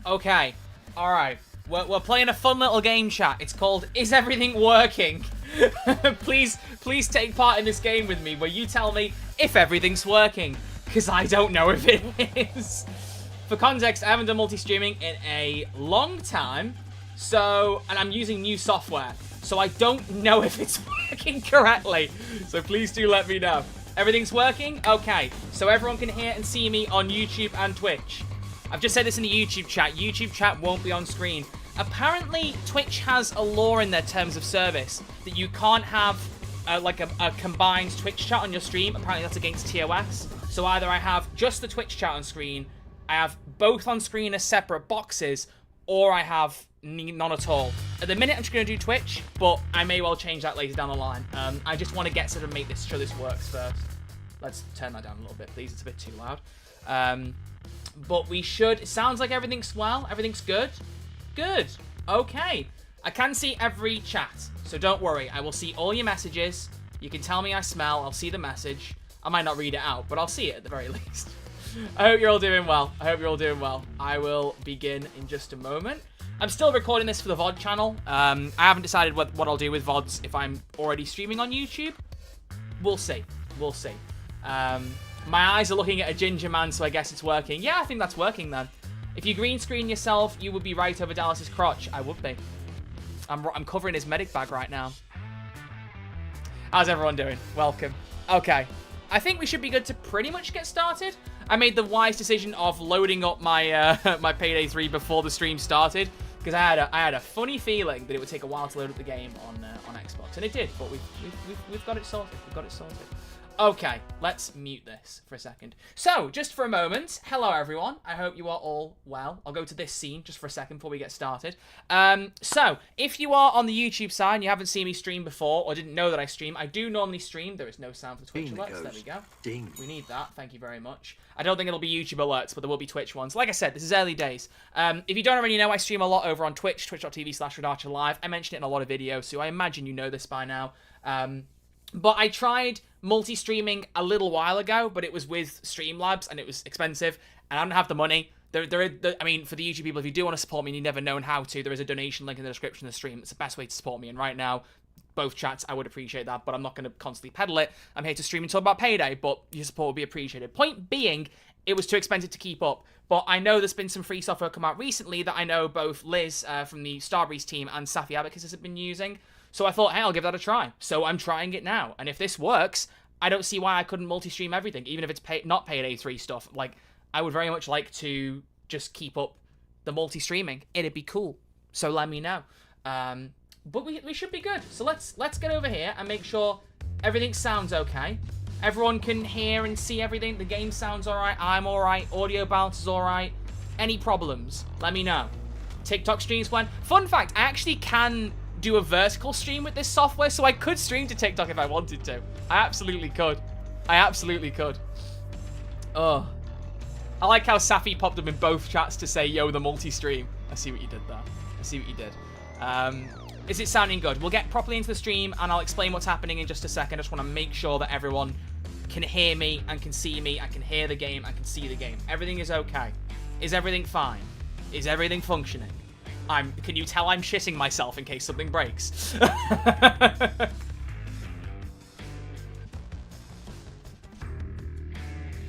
Okay. All right. We're playing a fun little game, chat. It's called Is Everything Working? Please take part in this game with me where you tell me if everything's working, because I don't know if it is. For context, I haven't done multi-streaming in a long time, and I'm using new software, so I don't know if it's working correctly. So please do let me know. Everything's working? Okay, so everyone can hear and see me on YouTube and Twitch. I've just said this in the YouTube chat. YouTube chat won't be on screen. Apparently, Twitch has a law in their terms of service that you can't have like a combined Twitch chat on your stream. Apparently, that's against TOS. So either I have just the Twitch chat on screen, I have both on screen as separate boxes, or I have none at all. At the minute, I'm just going to do Twitch, but I may well change that later down the line. I just want to get sort of make this sure this works first. Let's turn that down a little bit, please. It's a bit too loud. But we should... It sounds like everything's well. Everything's good. Good. Okay. I can see every chat, so don't worry. I will see all your messages. You can tell me I smell. I'll see the message. I might not read it out, but I'll see it at the very least. I hope you're all doing well. I will begin in just a moment. I'm still recording this for the VOD channel. I haven't decided what I'll do with VODs if I'm already streaming on YouTube. We'll see. My eyes are looking at a ginger man, so I guess it's working. Yeah, I think that's working then. If you green screen yourself, you would be right over Dallas's crotch. I would be. I'm covering his medic bag right now. How's everyone doing? Welcome. Okay. I think we should be good to pretty much get started. I made the wise decision of loading up my my Payday 3 before the stream started, because I had a funny feeling that it would take a while to load up the game on Xbox, and it did. But we've got it sorted. Okay, let's mute this for a second. So, just for a moment, hello everyone. I hope you are all well. I'll go to this scene just for a second before we get started. So, if you are on the YouTube side and you haven't seen me stream before or didn't know that I stream, I do normally stream. There is no sound for Twitch alerts. There we go. Ding. We need that. Thank you very much. I don't think it'll be YouTube alerts, but there will be Twitch ones. Like I said, this is early days. If you don't already know, I stream a lot over on Twitch, twitch.tv/RedArcherLive. I mention it in a lot of videos, so I imagine you know this by now. But I tried multi-streaming a little while ago, but it was with Streamlabs, and it was expensive, and I don't have the money. I mean, for the YouTube people, if you do want to support me and you've never known how to, there is a donation link in the description of the stream. It's the best way to support me, and right now, both chats, I would appreciate that, but I'm not going to constantly peddle it. I'm here to stream and talk about Payday, but your support would be appreciated. Point being, it was too expensive to keep up, but I know there's been some free software come out recently that I know both Liz from the Starbreeze team and Safi Abacus have been using. So I thought, hey, I'll give that a try. So I'm trying it now. And if this works, I don't see why I couldn't multi-stream everything, even if it's not Payday 3 stuff. Like, I would very much like to just keep up the multi-streaming. It'd be cool. So let me know. But we should be good. So let's get over here and make sure everything sounds okay. Everyone can hear and see everything. The game sounds all right. I'm all right. Audio bounce is all right. Any problems, let me know. TikTok streams when... Fun fact, I actually can... do a vertical stream with this software, so I could stream to TikTok if I wanted to. I absolutely could. Oh. I like how Safi popped up in both chats to say, yo, the multi-stream. I see what you did there. Is it sounding good? We'll get properly into the stream, and I'll explain what's happening in just a second. I just want to make sure that everyone can hear me and can see me. I can hear the game. I can see the game. Everything is okay. Is everything fine? Is everything functioning? Can you tell I'm shitting myself in case something breaks?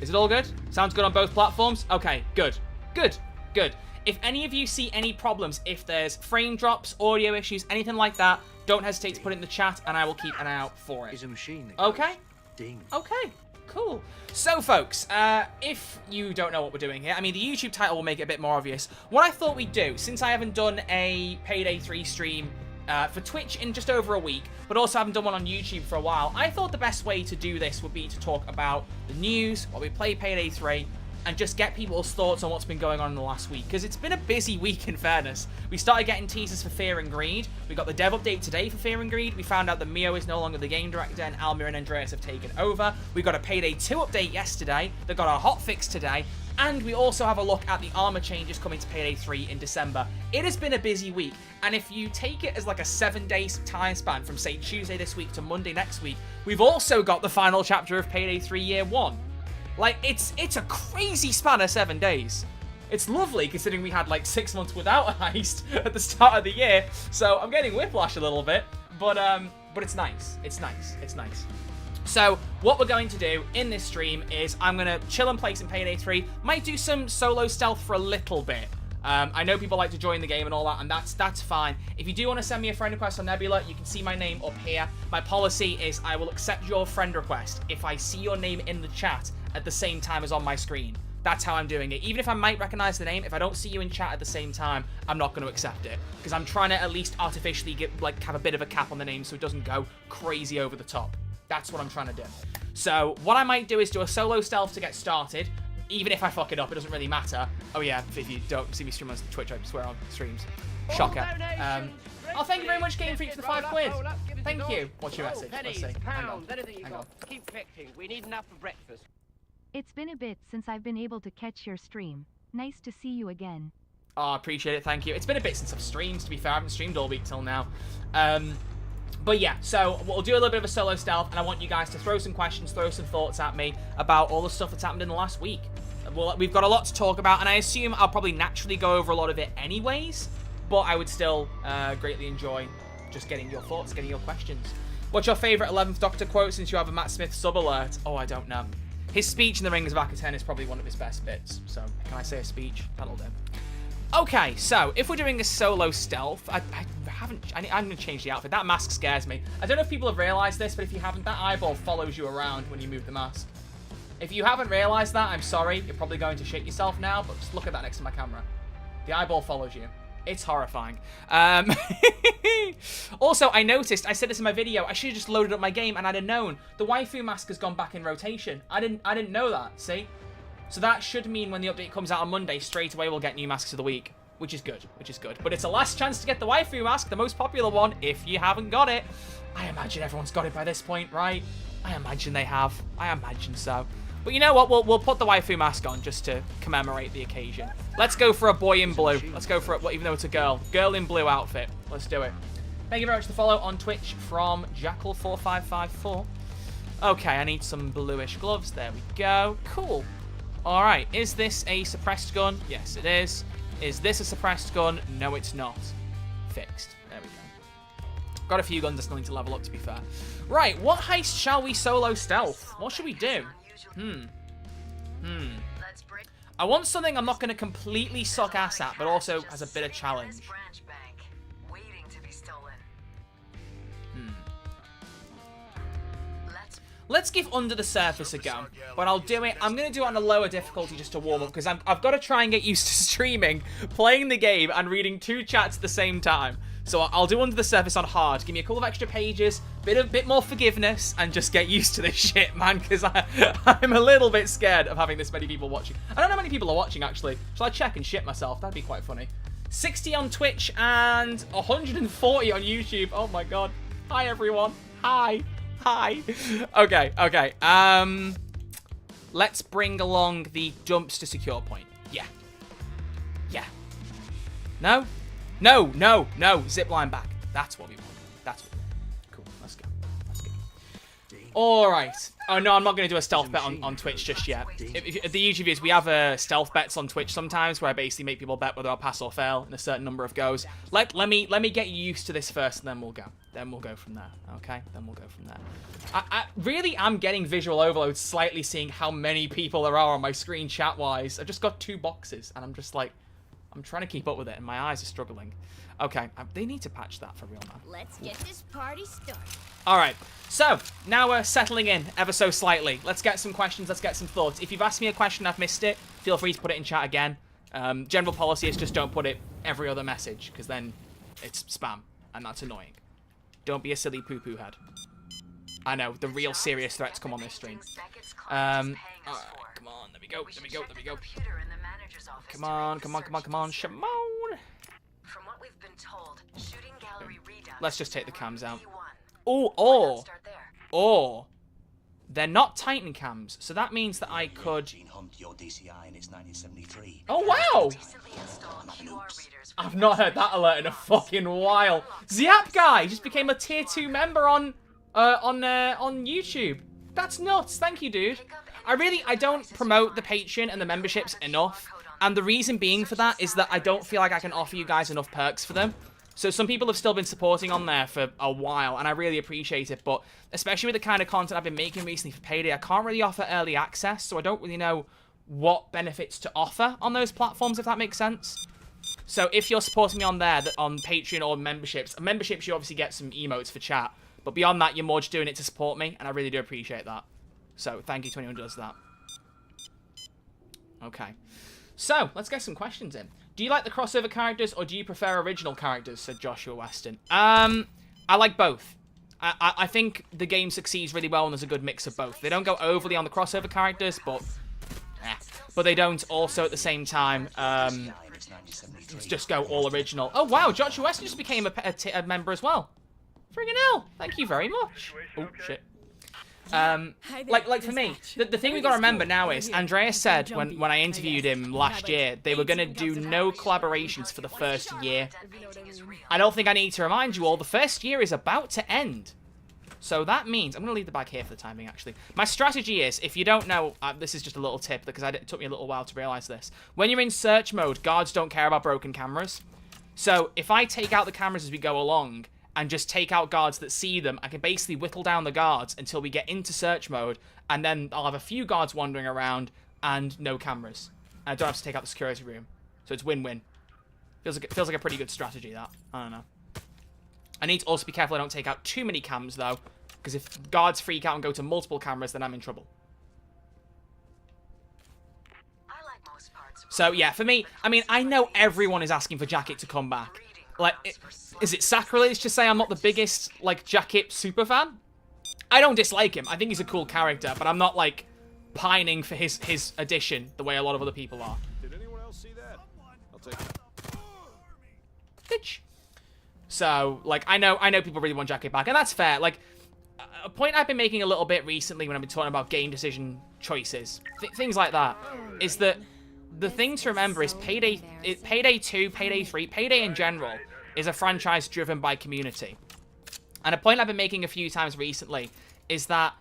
Is it all good? Sounds good on both platforms? Okay, good. If any of you see any problems, if there's frame drops, audio issues, anything like that, don't hesitate to put it in the chat and I will keep an eye out for it. Okay? Ding. Okay. Cool. So, folks, if you don't know what we're doing here, I mean, the YouTube title will make it a bit more obvious. What I thought we'd do, since I haven't done a Payday 3 stream for Twitch in just over a week, but also haven't done one on YouTube for a while, I thought the best way to do this would be to talk about the news, while we play Payday 3, and just get people's thoughts on what's been going on in the last week, because it's been a busy week in fairness. We started getting teasers for Fear and Greed. We got the dev update today for Fear and Greed. We found out that Mio is no longer the game director and Almir and Andreas have taken over. We got a Payday 2 update yesterday. They got our hotfix today. And we also have a look at the armor changes coming to Payday 3 in December. It has been a busy week, and if you take it as like a 7-day time span from, say, Tuesday this week to Monday next week, we've also got the final chapter of Payday 3 Year 1. Like, it's a crazy span of 7 days. It's lovely considering we had like 6 months without a heist at the start of the year. So I'm getting whiplash a little bit, but it's nice. It's nice. It's nice. So what we're going to do in this stream is I'm going to chill and play some Payday 3. Might do some solo stealth for a little bit. I know people like to join the game and all that, and that's fine. If you do want to send me a friend request on Nebula, you can see my name up here. My policy is I will accept your friend request if I see your name in the chat at the same time as on my screen. That's how I'm doing it. Even if I might recognize the name, if I don't see you in chat at the same time, I'm not going to accept it. Because I'm trying to at least artificially have a bit of a cap on the name so it doesn't go crazy over the top. That's what I'm trying to do. So what I might do is do a solo stealth to get started. Even if I fuck it up, it doesn't really matter. Oh yeah, if you don't see me stream on Twitch, I swear on streams. Shocker. Oh, thank you very much, Game Freak, for the £5. Thank you. What's your message? Let's see. Hang on. Hang on. Keep fixing. We need enough for breakfast. It's been a bit since I've been able to catch your stream. Nice to see you again. Oh, I appreciate it. Thank you. It's been a bit since I've streamed, to be fair. I haven't streamed all week till now. But yeah, so we'll do a little bit of a solo stealth, and I want you guys to throw some questions, throw some thoughts at me about all the stuff that's happened in the last week. Well, we've got a lot to talk about, and I assume I'll probably naturally go over a lot of it anyways, but I would still greatly enjoy just getting your thoughts, getting your questions. What's your favourite 11th Doctor quote since you have a Matt Smith sub-alert? Oh, I don't know. His speech in The Rings of Akaten is probably one of his best bits, so can I say a speech? That'll do. Okay, so if we're doing a solo stealth, I'm going to change the outfit. That mask scares me. I don't know if people have realised this, but if you haven't, that eyeball follows you around when you move the mask. If you haven't realised that, I'm sorry. You're probably going to shit yourself now, but just look at that next to my camera. The eyeball follows you. It's horrifying. Also, I noticed, I said this in my video, I should have just loaded up my game and I'd have known. The waifu mask has gone back in rotation. I didn't know that, see? So that should mean when the update comes out on Monday, straight away we'll get new masks of the week. Which is good, But it's a last chance to get the waifu mask, the most popular one, if you haven't got it. I imagine everyone's got it by this point, right? I imagine they have. I imagine so. But you know what? We'll put the waifu mask on just to commemorate the occasion. Let's go for a boy in blue. Let's go for it, even though it's a girl. Girl in blue outfit. Let's do it. Thank you very much for the follow on Twitch from Jackal4554. Okay, I need some bluish gloves. There we go. Cool. All right. Is this a suppressed gun? Yes, it is. Is this a suppressed gun? No, it's not. Fixed. There we go. Got a few guns I still need to level up, to be fair. Right, what heist shall we solo stealth? What should we do? I want something I'm not going to completely suck ass at, but also has a bit of challenge. Let's give Under the Surface a go, but I'll do it. I'm going to do it on a lower difficulty just to warm up, because I've got to try and get used to streaming, playing the game, and reading 2 chats at the same time. So I'll do Under the Surface on hard. Give me a couple of extra pages, bit more forgiveness, and just get used to this shit, man, because I'm a little bit scared of having this many people watching. I don't know how many people are watching, actually. Shall I check and shit myself? That'd be quite funny. 60 on Twitch and 140 on YouTube. Oh, my God. Hi, everyone. Hi. Okay. Let's bring along the jumps to secure point. Yeah. No. Zipline back. That's what we want. Cool. Let's go. All right. Oh, no, I'm not going to do a stealth bet on Twitch just yet. If the YouTube viewers, we have stealth bets on Twitch sometimes where I basically make people bet whether I'll pass or fail in a certain number of goes. Let me get you used to this first, and then we'll go. Then we'll go from there, okay? I really am getting visual overload slightly seeing how many people there are on my screen chat-wise. I've just got 2 boxes, and I'm just like, I'm trying to keep up with it, and my eyes are struggling. Okay, they need to patch that for real, man. Let's get this party started. All right, so now we're settling in ever so slightly. Let's get some questions, let's get some thoughts. If you've asked me a question and I've missed it, feel free to put it in chat again. General policy is just don't put it every other message, because then it's spam, and that's annoying. Don't be a silly poo-poo head. I know, the real serious threats come on this stream. Alright, come on, there we go. Come on, Shimon! Let's just take the cams out. Or they're not Titan cams, so that means that I could... Oh, wow! I've not heard that alert in a fucking while. Ziap guy just became a tier 2 member on YouTube. That's nuts. Thank you, dude. I don't promote the Patreon and the memberships enough. And the reason being for that is that I don't feel like I can offer you guys enough perks for them. So some people have still been supporting on there for a while, and I really appreciate it. But especially with the kind of content I've been making recently for Payday, I can't really offer early access, so I don't really know what benefits to offer on those platforms, if that makes sense. So if you're supporting me on there, on Patreon or memberships, you obviously get some emotes for chat. But beyond that, you're more just doing it to support me, and I really do appreciate that. So thank you to anyone who does that. Okay. So, let's get some questions in. Do you like the crossover characters, or do you prefer original characters, said Joshua Weston. I like both. I think the game succeeds really well when there's a good mix of both. They don't go overly on the crossover characters, but they don't also at the same time just go all original. Oh, wow, Joshua Weston just became a member as well. Friggin' hell. Thank you very much. Oh, shit. Like for me, the thing we gotta remember now is Andreas said when I interviewed him last year, they were gonna do no collaborations for the first year. I don't think I need to remind you all, the first year is about to end. So that means, I'm gonna leave the bag here for the timing actually. My strategy is, if you don't know, this is just a little tip because it took me a little while to realize this. When you're in search mode, guards don't care about broken cameras. So if I take out the cameras as we go along, and just take out guards that see them, I can basically whittle down the guards until we get into search mode, and then I'll have a few guards wandering around and no cameras. And I don't have to take out the security room. So it's win-win. Feels like a pretty good strategy, that. I don't know. I need to also be careful I don't take out too many cams, though, because if guards freak out and go to multiple cameras, then I'm in trouble. So, yeah, for me, I mean, I know everyone is asking for Jacket to come back. Like, is it sacrilege to say I'm not the biggest, like, Jacket superfan? I don't dislike him. I think he's a cool character, but I'm not, like, pining for his addition the way a lot of other people are. Did anyone else see that? I'll take it. Bitch. So, like, I know people really want Jacket back, and that's fair. Like, a point I've been making a little bit recently when I've been talking about game decision choices, things like that, is that the thing to remember is Payday 2, Payday 3, Payday in general is a franchise driven by community. And a point I've been making a few times recently is that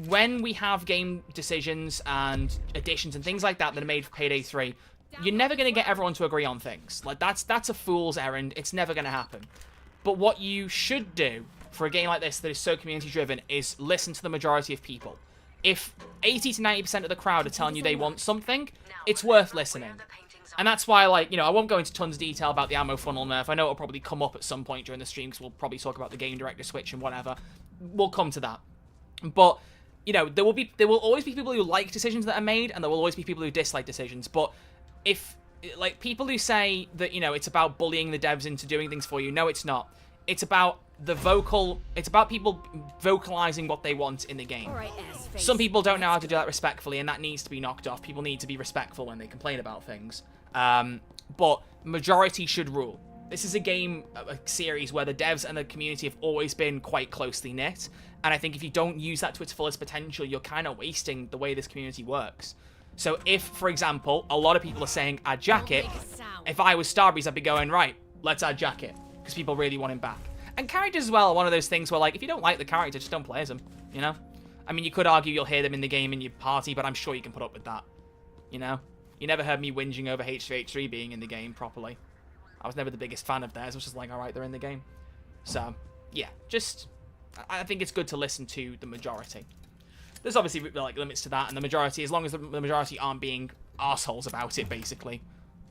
when we have game decisions and additions and things like that that are made for Payday 3, you're never going to get everyone to agree on things. Like, that's a fool's errand. It's never going to happen. But what you should do for a game like this that is so community driven is listen to the majority of people. If 80 to 90% of the crowd are telling you they want something, it's worth listening. And that's why, like, you know, I won't go into tons of detail about the ammo funnel nerf. I know it'll probably come up at some point during the stream because we'll probably talk about the game director switch and whatever. We'll come to that. But, you know, there will always be people who like decisions that are made, and there will always be people who dislike decisions. But if, like, people who say that, you know, it's about bullying the devs into doing things for you, no, it's not. It's about it's about people vocalizing what they want in the game. Some people don't know how to do that respectfully, and that needs to be knocked off. People need to be respectful when they complain about things. But majority should rule. This is a series where the devs and the community have always been quite closely knit, and I think if you don't use that to its fullest potential, you're kind of wasting the way this community works. So if, for example, a lot of people are saying add Jacket, if I was Starbreeze, I'd be going, right, let's add Jacket, because people really want him back. And characters as well are one of those things where, like, if you don't like the character, just don't play as them, you know? I mean, you could argue you'll hear them in the game in your party, but I'm sure you can put up with that, you know? You never heard me whinging over H3H3 being in the game properly. I was never the biggest fan of theirs. I was just like, alright, they're in the game. So, yeah, I think it's good to listen to the majority. There's obviously, like, limits to that, and the majority, as long as the majority aren't being arseholes about it, basically,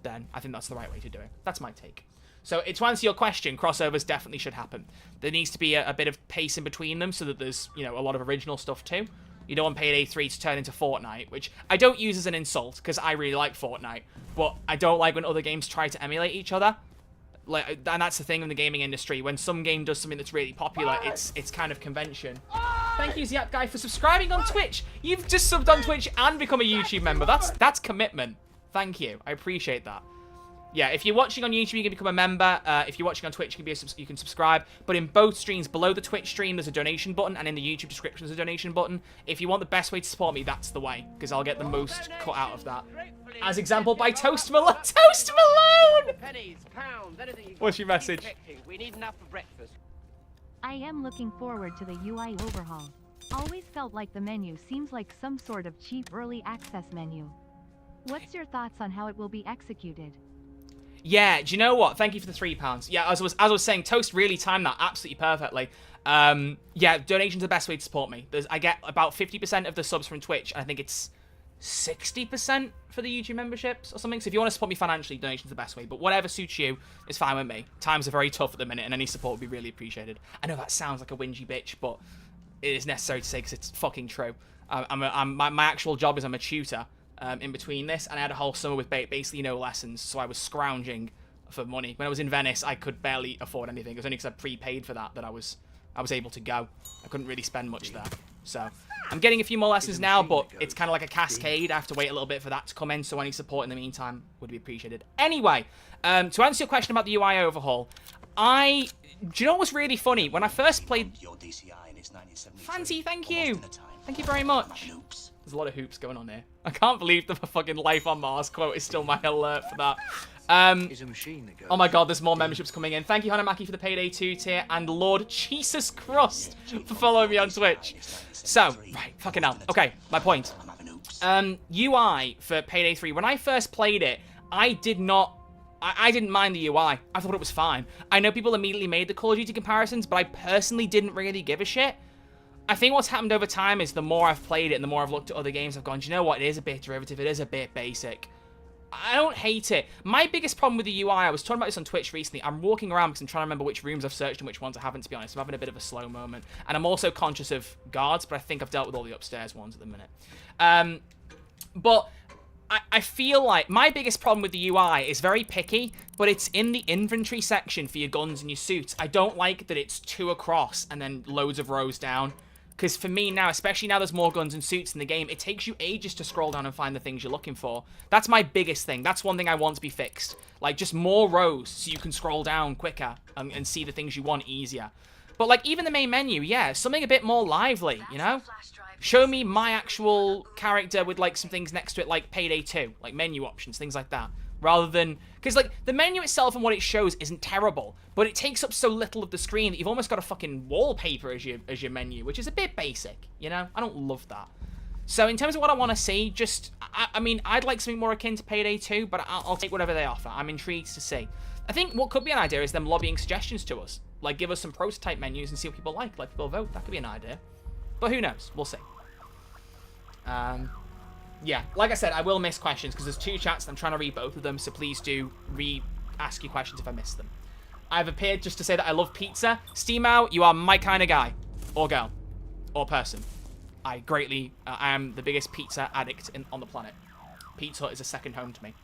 then I think that's the right way to do it. That's my take. So, to answer your question, crossovers definitely should happen. There needs to be a bit of pace in between them so that there's, you know, a lot of original stuff too. You don't want Payday 3 to turn into Fortnite, which I don't use as an insult, because I really like Fortnite, but I don't like when other games try to emulate each other. Like, and that's the thing in the gaming industry. When some game does something that's really popular, it's kind of convention. Thank you, Zap Guy, for subscribing on Twitch. You've just subbed on Twitch and become a YouTube member. That's commitment. Thank you. I appreciate that. Yeah, if you're watching on YouTube, you can become a member. If you're watching on Twitch, you can subscribe. But in both streams, below the Twitch stream, there's a donation button, and in the YouTube description, there's a donation button. If you want the best way to support me, that's the way, because I'll get the most cut out of that. As example by Toast Malone. Toast Malone! Pennies, pounds, anything you What's your message? We need enough for breakfast. I am looking forward to the UI overhaul. Always felt like the menu seems like some sort of cheap early access menu. What's your thoughts on how it will be executed? Yeah, do you know what? Thank you for the £3. Yeah, as I was saying, Toast really timed that absolutely perfectly. Yeah, donations are the best way to support me. I get about 50% of the subs from Twitch, and I think it's 60% for the YouTube memberships or something. So if you want to support me financially, donations are the best way. But whatever suits you is fine with me. Times are very tough at the minute, and any support would be really appreciated. I know that sounds like a whingy bitch, but it is necessary to say because it's fucking true. My actual job is I'm a tutor. In between this, and I had a whole summer with basically no lessons, so I was scrounging for money. When I was in Venice, I could barely afford anything. It was only because I prepaid for that I was able to go. I couldn't really spend much there. So I'm getting a few more lessons now, but it's kind of like a cascade. I have to wait a little bit for that to come in, so any support in the meantime would be appreciated. Anyway, to answer your question about the UI overhaul, do you know what was really funny? When I first played... Fancy, thank you! Thank you very much. There's a lot of hoops going on here. I can't believe the fucking Life on Mars quote is still my alert for that. Oh my god, there's more memberships coming in. Thank you, Hanamaki, for the Payday 2 tier, and Lord Jesus Christ for following me on Twitch. So, right, fucking hell. Okay, my point. UI for Payday 3. When I first played it, I didn't mind the UI. I thought it was fine. I know people immediately made the Call of Duty comparisons, but I personally didn't really give a shit. I think what's happened over time is the more I've played it and the more I've looked at other games, I've gone, do you know what? It is a bit derivative. It is a bit basic. I don't hate it. My biggest problem with the UI, I was talking about this on Twitch recently. I'm walking around because I'm trying to remember which rooms I've searched and which ones I haven't, to be honest. I'm having a bit of a slow moment. And I'm also conscious of guards, but I think I've dealt with all the upstairs ones at the minute. But I feel like my biggest problem with the UI is very picky, but it's in the inventory section for your guns and your suits. I don't like that it's 2 across and then loads of rows down. Because for me now, especially now there's more guns and suits in the game, it takes you ages to scroll down and find the things you're looking for. That's my biggest thing. That's one thing I want to be fixed. Like, just more rows so you can scroll down quicker and see the things you want easier. But, like, even the main menu, yeah, something a bit more lively, you know? Show me my actual character with, like, some things next to it, like Payday 2. Like, menu options, things like that. Rather than... Because, like, the menu itself and what it shows isn't terrible, but it takes up so little of the screen that you've almost got a fucking wallpaper as your menu, which is a bit basic, you know? I don't love that. So, in terms of what I want to see, just... I mean, I'd like something more akin to Payday 2, but I'll take whatever they offer. I'm intrigued to see. I think what could be an idea is them lobbying suggestions to us. Like, give us some prototype menus and see what people like. Let people vote. That could be an idea. But who knows? We'll see. Yeah, like I said, I will miss questions because there's 2 chats and I'm trying to read both of them, so please do ask your questions if I miss them. I've appeared just to say that I love pizza. Steamow, you are my kind of guy. Or girl. Or person. I am the biggest pizza addict on the planet. Pizza Hut is a second home to me.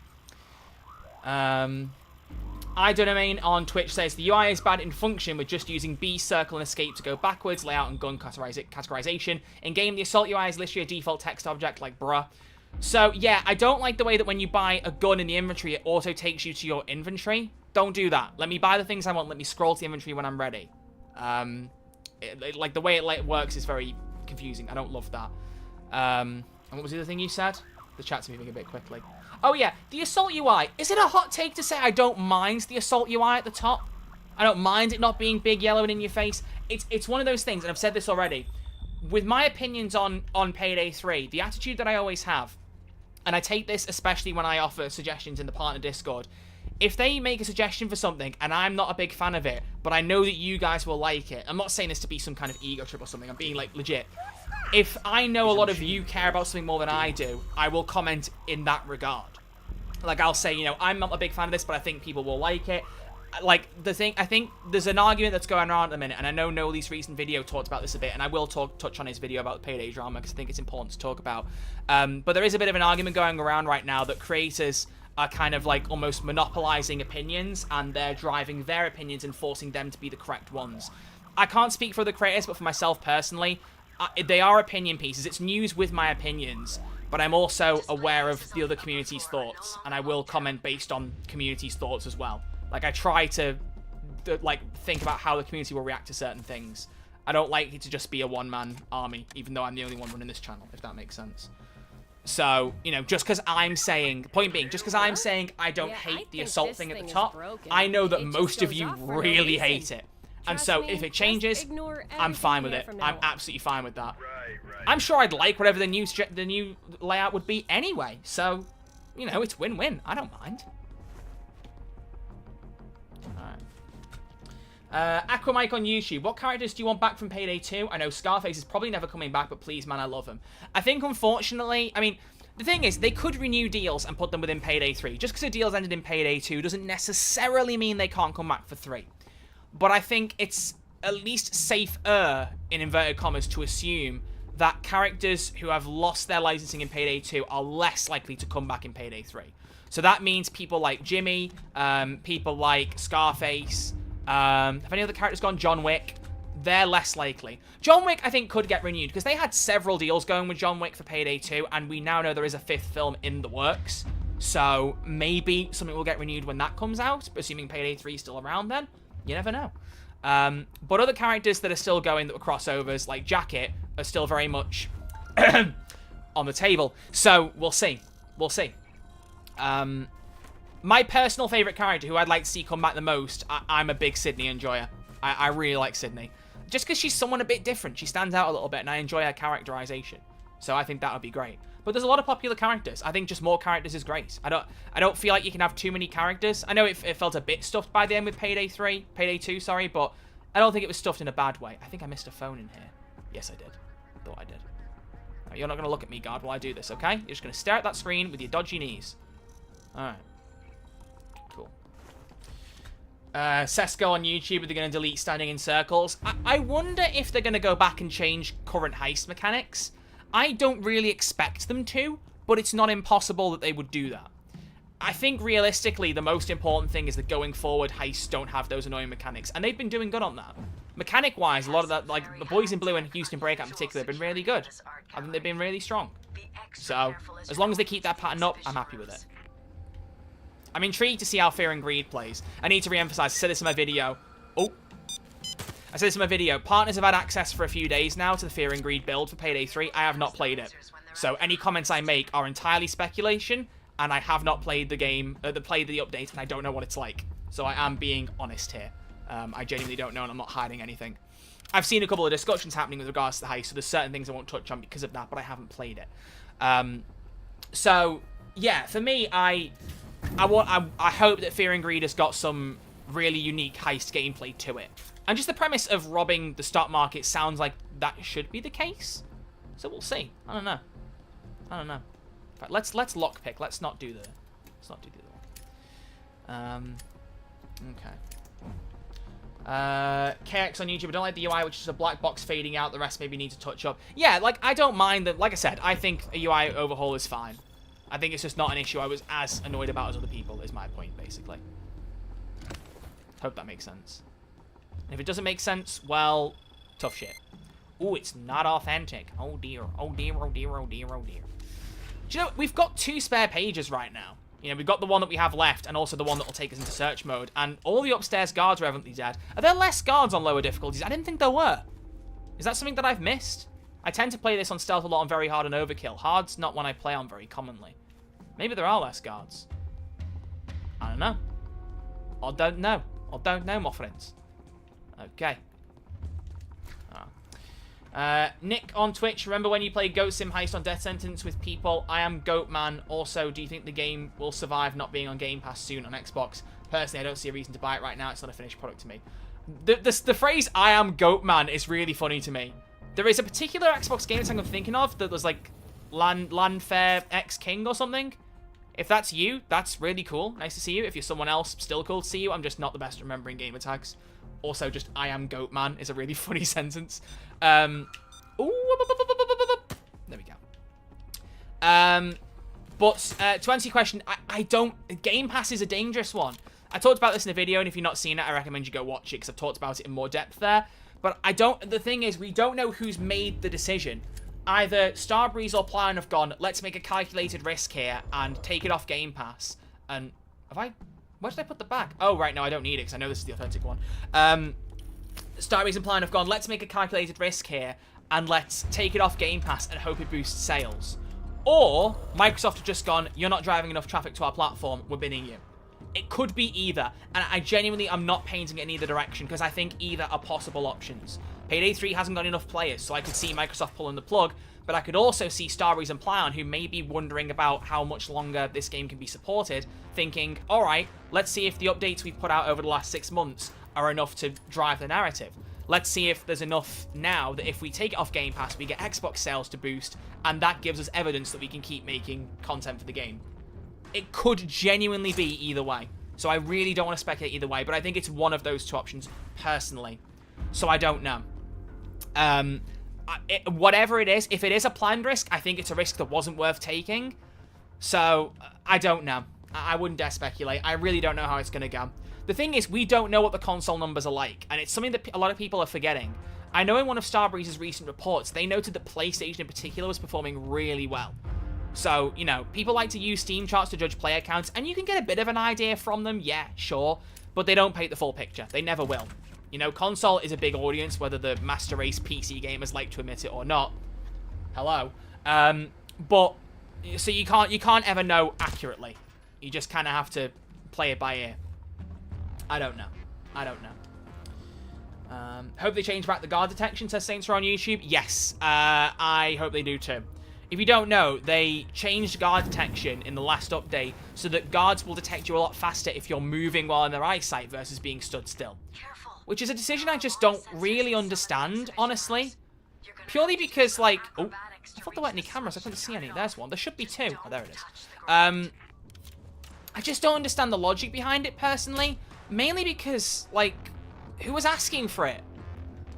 iDomain on Twitch says, the UI is bad in function with just using B, circle, and escape to go backwards, layout, and gun categorization. In-game, the assault UI is literally a default text object, like bruh. So, yeah, I don't like the way that when you buy a gun in the inventory, it auto takes you to your inventory. Don't do that. Let me buy the things I want. Let me scroll to the inventory when I'm ready. Like, the way it works is very confusing. I don't love that. And what was the other thing you said? The chat's moving a bit quickly. Oh, yeah, the Assault UI. Is it a hot take to say I don't mind the Assault UI at the top? I don't mind it not being big, yellow, and in your face. It's one of those things, and I've said this already. With my opinions on Payday 3, the attitude that I always have, and I take this especially when I offer suggestions in the partner Discord, if they make a suggestion for something, and I'm not a big fan of it, but I know that you guys will like it, I'm not saying this to be some kind of ego trip or something, I'm being, like, legit. If I know a lot of you care about something more than I do, I will comment in that regard. Like, I'll say, you know, I'm not a big fan of this, but I think people will like it. Like, I think there's an argument that's going around at the minute, and I know Noli's recent video talked about this a bit, and I will touch on his video about the Payday drama, because I think it's important to talk about. But there is a bit of an argument going around right now that creators are kind of, like, almost monopolizing opinions, and they're driving their opinions and forcing them to be the correct ones. I can't speak for the creators, but for myself personally, they are opinion pieces. It's news with my opinions, but I'm also aware of the other community's thoughts, and I will comment based on community's thoughts as well. Like, I try to, like, think about how the community will react to certain things. I don't like it to just be a one-man army, even though I'm the only one running this channel, if that makes sense. So, you know, just because I'm saying, point being, just because I'm saying I don't hate the assault thing at the top, I know that most of you really hate it. And so, if it changes, I'm fine with it. I'm absolutely fine with that. I'm sure I'd like whatever the new layout would be anyway. So, you know, it's win-win. I don't mind. Alright. Aquamike on YouTube. What characters do you want back from Payday 2? I know Scarface is probably never coming back, but please, man, I love him. I think, unfortunately, I mean, the thing is, they could renew deals and put them within Payday 3. Just because the deals ended in Payday 2 doesn't necessarily mean they can't come back for 3. But I think it's at least safer, in inverted commas, to assume that characters who have lost their licensing in Payday 2 are less likely to come back in Payday 3. So that means people like Jimmy, people like Scarface, have any other characters gone? John Wick. They're less likely. John Wick, I think, could get renewed, because they had several deals going with John Wick for Payday 2, and we now know there is a 5th film in the works. So maybe something will get renewed when that comes out, assuming Payday 3 is still around then. You never know. But other characters that are still going that were crossovers, like Jacket, are still very much on the table. So we'll see. We'll see. My personal favourite character who I'd like to see come back the most, I'm a big Sydney enjoyer. I really like Sydney. Just because she's someone a bit different. She stands out a little bit, and I enjoy her characterization. So I think that would be great. But there's a lot of popular characters. I think just more characters is great. I don't feel like you can have too many characters. I know it felt a bit stuffed by the end with Payday 2, sorry, but I don't think it was stuffed in a bad way. I think I missed a phone in here. Yes, I did. Thought I did. Right, you're not going to look at me, guard, while I do this, okay? You're just going to stare at that screen with your dodgy knees. Alright. Cool. Sesko on YouTube, are they going to delete standing in circles? I wonder if they're going to go back and change current heist mechanics. I don't really expect them to, but it's not impossible that they would do that. I think, realistically, the most important thing is that going forward, heists don't have those annoying mechanics, and they've been doing good on that. Mechanic-wise, a lot of that, like, the Boys in Blue and Houston Breakout in particular have been really good. I think they've been really strong. So, as long as they keep that pattern up, I'm happy with it. I'm intrigued to see how Fear and Greed plays. I need to re-emphasize, I said this in my video. Oh. I said this in my video. Partners have had access for a few days now to the Fear and Greed build for Payday 3. I have not played it. So any comments I make are entirely speculation, and I have not played the game, played the update, and I don't know what it's like. So I am being honest here. I genuinely don't know, and I'm not hiding anything. I've seen a couple of discussions happening with regards to the heist, so there's certain things I won't touch on because of that, but I haven't played it. So, yeah, for me, I hope that Fear and Greed has got some really unique heist gameplay to it. And just the premise of robbing the stock market sounds like that should be the case. So we'll see. I don't know. I don't know. In fact, let's lockpick. Let's not do the lock. Okay. KX on YouTube. I don't like the UI, which is a black box fading out. The rest maybe need to touch up. Yeah, like, I don't mind that. Like I said, I think a UI overhaul is fine. I think it's just not an issue I was as annoyed about as other people, is my point, basically. Hope that makes sense. And if it doesn't make sense, well, tough shit. Ooh, it's not authentic. Oh dear, oh dear, oh dear, oh dear, oh dear. Do you know, we've got 2 spare pages right now. You know, we've got the one that we have left, and also the one that will take us into search mode. And all the upstairs guards are evidently dead. Are there less guards on lower difficulties? I didn't think there were. Is that something that I've missed? I tend to play this on stealth a lot on very hard and overkill. Hard's not one I play on very commonly. Maybe there are less guards. I don't know. Or don't know. Or don't know, my friends. Okay. Nick on Twitch, remember when you played Goat Sim Heist on Death Sentence with people? I am Goatman. Also, do you think the game will survive not being on Game Pass soon on Xbox? Personally, I don't see a reason to buy it right now. It's not a finished product to me. The phrase I am Goatman is really funny to me. There is a particular Xbox game I'm thinking of that was like Landfair X King or something. If that's you, that's really cool. Nice to see you. If you're someone else, still cool to see you. I'm just not the best at remembering gamer tags. Also, just I am Goatman is a really funny sentence. Ooh, there we go. But to answer your question, I don't... Game Pass is a dangerous one. I talked about this in a video, and if you've not seen it, I recommend you go watch it, because I've talked about it in more depth there. But I don't... The thing is, we don't know who's made the decision. Either Starbreeze or Plan have gone, let's make a calculated risk here and take it off Game Pass. And have I... Where did I put the bag? Oh, right, no, I don't need it, because I know this is the authentic one. Starbreeze and Plan have gone, let's make a calculated risk here, and let's take it off Game Pass and hope it boosts sales. Or, Microsoft have just gone, you're not driving enough traffic to our platform, we're binning you. It could be either, and I genuinely am not painting it in either direction, because I think either are possible options. Payday 3 hasn't got enough players, so I could see Microsoft pulling the plug, but I could also see Starbreeze and Plyon, who may be wondering about how much longer this game can be supported, thinking, alright, let's see if the updates we've put out over the last 6 months are enough to drive the narrative. Let's see if there's enough now that if we take it off Game Pass, we get Xbox sales to boost, and that gives us evidence that we can keep making content for the game. It could genuinely be either way. So I really don't want to speculate either way, but I think it's one of those two options, personally. So I don't know. Whatever it is, if it is a planned risk, I think it's a risk that wasn't worth taking. So I don't know. I wouldn't dare speculate. I really don't know how it's going to go. The thing is, we don't know what the console numbers are like, and it's something that a lot of people are forgetting. I know in one of Starbreeze's recent reports, they noted that PlayStation in particular was performing really well. So, you know, people like to use Steam charts to judge player counts, and you can get a bit of an idea from them, yeah, sure, but they don't paint the full picture. They never will. You know, console is a big audience, whether the master race PC gamers like to admit it or not. Hello. But, so you can't ever know accurately. You just kind of have to play it by ear. I don't know. I don't know. Hope they change back the guard detection, says Saints Row on YouTube. Yes, I hope they do too. If you don't know, they changed guard detection in the last update so that guards will detect you a lot faster if you're moving while in their eyesight versus being stood still. Which is a decision I just don't really understand, honestly. Purely because, like... Oh, I thought there weren't any cameras. I couldn't see any. There's one. There should be two. Oh, there it is. I just don't understand the logic behind it, personally. Mainly because, like, who was asking for it?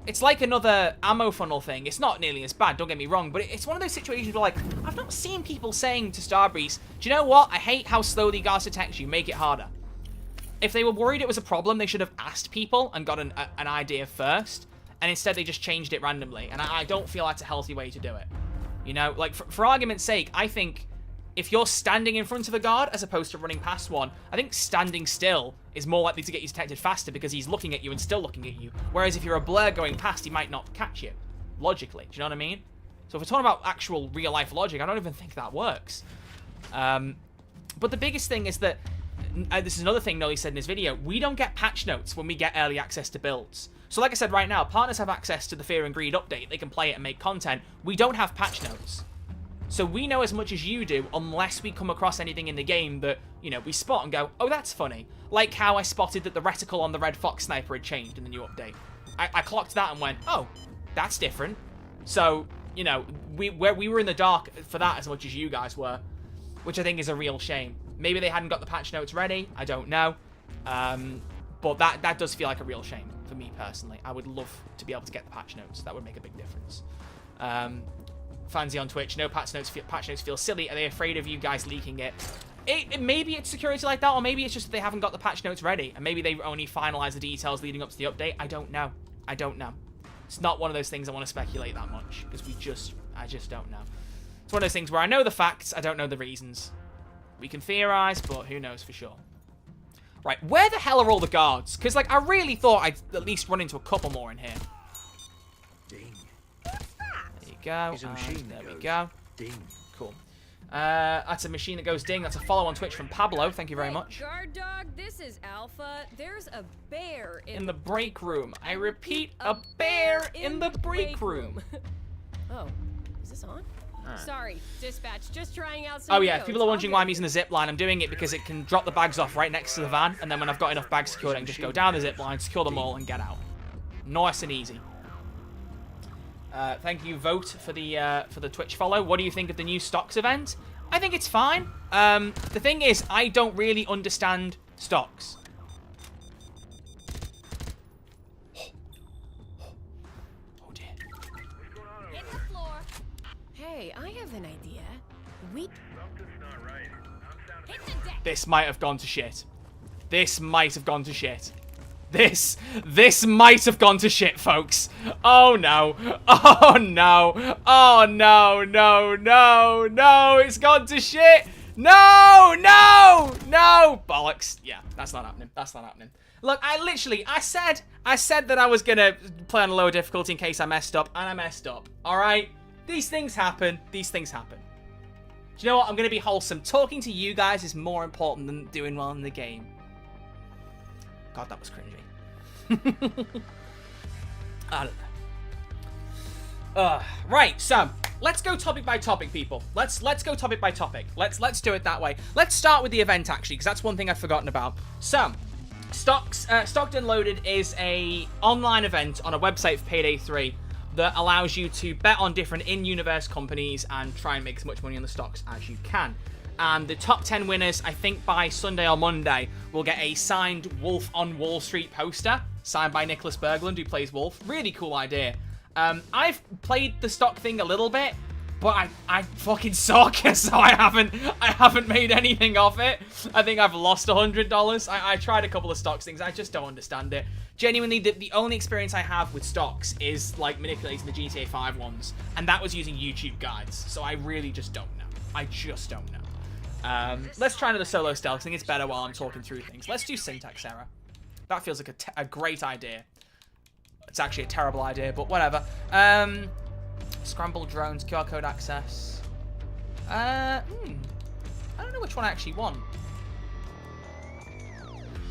It's like another ammo funnel thing. It's not nearly as bad, don't get me wrong, but it's one of those situations where, like, I've not seen people saying to Starbreeze, do you know what? I hate how slowly guards detect you. Make it harder. If they were worried it was a problem, they should have asked people and got an idea first, and instead they just changed it randomly, and I don't feel that's a healthy way to do it. You know, like, for argument's sake, I think if you're standing in front of a guard as opposed to running past one, I think standing still is more likely to get you detected faster because he's looking at you and still looking at you. Whereas if you're a blur going past, he might not catch you, logically. Do you know what I mean? So if we're talking about actual real-life logic, I don't even think that works. But the biggest thing is that, this is another thing Nolly said in his video, we don't get patch notes when we get early access to builds. So like I said right now, partners have access to the Fear and Greed update. They can play it and make content. We don't have patch notes. So we know as much as you do unless we come across anything in the game that, you know, we spot and go, oh, that's funny. Like how I spotted that the reticle on the Red Fox sniper had changed in the new update. I clocked that and went, oh, that's different. So, you know, we were in the dark for that as much as you guys were, which I think is a real shame. Maybe they hadn't got the patch notes ready. I don't know. But that does feel like a real shame for me personally. I would love to be able to get the patch notes. That would make a big difference. Fancy on Twitch, no patch notes feel silly. Are they afraid of you guys leaking it? Maybe it's security like that, or maybe it's just that they haven't got the patch notes ready, and maybe they only finalize the details leading up to the update. I don't know. I don't know. It's not one of those things I want to speculate that much, because I just don't know. It's one of those things where I know the facts, I don't know the reasons. We can theorize, but who knows for sure. Right, where the hell are all the guards? Because, like, I really thought I'd at least run into a couple more in here. Ding. There you go. Here's a machine There that we goes go. Ding. Cool. That's a machine that goes ding. That's a follow on Twitch from Pablo. Thank you very much. Guard dog, this is Alpha. There's a bear In the break room. I repeat, a bear in the break room. Oh, is this on? Sorry, dispatch. Just trying out some. Oh yeah, if videos. people are wondering why I'm using the zip line, I'm doing it because it can drop the bags off right next to the van, and then when I've got enough bags secured, I can just go down the zip line, secure them all, and get out. Nice and easy. Thank you, Vote, for the Twitch follow. What do you think of the new stocks event? I think it's fine. The thing is, I don't really understand stocks. Oh dear. Hit the floor. Hey, I have an idea. We. Hit the deck. This might have gone to shit. This might have gone to shit. This might have gone to shit, folks. Oh no. Oh no. Oh no, no, no, no. It's gone to shit. No, no, no. Bollocks. Yeah, that's not happening. That's not happening. Look, I said that I was gonna play on a lower difficulty in case I messed up, and I messed up. Alright? These things happen. These things happen. Do you know what? I'm gonna be wholesome. Talking to you guys is more important than doing well in the game. God, that was cringy. I don't know. Right, so let's go topic by topic, people. Let's go topic by topic. Let's do it that way. Let's start with the event actually, because that's one thing I'd forgotten about. So, Stocked Unloaded is a online event on a website for Payday 3 that allows you to bet on different in-universe companies and try and make as much money on the stocks as you can. And the top 10 winners, I think by Sunday or Monday, will get a signed Wolf on Wall Street poster signed by Nicholas Berglund, who plays Wolf. Really cool idea. I've played the stock thing a little bit, but I fucking suck, so I haven't made anything off it. I think I've lost $100. I tried a couple of stocks things. I just don't understand it. Genuinely, the only experience I have with stocks is like manipulating the GTA 5 ones, and that was using YouTube guides. So I really just don't know. I just don't know. Let's try another solo stealth. I think it's better while I'm talking through things. Let's do syntax error. That feels like a great idea. It's actually a terrible idea, but whatever. Scrambled drones, QR code access. I don't know which one I actually want.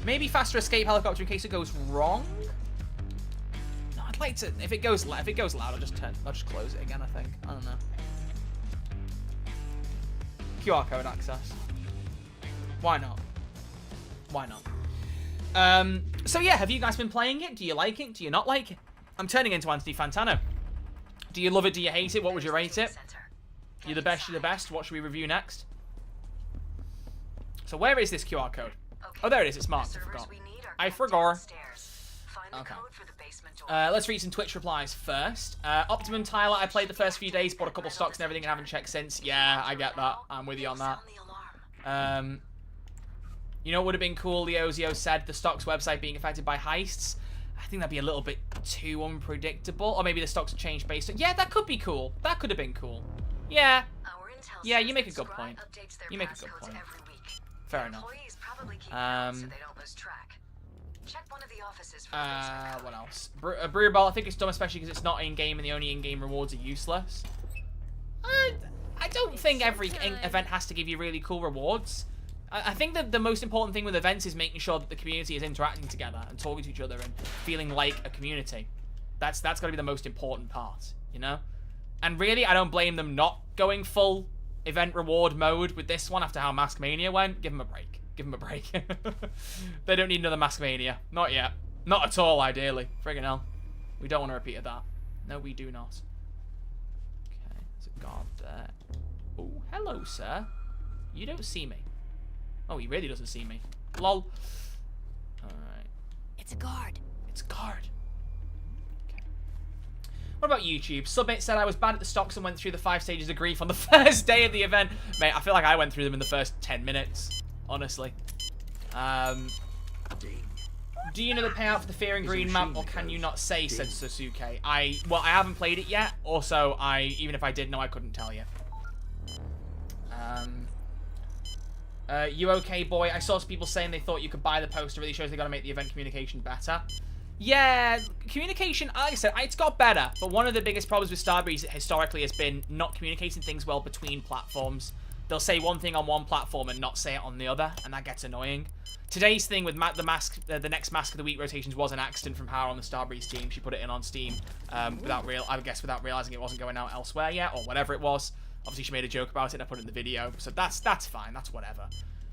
Maybe faster escape helicopter in case it goes wrong. No, I'd like to. If it goes loud, I'll just close it again. I think. I don't know. QR code access. Why not? Why not? So yeah, have you guys been playing it? Do you like it? Do you not like it? I'm turning into Anthony Fantano. Do you love it? Do you hate it? What would you rate it? You're the best, you're the best. What should we review next? So where is this QR code? Oh, there it is. It's marked. I forgot. Okay. Let's read some Twitch replies first. Optimum Tyler, I played the first few days, bought a couple stocks and everything and haven't checked since. Yeah, I get that. I'm with you on that. You know what would have been cool? Leozio said the stocks website being affected by heists. I think that'd be a little bit too unpredictable. Or maybe the stocks have changed based on... Yeah, that could be cool. That could have been cool. Yeah. Yeah, you make a good point. You make a good point. Fair enough. What else? Brewer Ball, I think it's dumb, especially because it's not in-game and the only in-game rewards are useless. I don't think every event has to give you really cool rewards. I think that the most important thing with events is making sure that the community is interacting together and talking to each other and feeling like a community. That's got to be the most important part, you know? And really, I don't blame them not going full event reward mode with this one after how Mask Mania went. Give them a break. Give them a break. They don't need another Mask Mania. Not yet. Not at all, ideally. Friggin' hell. We don't want to repeat of that. No, we do not. Okay, there's a guard there. Oh, hello, sir. You don't see me. Oh, he really doesn't see me. Lol. Alright. It's a guard. It's a guard. Okay. What about YouTube? Summit said I was bad at the stocks and went through the 5 stages of grief on the first day of the event. Mate, I feel like I went through them in the first 10 minutes. Honestly. Do you know the payout for the Fear and Green map, or can you not say, said Sasuke? Well, I haven't played it yet. Also, even if I did know, I couldn't tell you. You okay, boy? I saw some people saying they thought you could buy the poster. Really shows they got to make the event communication better. Yeah, communication, like I said, it's got better. But one of the biggest problems with Starbreeze historically has been not communicating things well between platforms. They'll say one thing on one platform and not say it on the other, and that gets annoying. Today's thing with the next Mask of the Week rotations was an accident from her on the Starbreeze team. She put it in on Steam without realizing it wasn't going out elsewhere yet, or whatever it was. Obviously, she made a joke about it and I put it in the video. So that's fine. That's whatever.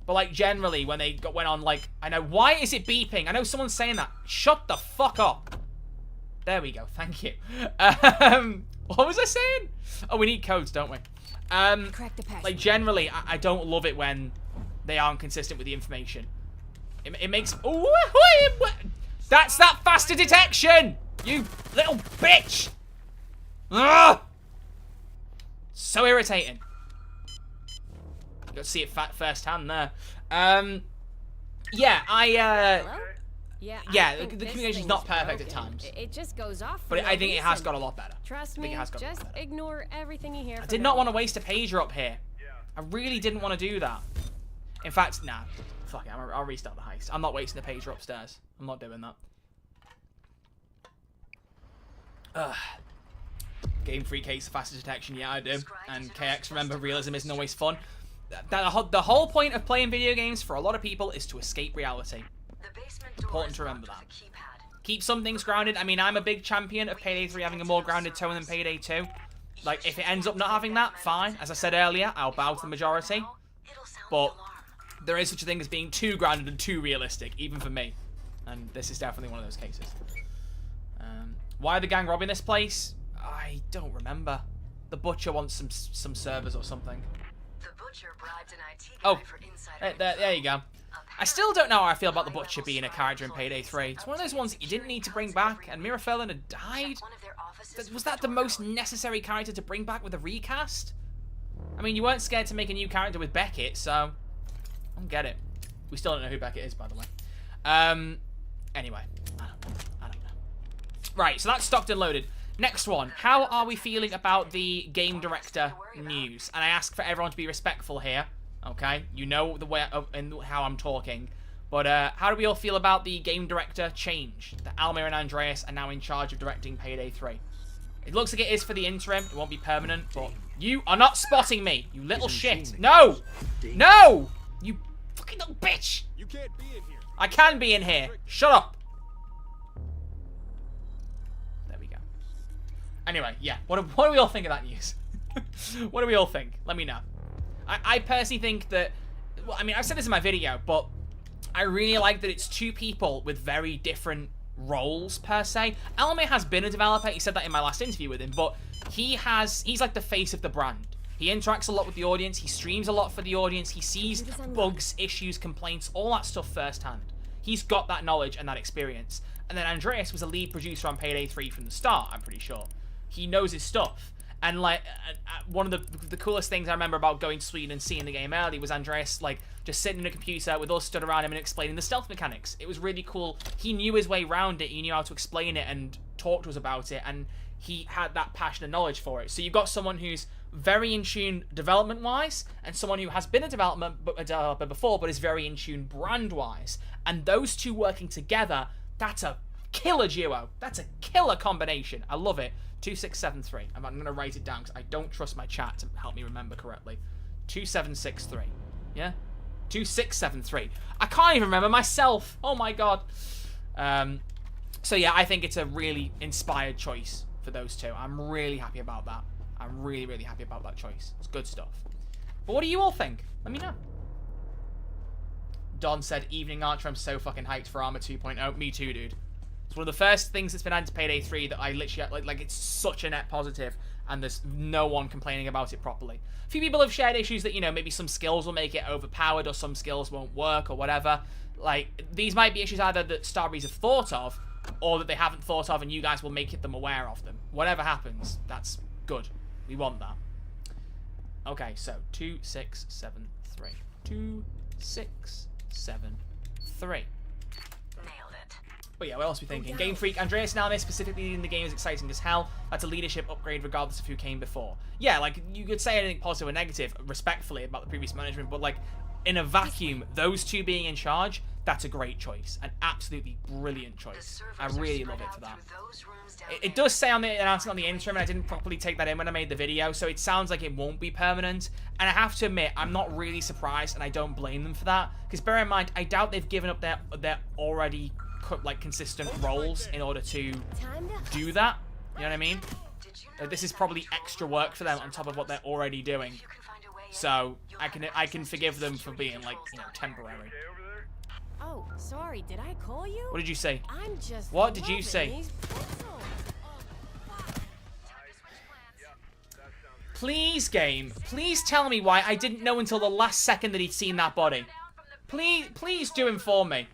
But, like, generally, when they went on, like... I know... Why is it beeping? I know someone's saying that. Shut the fuck up. There we go. Thank you. What was I saying? Oh, we need codes, don't we? Like, generally, I don't love it when they aren't consistent with the information. It makes... Ooh, that's that faster detection! You little bitch! Ugh! So irritating. You got to see it firsthand there. Yeah, Hello? Yeah, the communication's not perfect at times. It just goes off. But I think it has got a lot better. Trust me, just ignore everything you hear. I did not want to waste a pager up here. I really didn't want to do that. In fact, nah. Fuck it, I'll restart the heist. I'm not wasting a pager upstairs. I'm not doing that. Game Freak hates the faster detection. Yeah, I do. And KX, remember, realism isn't always fun. The whole point of playing video games for a lot of people is to escape reality. Important to remember that. Keep some things grounded. I mean, I'm a big champion of Payday 3 having a more grounded tone than Payday 2. Like, if it ends up not having that, fine. As I said earlier, I'll bow to the majority. But there is such a thing as being too grounded and too realistic, even for me. And this is definitely one of those cases. Why are the gang robbing this place? I don't remember. The butcher wants some servers or something. The butcher bribed an IT guy for insider there you go. I still don't know how I feel about the butcher being a character in Payday 3. It's one of those ones that you didn't need to bring back, and Mira Furlan had died. Was that the most necessary character to bring back with a recast? I mean, you weren't scared to make a new character with Beckett, so I don't get it. We still don't know who Beckett is, by the way. Anyway, I don't know. Right, so that's stocked and loaded. Next one. How are we feeling about the game director news? And I ask for everyone to be respectful here. Okay, you know the way and how I'm talking. But how do we all feel about the game director change? That Almir and Andreas are now in charge of directing Payday 3. It looks like it is for the interim. It won't be permanent, but you are not spotting me, you little shit. No! No! You fucking little bitch! You can't be in here. I can be in here. Shut up. There we go. Anyway, yeah. What do we all think of that news? What do we all think? Let me know. I personally think that... Well, I mean, I've said this in my video, but I really like that it's two people with very different roles, per se. Almir has been a developer. He said that in my last interview with him, but he's like the face of the brand. He interacts a lot with the audience. He streams a lot for the audience. He sees bugs, issues, complaints, all that stuff firsthand. He's got that knowledge and that experience. And then Andreas was a lead producer on Payday 3 from the start, I'm pretty sure. He knows his stuff. And, like, one of the coolest things I remember about going to Sweden and seeing the game early was Andreas, like, just sitting in a computer with us stood around him and explaining the stealth mechanics. It was really cool. He knew his way around it. He knew how to explain it and talk to us about it. And he had that passion and knowledge for it. So you've got someone who's very in tune development-wise, and someone who has been a developer before, but is very in tune brand-wise. And those two working together, that's a killer duo. That's a killer combination. I love it. 2673. I'm going to write it down because I don't trust my chat to help me remember correctly. 2763. Yeah? 2673. I can't even remember myself. Oh my god. So yeah, I think it's a really inspired choice for those two. I'm really happy about that. I'm really, really happy about that choice. It's good stuff. But what do you all think? Let me know. Don said, Evening Archer, I'm so fucking hyped for Armor 2.0. Me too, dude. It's one of the first things that's been added to Payday 3 that I literally, like it's such a net positive, and there's no one complaining about it properly. A few people have shared issues that, you know, maybe some skills will make it overpowered or some skills won't work or whatever. Like, these might be issues either that Starbreeze have thought of or that they haven't thought of and you guys will make them aware of them. Whatever happens, that's good. We want that. Okay, so 2673. 2673. But yeah, what else are we thinking? Game Freak, Andreas and Almir specifically in the game is exciting as hell. That's a leadership upgrade regardless of who came before. Yeah, like, you could say anything positive or negative, respectfully, about the previous management, but, like, in a vacuum, those two being in charge, that's a great choice. An absolutely brilliant choice. I really love it for that. It does say on the announcement on the interim, and I didn't properly take that in when I made the video, so it sounds like it won't be permanent. And I have to admit, I'm not really surprised, and I don't blame them for that. Because bear in mind, I doubt they've given up their already like consistent roles in order to do that. You know what I mean? This is probably extra work for them on top of what they're already doing. So I can forgive them for being, like, you know, temporary. Oh, sorry. Did I call you? What did you say? I'm just What did you say? Please, game. Please tell me why I didn't know until the last second that he'd seen that body. Please do inform me.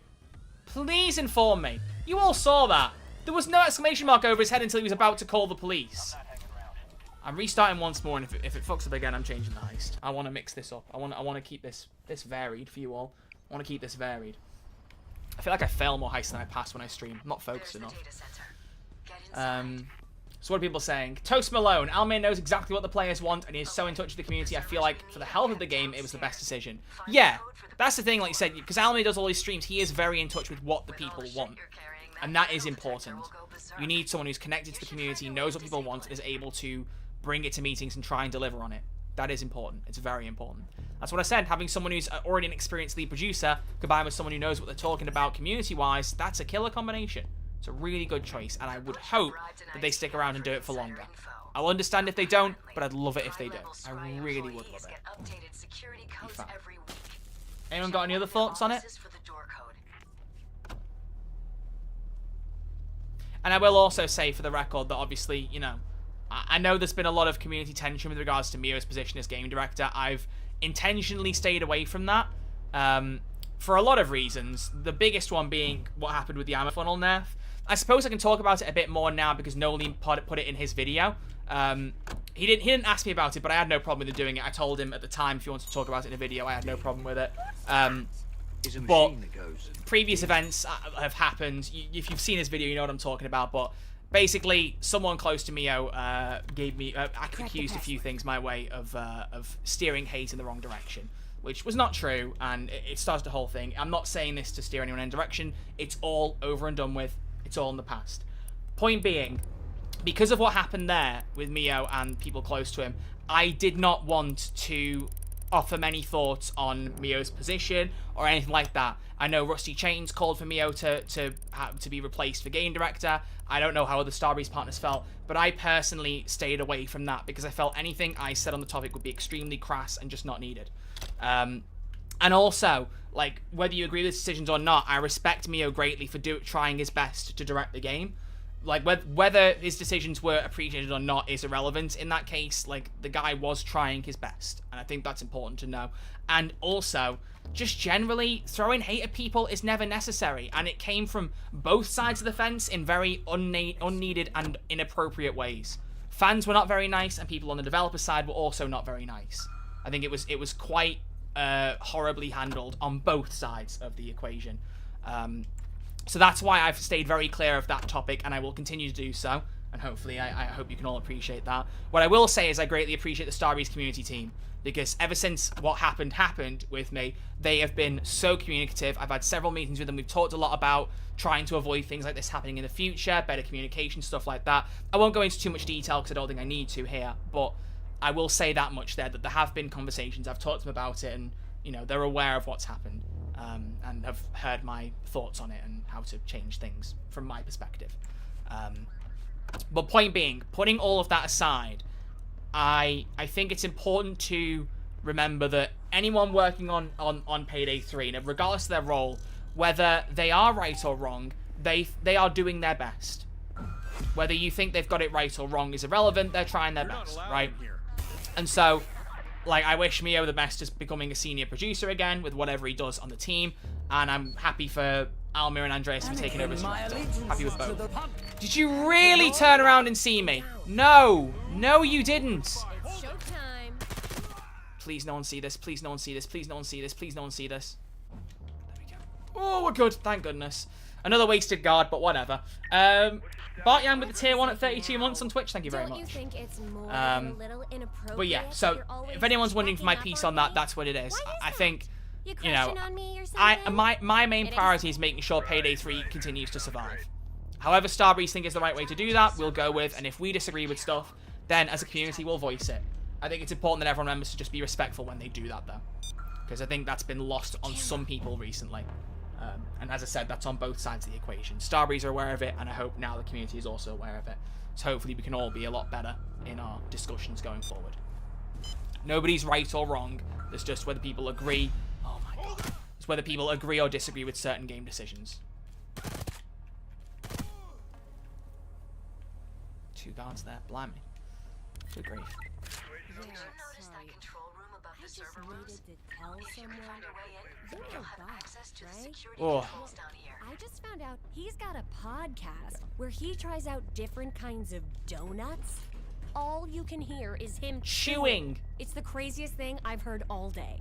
Please inform me. You all saw that. There was no exclamation mark over his head until he was about to call the police. I'm restarting once more, and if it fucks up again, I'm changing the heist. I want to mix this up. I want to keep this varied for you all. I want to keep this varied. I feel like I fail more heists than I pass when I stream. I'm not focused enough. So what are people saying? Toast Malone. Almir knows exactly what the players want, and he is so in touch with the community. I feel like for the health of the game, it was the best decision. Yeah, that's the thing, like you said, because Almir does all his streams, he is very in touch with what the people want. And that is important. You need someone who's connected to the community, knows what people want, and is able to bring it to meetings and try and deliver on it. That is important. It's very important. That's what I said. Having someone who's already an experienced lead producer combined with someone who knows what they're talking about community-wise, that's a killer combination. It's a really good choice, and I would hope that they stick around and do it for longer. I'll understand if they don't, but I'd love it if they do. I really would love it. Be fun. Anyone got any other thoughts on it? And I will also say, for the record, that obviously, you know, I know there's been a lot of community tension with regards to Mio's position as game director. I've intentionally stayed away from that for a lot of reasons. The biggest one being what happened with the ammo funnel nerf. I suppose I can talk about it a bit more now because Nolan put it in his video. He didn't ask me about it, but I had no problem with him doing it. I told him at the time, if you want to talk about it in a video, I had no problem with it. But previous events have happened. If you've seen this video, you know what I'm talking about. But basically, someone close to Mio gave me accused a few things my way of steering hate in the wrong direction, which was not true, and it started the whole thing. I'm not saying this to steer anyone in a direction. It's all over and done with. It's all in the past. Point being, because of what happened there with Mio and people close to him, I did not want to offer many thoughts on Mio's position or anything like that. I know Rusty Chains called for Mio to be replaced for game director. I don't know how other Starbreeze partners felt, but I personally stayed away from that because I felt anything I said on the topic would be extremely crass and just not needed. And also, like, whether you agree with decisions or not, I respect Mio greatly for trying his best to direct the game. Like, whether his decisions were appreciated or not is irrelevant in that case. Like, the guy was trying his best, and I think that's important to know. And also, just generally, throwing hate at people is never necessary, and it came from both sides of the fence in very unneeded and inappropriate ways. Fans were not very nice, and people on the developer side were also not very nice. I think it was quite horribly handled on both sides of the equation. So that's why I've stayed very clear of that topic, and I will continue to do so. And hopefully, I hope you can all appreciate that. What I will say is I greatly appreciate the Starbreeze community team, because ever since what happened with me, they have been so communicative. I've had several meetings with them. We've talked a lot about trying to avoid things like this happening in the future, better communication, stuff like that. I won't go into too much detail because I don't think I need to here, but I will say that much there, that there have been conversations. I've talked to them about it, and, you know, they're aware of what's happened. And have heard my thoughts on it and how to change things from my perspective. But point being, putting all of that aside, I think it's important to remember that anyone working on Payday 3, regardless of their role, whether they are right or wrong, they are doing their best. Whether you think they've got it right or wrong is irrelevant, they're trying their best, right? And so, like, I wish Mio the best as becoming a senior producer again with whatever he does on the team, and I'm happy for Almir and Andreas to be taking over as director. Happy with both. Did you really turn around and see me? No! No, you didn't! It's showtime. Please no one see this. Please no one see this. Please no one see this. Please no one see this. There we go. Oh, we're good. Thank goodness. Another wasted guard, but whatever. Bart Yang with the tier 1 at 32 months on Twitch. Thank you very much. You think it's more a little inappropriate but yeah, so if anyone's wondering for my piece on that, that's what it is. I think, you know, my main priority is making sure Payday 3 continues to survive. However Starbreeze think is the right way to do that, we'll go with, and if we disagree with stuff, then as a community we'll voice it. I think it's important that everyone remembers to just be respectful when they do that, though, because I think that's been lost on some people recently. And as I said, that's on both sides of the equation. Starbreeze are aware of it, and I hope now the community is also aware of it. So hopefully we can all be a lot better in our discussions going forward. Nobody's right or wrong. There's just whether people agree. Oh my god. It's whether people agree or disagree with certain game decisions. 2 guards there. Blimey. Good grief. Oh. I just found out he's got a podcast where he tries out different kinds of donuts. All you can hear is him chewing. It's the craziest thing I've heard all day.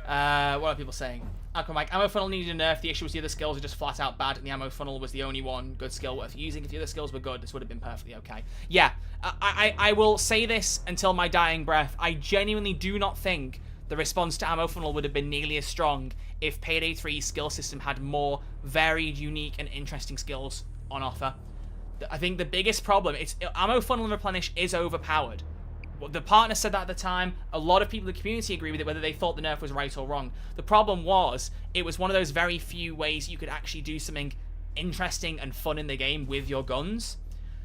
What are people saying? Aquamike, ammo funnel needed a nerf. The issue was the other skills are just flat out bad, and the ammo funnel was the only one good skill worth using. If the other skills were good, this would have been perfectly okay. Yeah, I will say this until my dying breath. I genuinely do not think the response to ammo funnel would have been nearly as strong if Payday 3's skill system had more varied, unique, and interesting skills on offer. I think the biggest problem, ammo funnel and replenish is overpowered. The partner said that at the time. A lot of people in the community agree with it, whether they thought the nerf was right or wrong. The problem was, it was one of those very few ways you could actually do something interesting and fun in the game with your guns.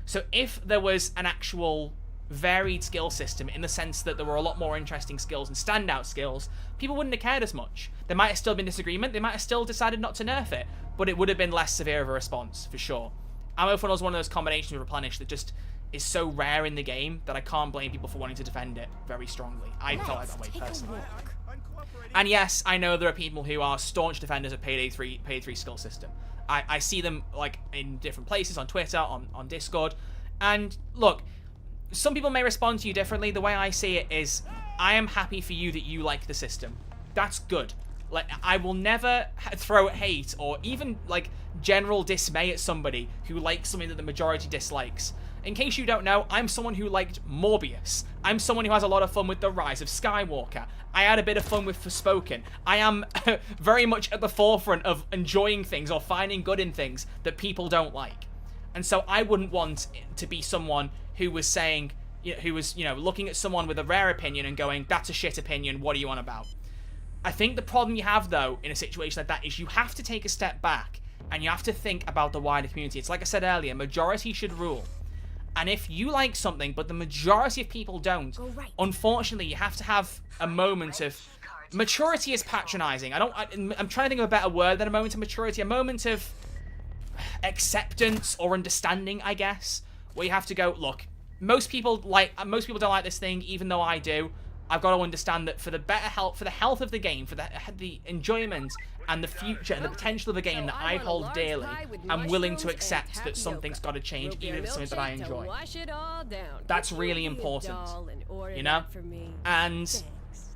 So if there was an actual varied skill system in the sense that there were a lot more interesting skills and standout skills, people wouldn't have cared as much. There might have still been disagreement, they might have still decided not to nerf it, but it would have been less severe of a response, for sure. Ammo funnel is one of those combinations of replenish that just is so rare in the game that I can't blame people for wanting to defend it very strongly. I felt like that way personally. And yes, I know there are people who are staunch defenders of Payday 3 skill system. I see them like in different places, on Twitter, on Discord, and look, some people may respond to you differently. The way I see it is, I am happy for you that you like the system. That's good. Like, I will never throw hate or even like general dismay at somebody who likes something that the majority dislikes. In case you don't know, I'm someone who liked Morbius. I'm someone who has a lot of fun with The Rise of Skywalker. I had a bit of fun with Forspoken. I am very much at the forefront of enjoying things or finding good in things that people don't like. And so I wouldn't want to be someone who was saying, who was, looking at someone with a rare opinion and going, that's a shit opinion, what are you on about? I think the problem you have, though, in a situation like that is you have to take a step back and you have to think about the wider community. It's like I said earlier, majority should rule. And if you like something, but the majority of people don't, unfortunately, you have to have a moment of... Maturity is patronizing. I'm trying to think of a better word than a moment of maturity. A moment of acceptance or understanding, I guess, where you have to go, look, most people don't like this thing, even though I do. I've got to understand that for the better health, for the health of the game, for the enjoyment and the future and the potential of a game that I hold dearly, I'm willing to accept that something's got to change, even if it's something that I enjoy. That's really important, And,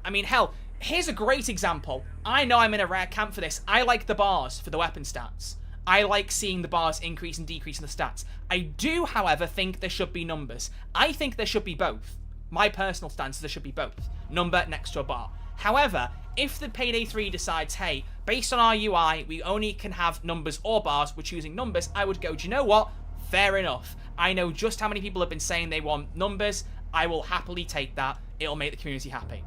I mean, hell, here's a great example. I know I'm in a rare camp for this. I like the bars for the weapon stats. I like seeing the bars increase and decrease in the stats. I do, however, think there should be numbers. I think there should be both. My personal stance is there should be both. Number next to a bar. However, if the Payday 3 decides, hey, based on our UI, we only can have numbers or bars, we're choosing numbers, I would go, do you know what? Fair enough. I know just how many people have been saying they want numbers. I will happily take that. It'll make the community happy.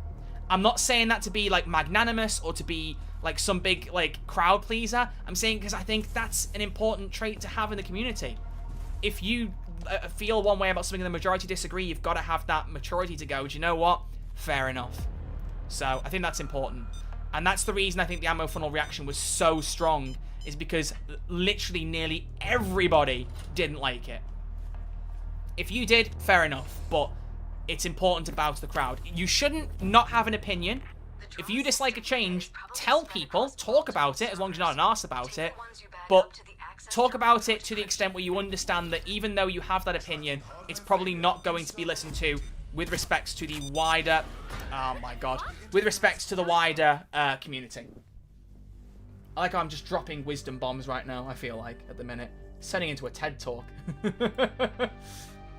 I'm not saying that to be, like, magnanimous or to be, like, some big, like, crowd pleaser. I'm saying because I think that's an important trait to have in the community. If you feel one way about something and the majority disagree, you've got to have that maturity to go, do you know what? Fair enough. So I think that's important. And that's the reason I think the ammo funnel reaction was so strong, is because literally nearly everybody didn't like it. If you did, fair enough, but it's important to bow to the crowd. You shouldn't not have an opinion. If you dislike a change, tell people, talk about it, as long as you're not an arse about it, but talk about it to the extent where you understand that even though you have that opinion, it's probably not going to be listened to with respects to the wider, oh my god, with respects to the wider community. I like how I'm just dropping wisdom bombs right now, I feel like, at the minute. It's turning into a TED talk.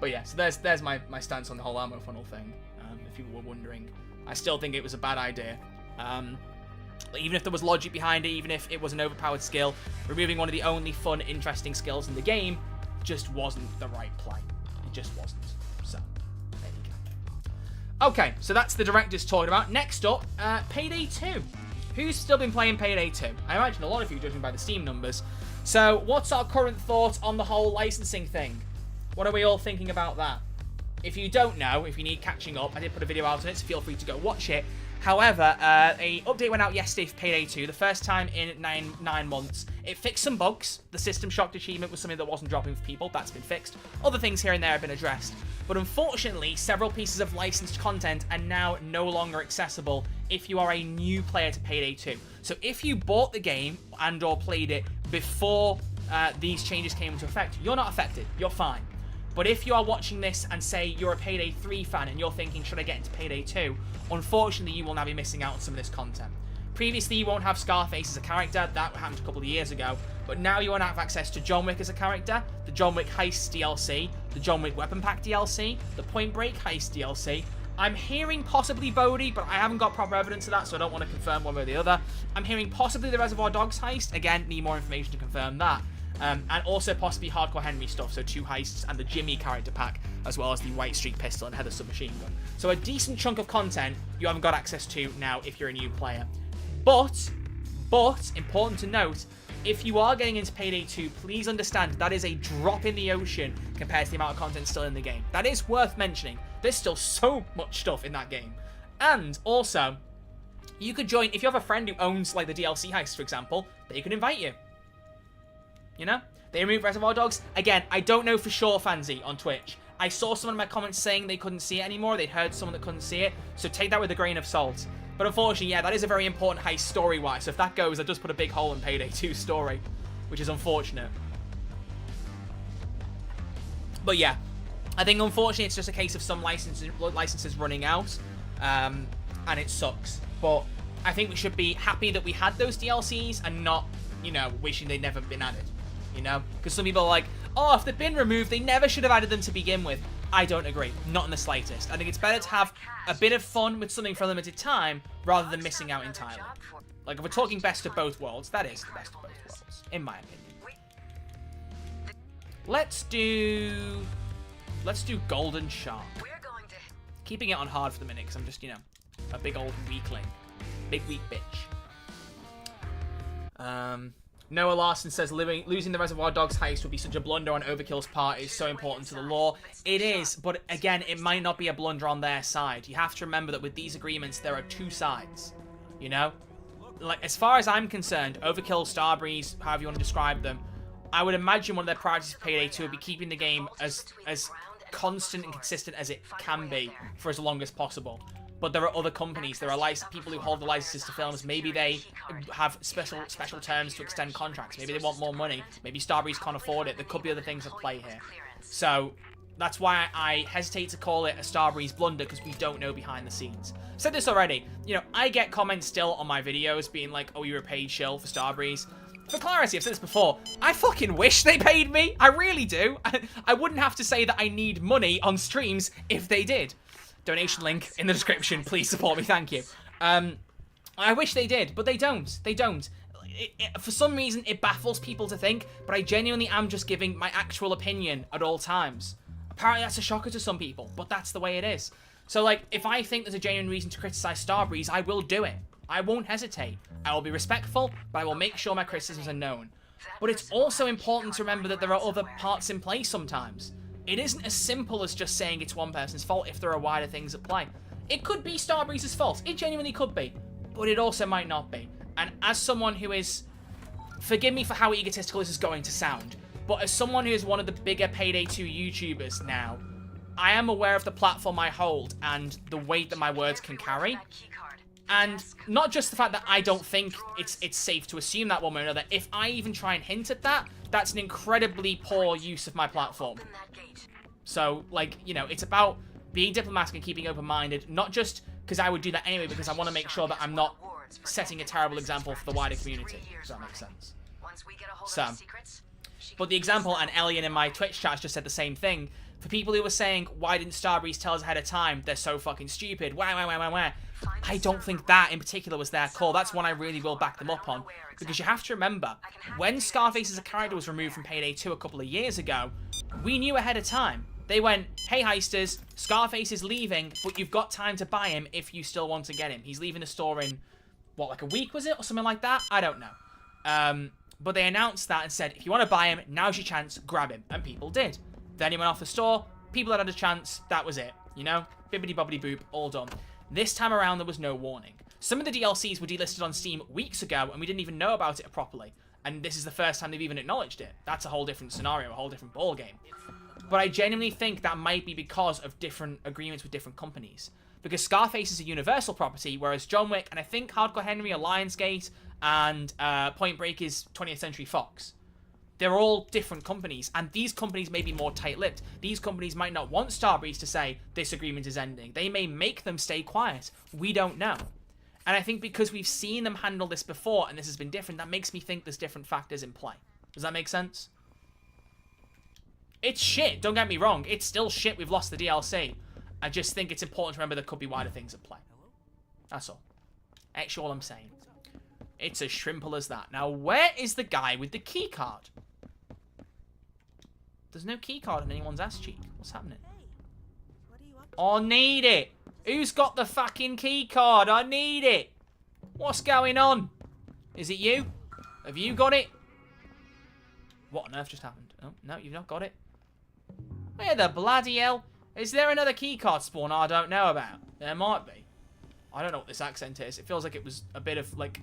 But yeah, so there's my stance on the whole ammo funnel thing, if you were wondering. I still think it was a bad idea. Even if there was logic behind it, even if it was an overpowered skill, removing one of the only fun, interesting skills in the game just wasn't the right play. It just wasn't. So, there you go. Okay, so that's the directors talking about. Next up, Payday 2. Who's still been playing Payday 2? I imagine a lot of you, judging by the Steam numbers. So, what's our current thoughts on the whole licensing thing? What are we all thinking about that? If you don't know, if you need catching up, I did put a video out on it, so feel free to go watch it. However, a update went out yesterday for Payday 2, the first time in nine months. It fixed some bugs. The System Shocked achievement was something that wasn't dropping for people. That's been fixed. Other things here and there have been addressed. But unfortunately, several pieces of licensed content are now no longer accessible if you are a new player to Payday 2. So if you bought the game and or played it before these changes came into effect, you're not affected. You're fine. But if you are watching this and say you're a Payday 3 fan and you're thinking, should I get into Payday 2? Unfortunately, you will now be missing out on some of this content. Previously, you won't have Scarface as a character. That happened a couple of years ago. But now you won't have access to John Wick as a character, the John Wick Heist DLC, the John Wick Weapon Pack DLC, the Point Break Heist DLC. I'm hearing possibly Bodhi, but I haven't got proper evidence of that, so I don't want to confirm one way or the other. I'm hearing possibly the Reservoir Dogs Heist. Again, need more information to confirm that. And also possibly Hardcore Henry stuff, so 2 heists and the Jimmy character pack, as well as the White Streak pistol and Heather submachine gun. So a decent chunk of content you haven't got access to now if you're a new player. But, important to note, if you are getting into Payday 2, please understand that is a drop in the ocean compared to the amount of content still in the game. That is worth mentioning. There's still so much stuff in that game. And also, you could join, if you have a friend who owns like the DLC heist, for example, they could invite you. You know? They removed Reservoir Dogs. Again, I don't know for sure, Fancy, on Twitch. I saw someone in my comments saying they couldn't see it anymore. They'd heard someone that couldn't see it. So take that with a grain of salt. But unfortunately, yeah, that is a very important heist story-wise. So if that goes, that does put a big hole in Payday 2's story, which is unfortunate. But yeah, I think unfortunately it's just a case of some licenses running out, and it sucks. But I think we should be happy that we had those DLCs and not, you know, wishing they'd never been added. You know, because some people are like, oh, if they've been removed, they never should have added them to begin with. I don't agree. Not in the slightest. I think it's better to have a bit of fun with something for a limited time rather than missing out entirely. Like, if we're talking best of both worlds, that is the best of both worlds, in my opinion. Let's do Golden Shark. Keeping it on hard for the minute, because I'm just, you know, a big old weakling. Big weak bitch. Noah Larson says losing the Reservoir Dogs heist would be such a blunder on Overkill's part. It's so important to the lore. It is, but again, it might not be a blunder on their side. You have to remember that with these agreements, there are two sides. You know? Like, as far as I'm concerned, Overkill, Starbreeze, however you want to describe them, I would imagine one of their priorities for Payday 2 would be keeping the game as constant and consistent as it can be for as long as possible. But there are other companies, there are people who hold the licenses to films. Maybe they have special terms to extend contracts. Maybe they want more money. Maybe Starbreeze can't afford it. There could be other things at play here. So that's why I hesitate to call it a Starbreeze blunder, because we don't know behind the scenes. I've said this already. You know, I get comments still on my videos being like, oh, you're a paid shill for Starbreeze. For clarity, I've said this before, I fucking wish they paid me. I really do. I wouldn't have to say that I need money on streams if they did. Donation link in the description. Please support me. Thank you. I wish they did, but they don't. They don't. For some reason, it baffles people to think, but I genuinely am just giving my actual opinion at all times. Apparently, that's a shocker to some people, but that's the way it is. So, like, if I think there's a genuine reason to criticize Starbreeze, I will do it. I won't hesitate. I will be respectful, but I will make sure my criticisms are known. But it's also important to remember that there are other parts in play sometimes. It isn't as simple as just saying it's one person's fault if there are wider things at play. It could be Starbreeze's fault. It genuinely could be. But it also might not be. And as someone who is... Forgive me for how egotistical this is going to sound, but as someone who is one of the bigger Payday 2 YouTubers now, I am aware of the platform I hold and the weight that my words can carry. And not just the fact that I don't think it's safe to assume that one way or another. If I even try and hint at that, that's an incredibly poor use of my platform. So, like, you know, it's about being diplomatic and keeping open-minded, not just because I would do that anyway, because I want to make sure that I'm not setting a terrible example for the wider community. Does that make sense? So, but the example, and Elian in my Twitch chat has just said the same thing, for people who were saying, why didn't Starbreeze tell us ahead of time? They're so fucking stupid. Wah. I don't think that in particular was their call. That's one I really will back them up on. Because you have to remember, when Scarface as a character was removed from Payday 2 a couple of years ago, we knew ahead of time. They went, hey heisters, Scarface is leaving, but you've got time to buy him if you still want to get him. He's leaving the store in, what, like a week was it? Or something like that? I don't know. But they announced that and said, if you want to buy him, now's your chance, grab him. And people did. Then he went off the store, people had a chance, that was it. You know? Bibbidi bobbidi boop, all done. This time around, there was no warning. Some of the DLCs were delisted on Steam weeks ago, and we didn't even know about it properly. And this is the first time they've even acknowledged it. That's a whole different scenario, a whole different ballgame. But I genuinely think that might be because of different agreements with different companies. Because Scarface is a Universal property, whereas John Wick, and I think Hardcore Henry are Lionsgate, and Point Break is 20th Century Fox. They're all different companies, and these companies may be more tight-lipped. These companies might not want Starbreeze to say, this agreement is ending. They may make them stay quiet. We don't know. And I think because we've seen them handle this before, and this has been different, that makes me think there's different factors in play. Does that make sense? It's shit, don't get me wrong. It's still shit we've lost the DLC. I just think it's important to remember there could be wider things at play. That's all. That's all I'm saying. It's as simple as that. Now, where is the guy with the key card? There's no key card on anyone's ass cheek. What's happening? I need it. Who's got the fucking key card? I need it. What's going on? Is it you? Have you got it? What on earth just happened? Oh, no, you've not got it. Where the bloody hell? Is there another keycard spawn I don't know about? There might be. I don't know what this accent is. It feels like it was a bit of, like,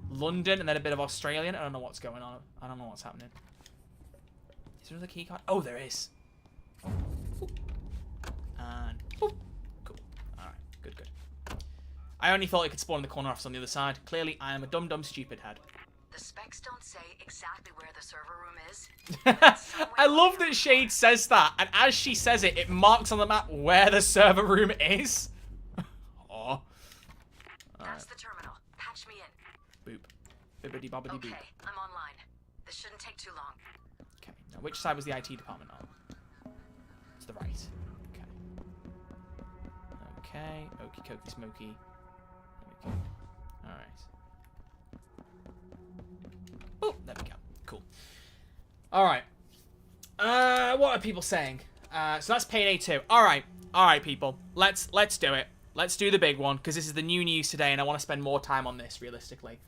London and then a bit of Australian. I don't know what's going on. I don't know what's happening. Is there another keycard? Oh, there is. And boop. Cool. Alright, good, good. I only thought it could spawn in the corner office on the other side. Clearly, I am a dumb stupid head. The specs don't say exactly where the server room is. I love that Shade says that, and as she says it, it marks on the map where the server room is. Oh. That's the terminal. Patch me in. Boop. Bibbidi bobbidi boop. Okay, I'm online. This shouldn't take too long. Okay. Now, which side was the IT department on? It's the right. Okay. Okay. Okie dokie smoky. There we go. Alright. Oh, there we go. Cool. Alright. What are people saying? So that's Payday 2. Alright. Alright, people. Let's do it. Let's do the big one, because this is the new news today, and I want to spend more time on this, realistically.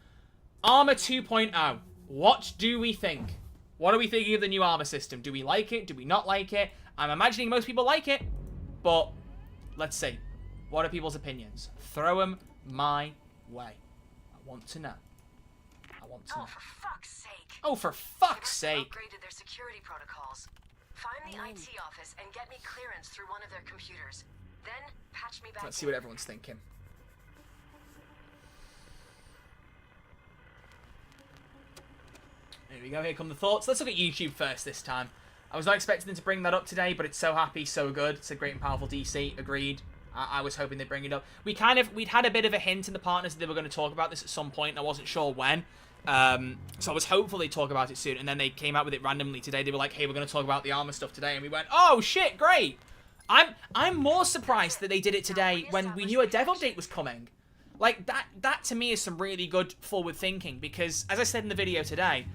Armor 2.0. What do we think? What are we thinking of the new armor system? Do we like it? Do we not like it? I'm imagining most people like it, but let's see. What are people's opinions? Throw them my way. I want to know. I want to know. Oh, for fuck's sake. Oh, for fuck's They sake. upgraded their security protocols. Find the IT office and get me clearance through one of their computers. Then patch me back Let's see in. what everyone's thinking. Here we go. Here come the thoughts. Let's look at YouTube first this time. I was not expecting them to bring that up today, but it's so happy, so good. It's a great and powerful DC. Agreed. I was hoping they'd bring it up. We'd had a bit of a hint in the partners that they were going to talk about this at some point, and I wasn't sure when. So I was hopeful they'd talk about it soon, and then they came out with it randomly today. They were like, hey, we're going to talk about the armor stuff today, and we went, oh shit, great. I'm more surprised that they did it today when we knew a dev update was coming. Like, that to me is some really good forward thinking, because as I said in the video today,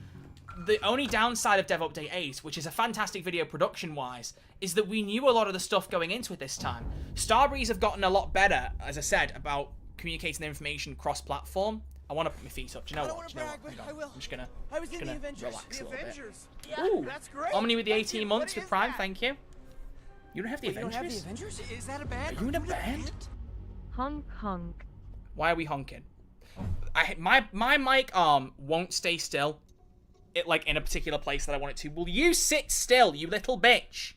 the only downside of Dev Update 8, which is a fantastic video production-wise, is that we knew a lot of the stuff going into it this time. Starbreeze have gotten a lot better, as I said, about communicating their information cross-platform. I want to put my feet up. Do you know what? Hang on. I'm just gonna relax a little bit. Ooh, That's great. Omni with the Thank 18 you. months What with is Prime, that? thank you. You don't have the You don't Avengers? have the Avengers? Is that a band? Are you in a band? Honk honk. Why are we honking? My mic arm won't stay still. Like in a particular place that I want it to. Will you sit still, you little bitch?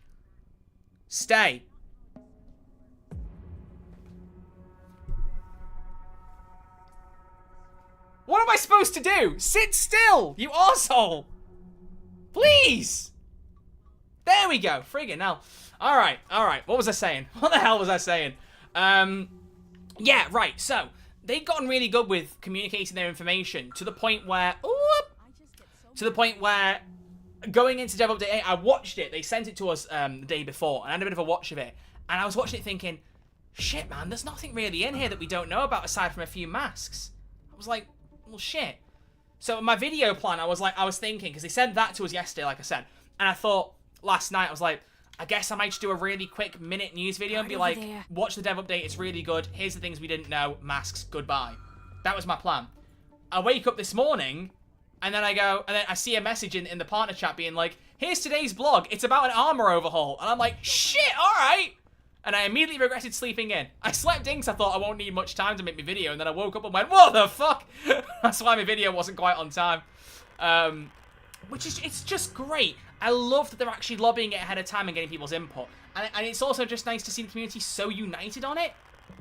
Stay. What am I supposed to do? Sit still, you arsehole. Please. There we go. Friggin' hell. Alright. What was I saying? What the hell was I saying? Yeah, right. So, they've gotten really good with communicating their information to the point where... going into Dev Update 8, I watched it. They sent it to us the day before, and I had a bit of a watch of it. And I was watching it thinking, shit, man, there's nothing really in here that we don't know about aside from a few masks. I was like, well, shit. So my video plan, I was thinking, because they sent that to us yesterday, like I said. And I thought, last night, I was like, I guess I might just do a really quick minute news video and be like, watch the Dev Update, it's really good. Here's the things we didn't know. Masks, goodbye. That was my plan. I wake up this morning... And then I see a message in the partner chat being like, here's today's blog. It's about an armor overhaul. And I'm like, shit, all right. And I immediately regretted sleeping in. I slept in because I thought I won't need much time to make my video. And then I woke up and went, what the fuck? That's why my video wasn't quite on time. It's just great. I love that they're actually lobbying it ahead of time and getting people's input. And it's also just nice to see the community so united on it.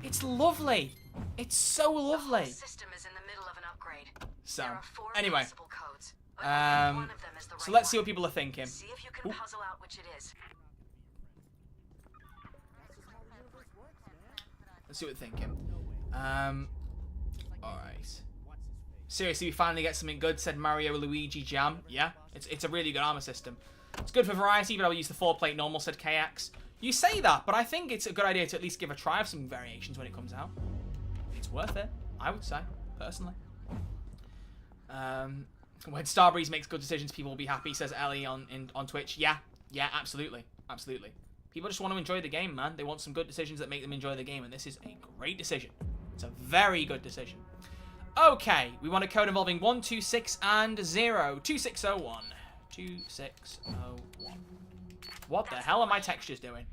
It's lovely. It's so lovely. The system is in the middle of an upgrade. So, There are 4 anyway. possible codes. Only one of them is the So right let's see one. what people are thinking. See if you can puzzle out which it is. Let's see what they're thinking. Alright. Seriously, we finally get something good, said Mario Luigi Jam. Yeah, it's a really good armor system. It's good for variety, but I would use the 4-plate normal, said KX. You say that, but I think it's a good idea to at least give a try of some variations when it comes out. It's worth it, I would say, personally. When Starbreeze makes good decisions, people will be happy, says Ellie on Twitch. Yeah, absolutely. People just want to enjoy the game, man. They want some good decisions that make them enjoy the game, and this is a great decision. It's a very good decision. Okay, we want a code involving 126 and 0. 2601. 2601. What the hell are my textures doing?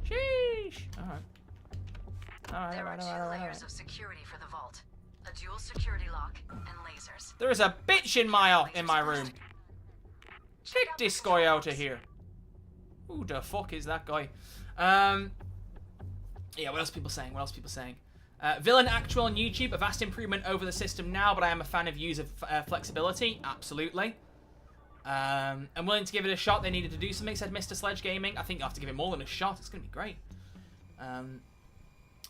Sheesh. Alright. There are 2 layers of security for the vault. A dual security lock and lasers. There is a bitch in my room. Get this guy out of here. Who the fuck is that guy? Yeah, what else are people saying? What else are people saying? Villain Actual on YouTube, a vast improvement over the system now, but I am a fan of user flexibility. Absolutely. I'm willing to give it a shot. They needed to do something, said Mr. Sledge Gaming. I think you have to give it more than a shot. It's going to be great.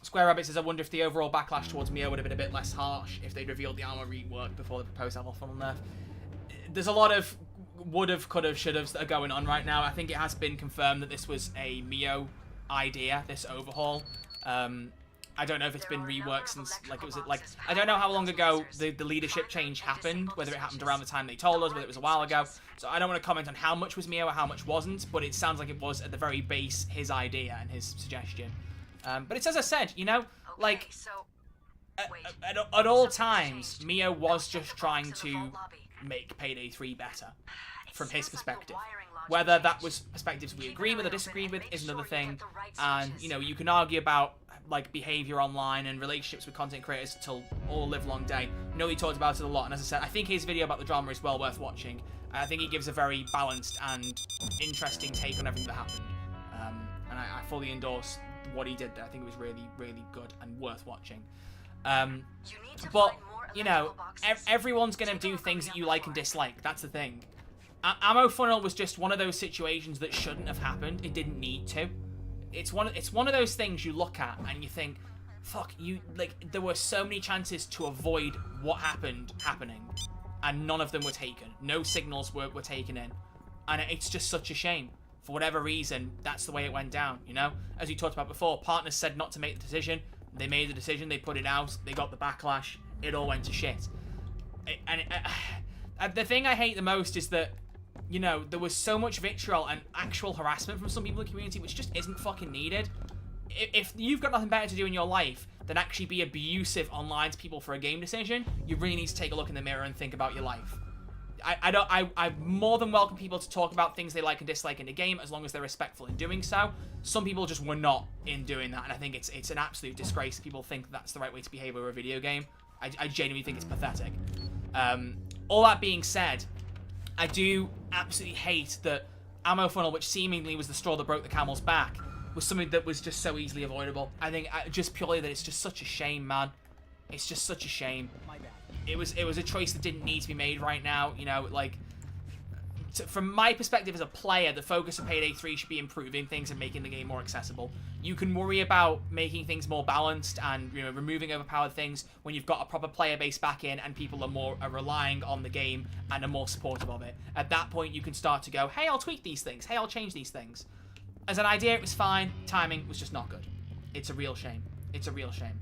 Square Rabbit says, I wonder if the overall backlash towards Mio would have been a bit less harsh if they'd revealed the armor rework before the proposed level funnel nerf. There's a lot of would've, could've, should've's that are going on right now. I think it has been confirmed that this was a Mio idea, this overhaul. I don't know if it's been reworked since, like, I don't know how long ago the leadership change happened, whether it happened around the time they told us, whether it was a while ago. So I don't want to comment on how much was Mio or how much wasn't, but it sounds like it was, at the very base, his idea and his suggestion. But it's as I said, you know, like, at all times, Mio was just trying to make Payday 3 better, from his perspective. Whether that was perspectives we agree with or disagree with is another thing, and, you know, you can argue about, like, behavior online and relationships with content creators till all live long day. I know he talked about it a lot, and as I said, I think his video about the drama is well worth watching. I think he gives a very balanced and interesting take on everything that happened, and I fully endorse what he did there. I think it was really, really good and worth watching. But, you know, everyone's going to do things that you like and dislike. That's the thing. Ammo Funnel was just one of those situations that shouldn't have happened. It didn't need to. It's one of those things you look at and you think, fuck, there were so many chances to avoid what happened happening, and none of them were taken. No signals were taken in. And it's just such a shame. For whatever reason, that's the way it went down, you know? As you talked about before, partners said not to make the decision. They made the decision, they put it out, they got the backlash, it all went to shit. The thing I hate the most is that, you know, there was so much vitriol and actual harassment from some people in the community, which just isn't fucking needed. If you've got nothing better to do in your life than actually be abusive online to people for a game decision, you really need to take a look in the mirror and think about your life. I more than welcome people to talk about things they like and dislike in the game, as long as they're respectful in doing so. Some people just were not in doing that, and I think it's an absolute disgrace that people think that's the right way to behave over a video game. I genuinely think it's pathetic. All that being said, I do absolutely hate that Ammo Funnel, which seemingly was the straw that broke the camel's back, was something that was just so easily avoidable. I think just purely that it's just such a shame, man. It's just such a shame. My bad. It was a choice that didn't need to be made right now. You know, like, from my perspective as a player, the focus of Payday 3 should be improving things and making the game more accessible. You can worry about making things more balanced and, you know, removing overpowered things when you've got a proper player base back in and people are relying on the game and are more supportive of it. At that point, you can start to go, hey, I'll tweak these things. Hey, I'll change these things. As an idea, it was fine. Timing was just not good. It's a real shame. It's a real shame.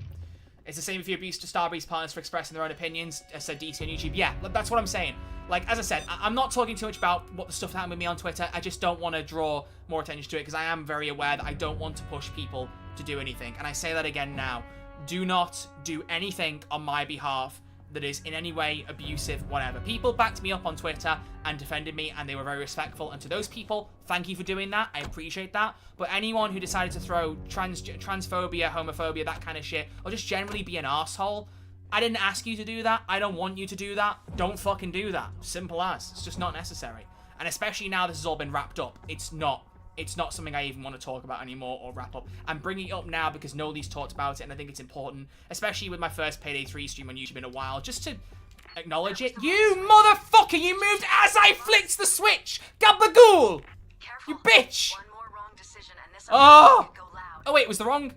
It's the same if you abuse to Starbreeze partners for expressing their own opinions, as said DC on YouTube. Yeah, that's what I'm saying. Like, as I said, I'm not talking too much about what the stuff that happened with me on Twitter. I just don't want to draw more attention to it, because I am very aware that I don't want to push people to do anything. And I say that again now. Do not do anything on my behalf that is in any way abusive, whatever. People backed me up on Twitter and defended me, and they were very respectful. And to those people, thank you for doing that. I appreciate that. But anyone who decided to throw transphobia, homophobia, that kind of shit, or just generally be an arsehole, I didn't ask you to do that. I don't want you to do that. Don't fucking do that. Simple as. It's just not necessary. And especially now this has all been wrapped up, it's not something I even want to talk about anymore or wrap up. I'm bringing it up now because nobody's talked about it, and I think it's important, especially with my first Payday 3 stream on YouTube in a while, just to acknowledge it. You motherfucker! You moved as I flicked the switch! Gabagool! You bitch! One more wrong decision and this Oh! could go loud. Oh wait, it was the wrong...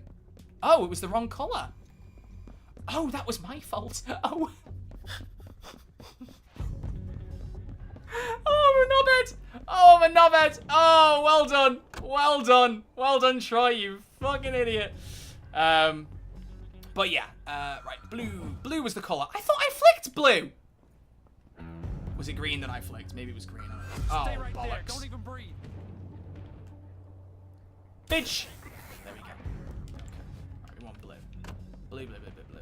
Oh, it was the wrong colour. Oh, that was my fault. Oh. Oh, I'm a knobhead. Oh, I'm a knobhead. Oh, well done. Well done. Well done, Troy, you fucking idiot. But yeah, right, blue. Blue was the colour. I thought I flicked blue. Was it green that I flicked? Maybe it was green. Oh, Stay right there. bollocks. Don't even breathe. Bitch. There we go. Okay. Right, we want blue. Blue, blue, blue, blue, blue.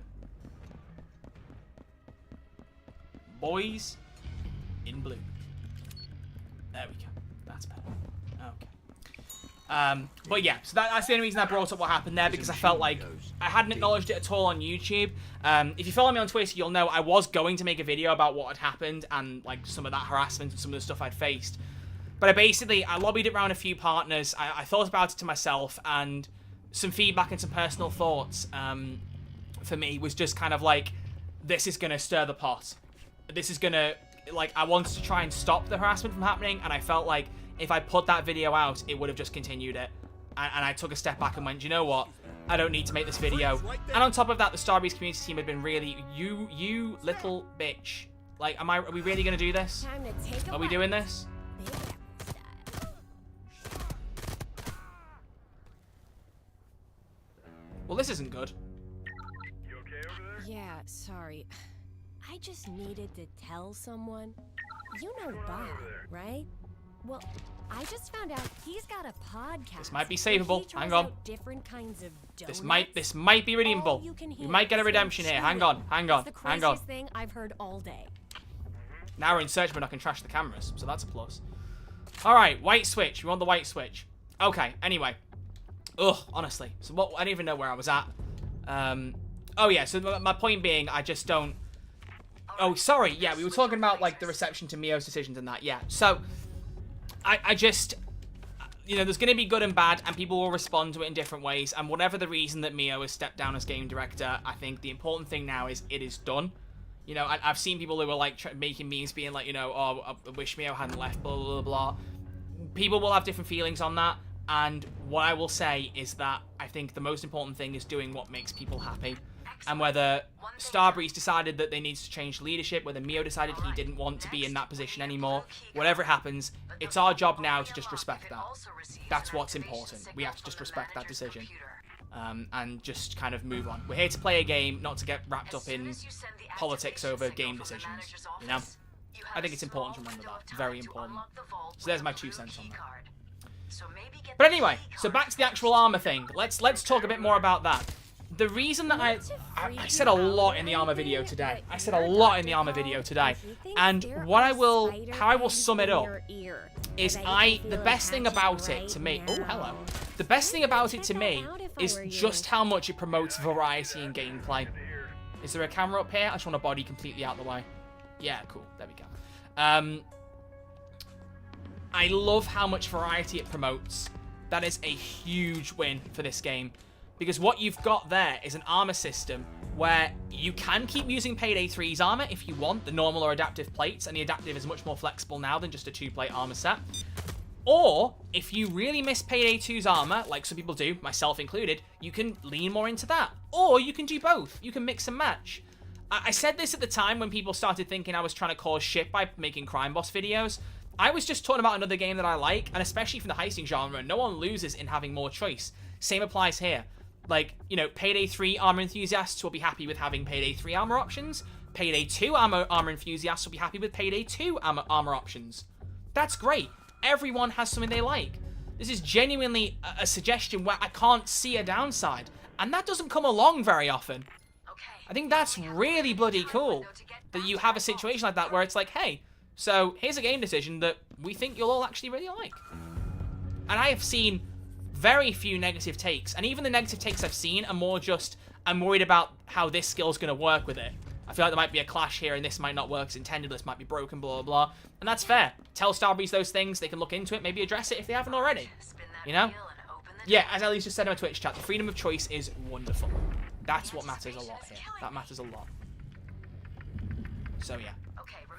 Boys in blue. There we go. That's better. Okay. But yeah, so that's the only reason I brought up what happened there, because I felt like I hadn't acknowledged it at all on YouTube. If you follow me on Twitter, you'll know I was going to make a video about what had happened and like some of that harassment and some of the stuff I'd faced. But I lobbied it around a few partners. I thought about it to myself, and some feedback and some personal thoughts for me was just kind of like, this is going to stir the pot. This is going to, like, I wanted to try and stop the harassment from happening, and I felt like if I put that video out, it would have just continued it. And I took a step back and went, you know what? I don't need to make this video. And on top of that, the Starbreeze community team had been really, you little bitch. Like, are we really going to do this? Time to take a Are we doing this? Big Apple style. Well, this isn't good. Yeah, sorry. I just needed to tell someone. You know Bob, right? Well, I just found out he's got a podcast. This might be where he savable. tries Hang on. out different kinds of This donuts. might be redeemable. All you can We hear might get a is him redemption here. Hang chewing. on, hang on, It's the hang on. craziest thing I've heard all day. Now we're in search mode, I can trash the cameras, so that's a plus. Alright, white switch. We want the white switch. Okay, anyway. Ugh, honestly. So what? I don't even know where I was at. Oh yeah, so my point being, I just don't... Oh, sorry, yeah, we were talking about, like, the reception to Mio's decisions and that, yeah. So, I just... You know, there's going to be good and bad, and people will respond to it in different ways, and whatever the reason that Mio has stepped down as game director, I think the important thing now is it is done. You know, I've seen people who were, like, making memes being like, you know, oh, I wish Mio hadn't left, blah, blah, blah. People will have different feelings on that, and what I will say is that I think the most important thing is doing what makes people happy. And whether Starbreeze decided that they needed to change leadership, whether Mio decided he didn't want to be in that position anymore, whatever happens, it's our job now to just respect that. That's what's important. We have to just respect that decision. And just kind of move on. We're here to play a game, not to get wrapped up in politics over game decisions, you know? I think it's important to remember that. It's very important. So there's my 2 cents on that. But anyway, so back to the actual armor thing. Let's talk a bit more about that. The reason that I said a lot in the armor video today. I said a lot in the armor video today. And how I will sum it up is the best thing about it to me, oh, hello. The best thing about it to me is just how much it promotes variety in gameplay. Is there a camera up here? I just want a body completely out the way. Yeah, cool. There we go. I love how much variety it promotes. That is a huge win for this game. Because what you've got there is an armor system where you can keep using Payday 3's armor if you want, the normal or adaptive plates, and the adaptive is much more flexible now than just a 2-plate armor set. Or, if you really miss Payday 2's armor, like some people do, myself included, you can lean more into that. Or you can do both. You can mix and match. I said this at the time when people started thinking I was trying to cause shit by making crime boss videos. I was just talking about another game that I like, and especially from the heisting genre, no one loses in having more choice. Same applies here. Like, you know, Payday 3 armor enthusiasts will be happy with having Payday 3 armor options. Payday 2 armor enthusiasts will be happy with Payday 2 armor options. That's great. Everyone has something they like. This is genuinely a suggestion where I can't see a downside. And that doesn't come along very often. I think that's really bloody cool that you have a situation like that where it's like, hey, so here's a game decision that we think you'll all actually really like. And I have seen very few negative takes, and even the negative takes I've seen are more just, I'm worried about how this skill's going to work with it. I feel like there might be a clash here, and this might not work as intended, this might be broken, blah, blah, blah. And that's fair. Tell Starbreeze those things, they can look into it, maybe address it if they haven't already. You know? Yeah, as Ellie's just said in my Twitch chat, the freedom of choice is wonderful. That's what matters a lot here. That matters a lot. So, yeah.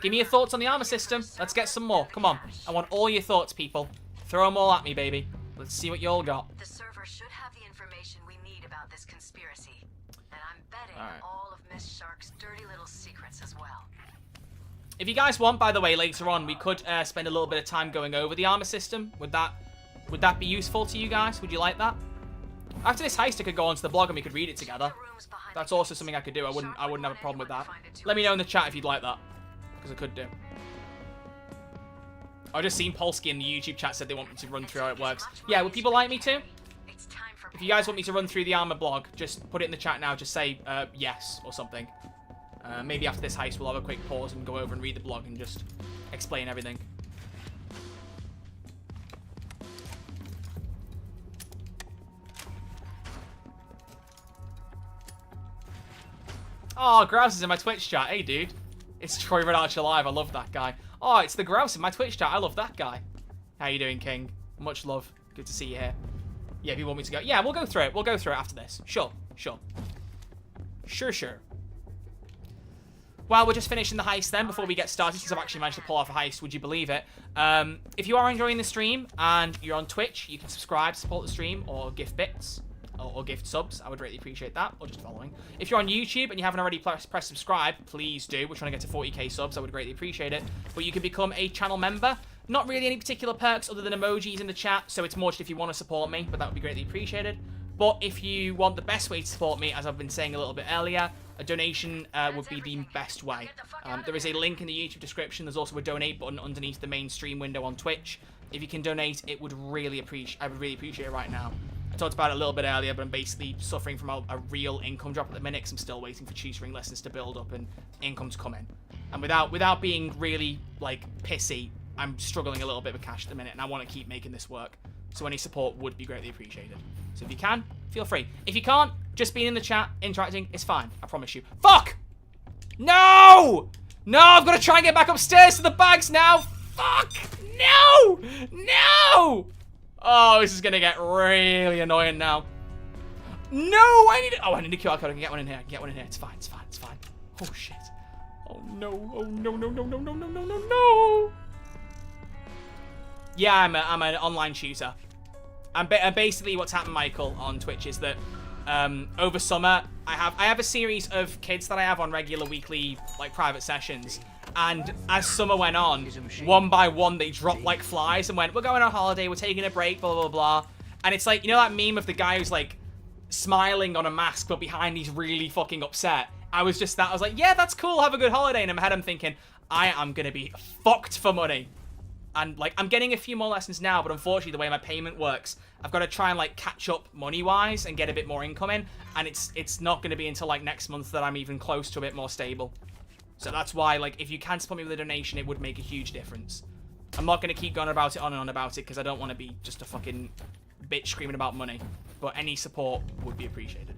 Give me your thoughts on the armor system. Let's get some more. Come on. I want all your thoughts, people. Throw them all at me, baby. Let's see what you all got. The server should have the information we need about this conspiracy. And I'm betting all of Miss Shark's dirty little secrets as well. If you guys want, by the way, later on, we could spend a little bit of time going over the armor system. Would that be useful to you guys? Would you like that? After this heist, I could go onto the blog and we could read it together. That's also something I could do. I wouldn't have a problem with that. Let me know in the chat if you'd like that, because I could do. I just seen Polsky in the YouTube chat said they want me to run through how it works. Yeah, would people like me to? If you guys want me to run through the armor blog, just put it in the chat now. Just say yes or something. Maybe after this heist, we'll have a quick pause and go over and read the blog and just explain everything. Oh, Grouse is in my Twitch chat. Hey, dude. It's Troy Red Archer Live. I love that guy. Oh, it's the Grouse in my Twitch chat. I love that guy. How you doing, King? Much love. Good to see you here. Yeah, if you want me to go. Yeah, we'll go through it. We'll go through it after this. Sure. Sure. Well, we're just finishing the heist then before we get started, since I've actually managed to pull off a heist. Would you believe it? If you are enjoying the stream and you're on Twitch, you can subscribe, support the stream, or gift bits. Or gift subs. I would really appreciate that. Or just following. If you're on YouTube and you haven't already pressed subscribe, please do. We're trying to get to 40k subs. I would greatly appreciate it. But you can become a channel member. Not really any particular perks other than emojis in the chat. So it's more just if you want to support me. But that would be greatly appreciated. But if you want the best way to support me, as I've been saying a little bit earlier, a donation would be the best way. There is a link in the YouTube description. There's also a donate button underneath the main stream window on Twitch. If you can donate, it would really appreciate. I would really appreciate it right now. I talked about it a little bit earlier, but I'm basically suffering from a real income drop at the minute, because I'm still waiting for tutoring lessons to build up and income to come in. And without being really like pissy, I'm struggling a little bit with cash at the minute, and I want to keep making this work. So any support would be greatly appreciated. So if you can, feel free. If you can't, just being in the chat, interacting, is fine. I promise you. Fuck! No! No, I've got to try and get back upstairs to the bags now. Fuck! No! No! Oh, this is going to get really annoying now. No, I need... Oh, I need a QR code. I can get one in here. It's fine. Oh, shit. Oh, no. Oh, no. Yeah, I'm an online tutor. And basically what's happened, Michael, on Twitch is that over summer, I have a series of kids that I have on regular weekly, like, private sessions. And as summer went on, one by one, they dropped like flies and went, we're going on holiday, we're taking a break, blah, blah, blah. And it's like, you know that meme of the guy who's like smiling on a mask, but behind he's really fucking upset. I was like, yeah, that's cool, have a good holiday. And in my head, I'm thinking, I am going to be fucked for money. And like, I'm getting a few more lessons now, but unfortunately, the way my payment works, I've got to try and like catch up money-wise and get a bit more income in. And it's not going to be until like next month that I'm even close to a bit more stable. So that's why, like, if you can support me with a donation, it would make a huge difference. I'm not going to keep going about it on and on about it, because I don't want to be just a fucking bitch screaming about money. But any support would be appreciated.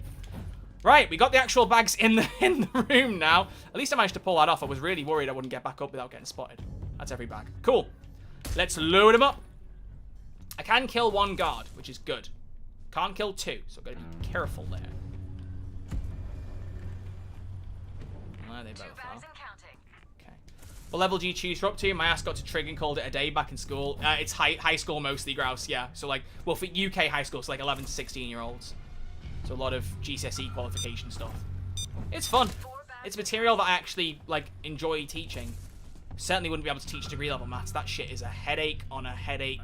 Right, we got the actual bags in the room now. At least I managed to pull that off. I was really worried I wouldn't get back up without getting spotted. That's every bag. Cool. Let's load them up. I can kill one guard, which is good. Can't kill two, so I've got to be careful there. There they both are. Okay. What level do you choose for up to? My ass got to trig and called it a day back in school. It's high school mostly, Grouse, yeah. So like, well, for UK high school, it's like 11 to 16-year-olds. So a lot of GCSE qualification stuff. It's fun. It's material that I actually like enjoy teaching. Certainly wouldn't be able to teach degree level maths. That shit is a headache on a headache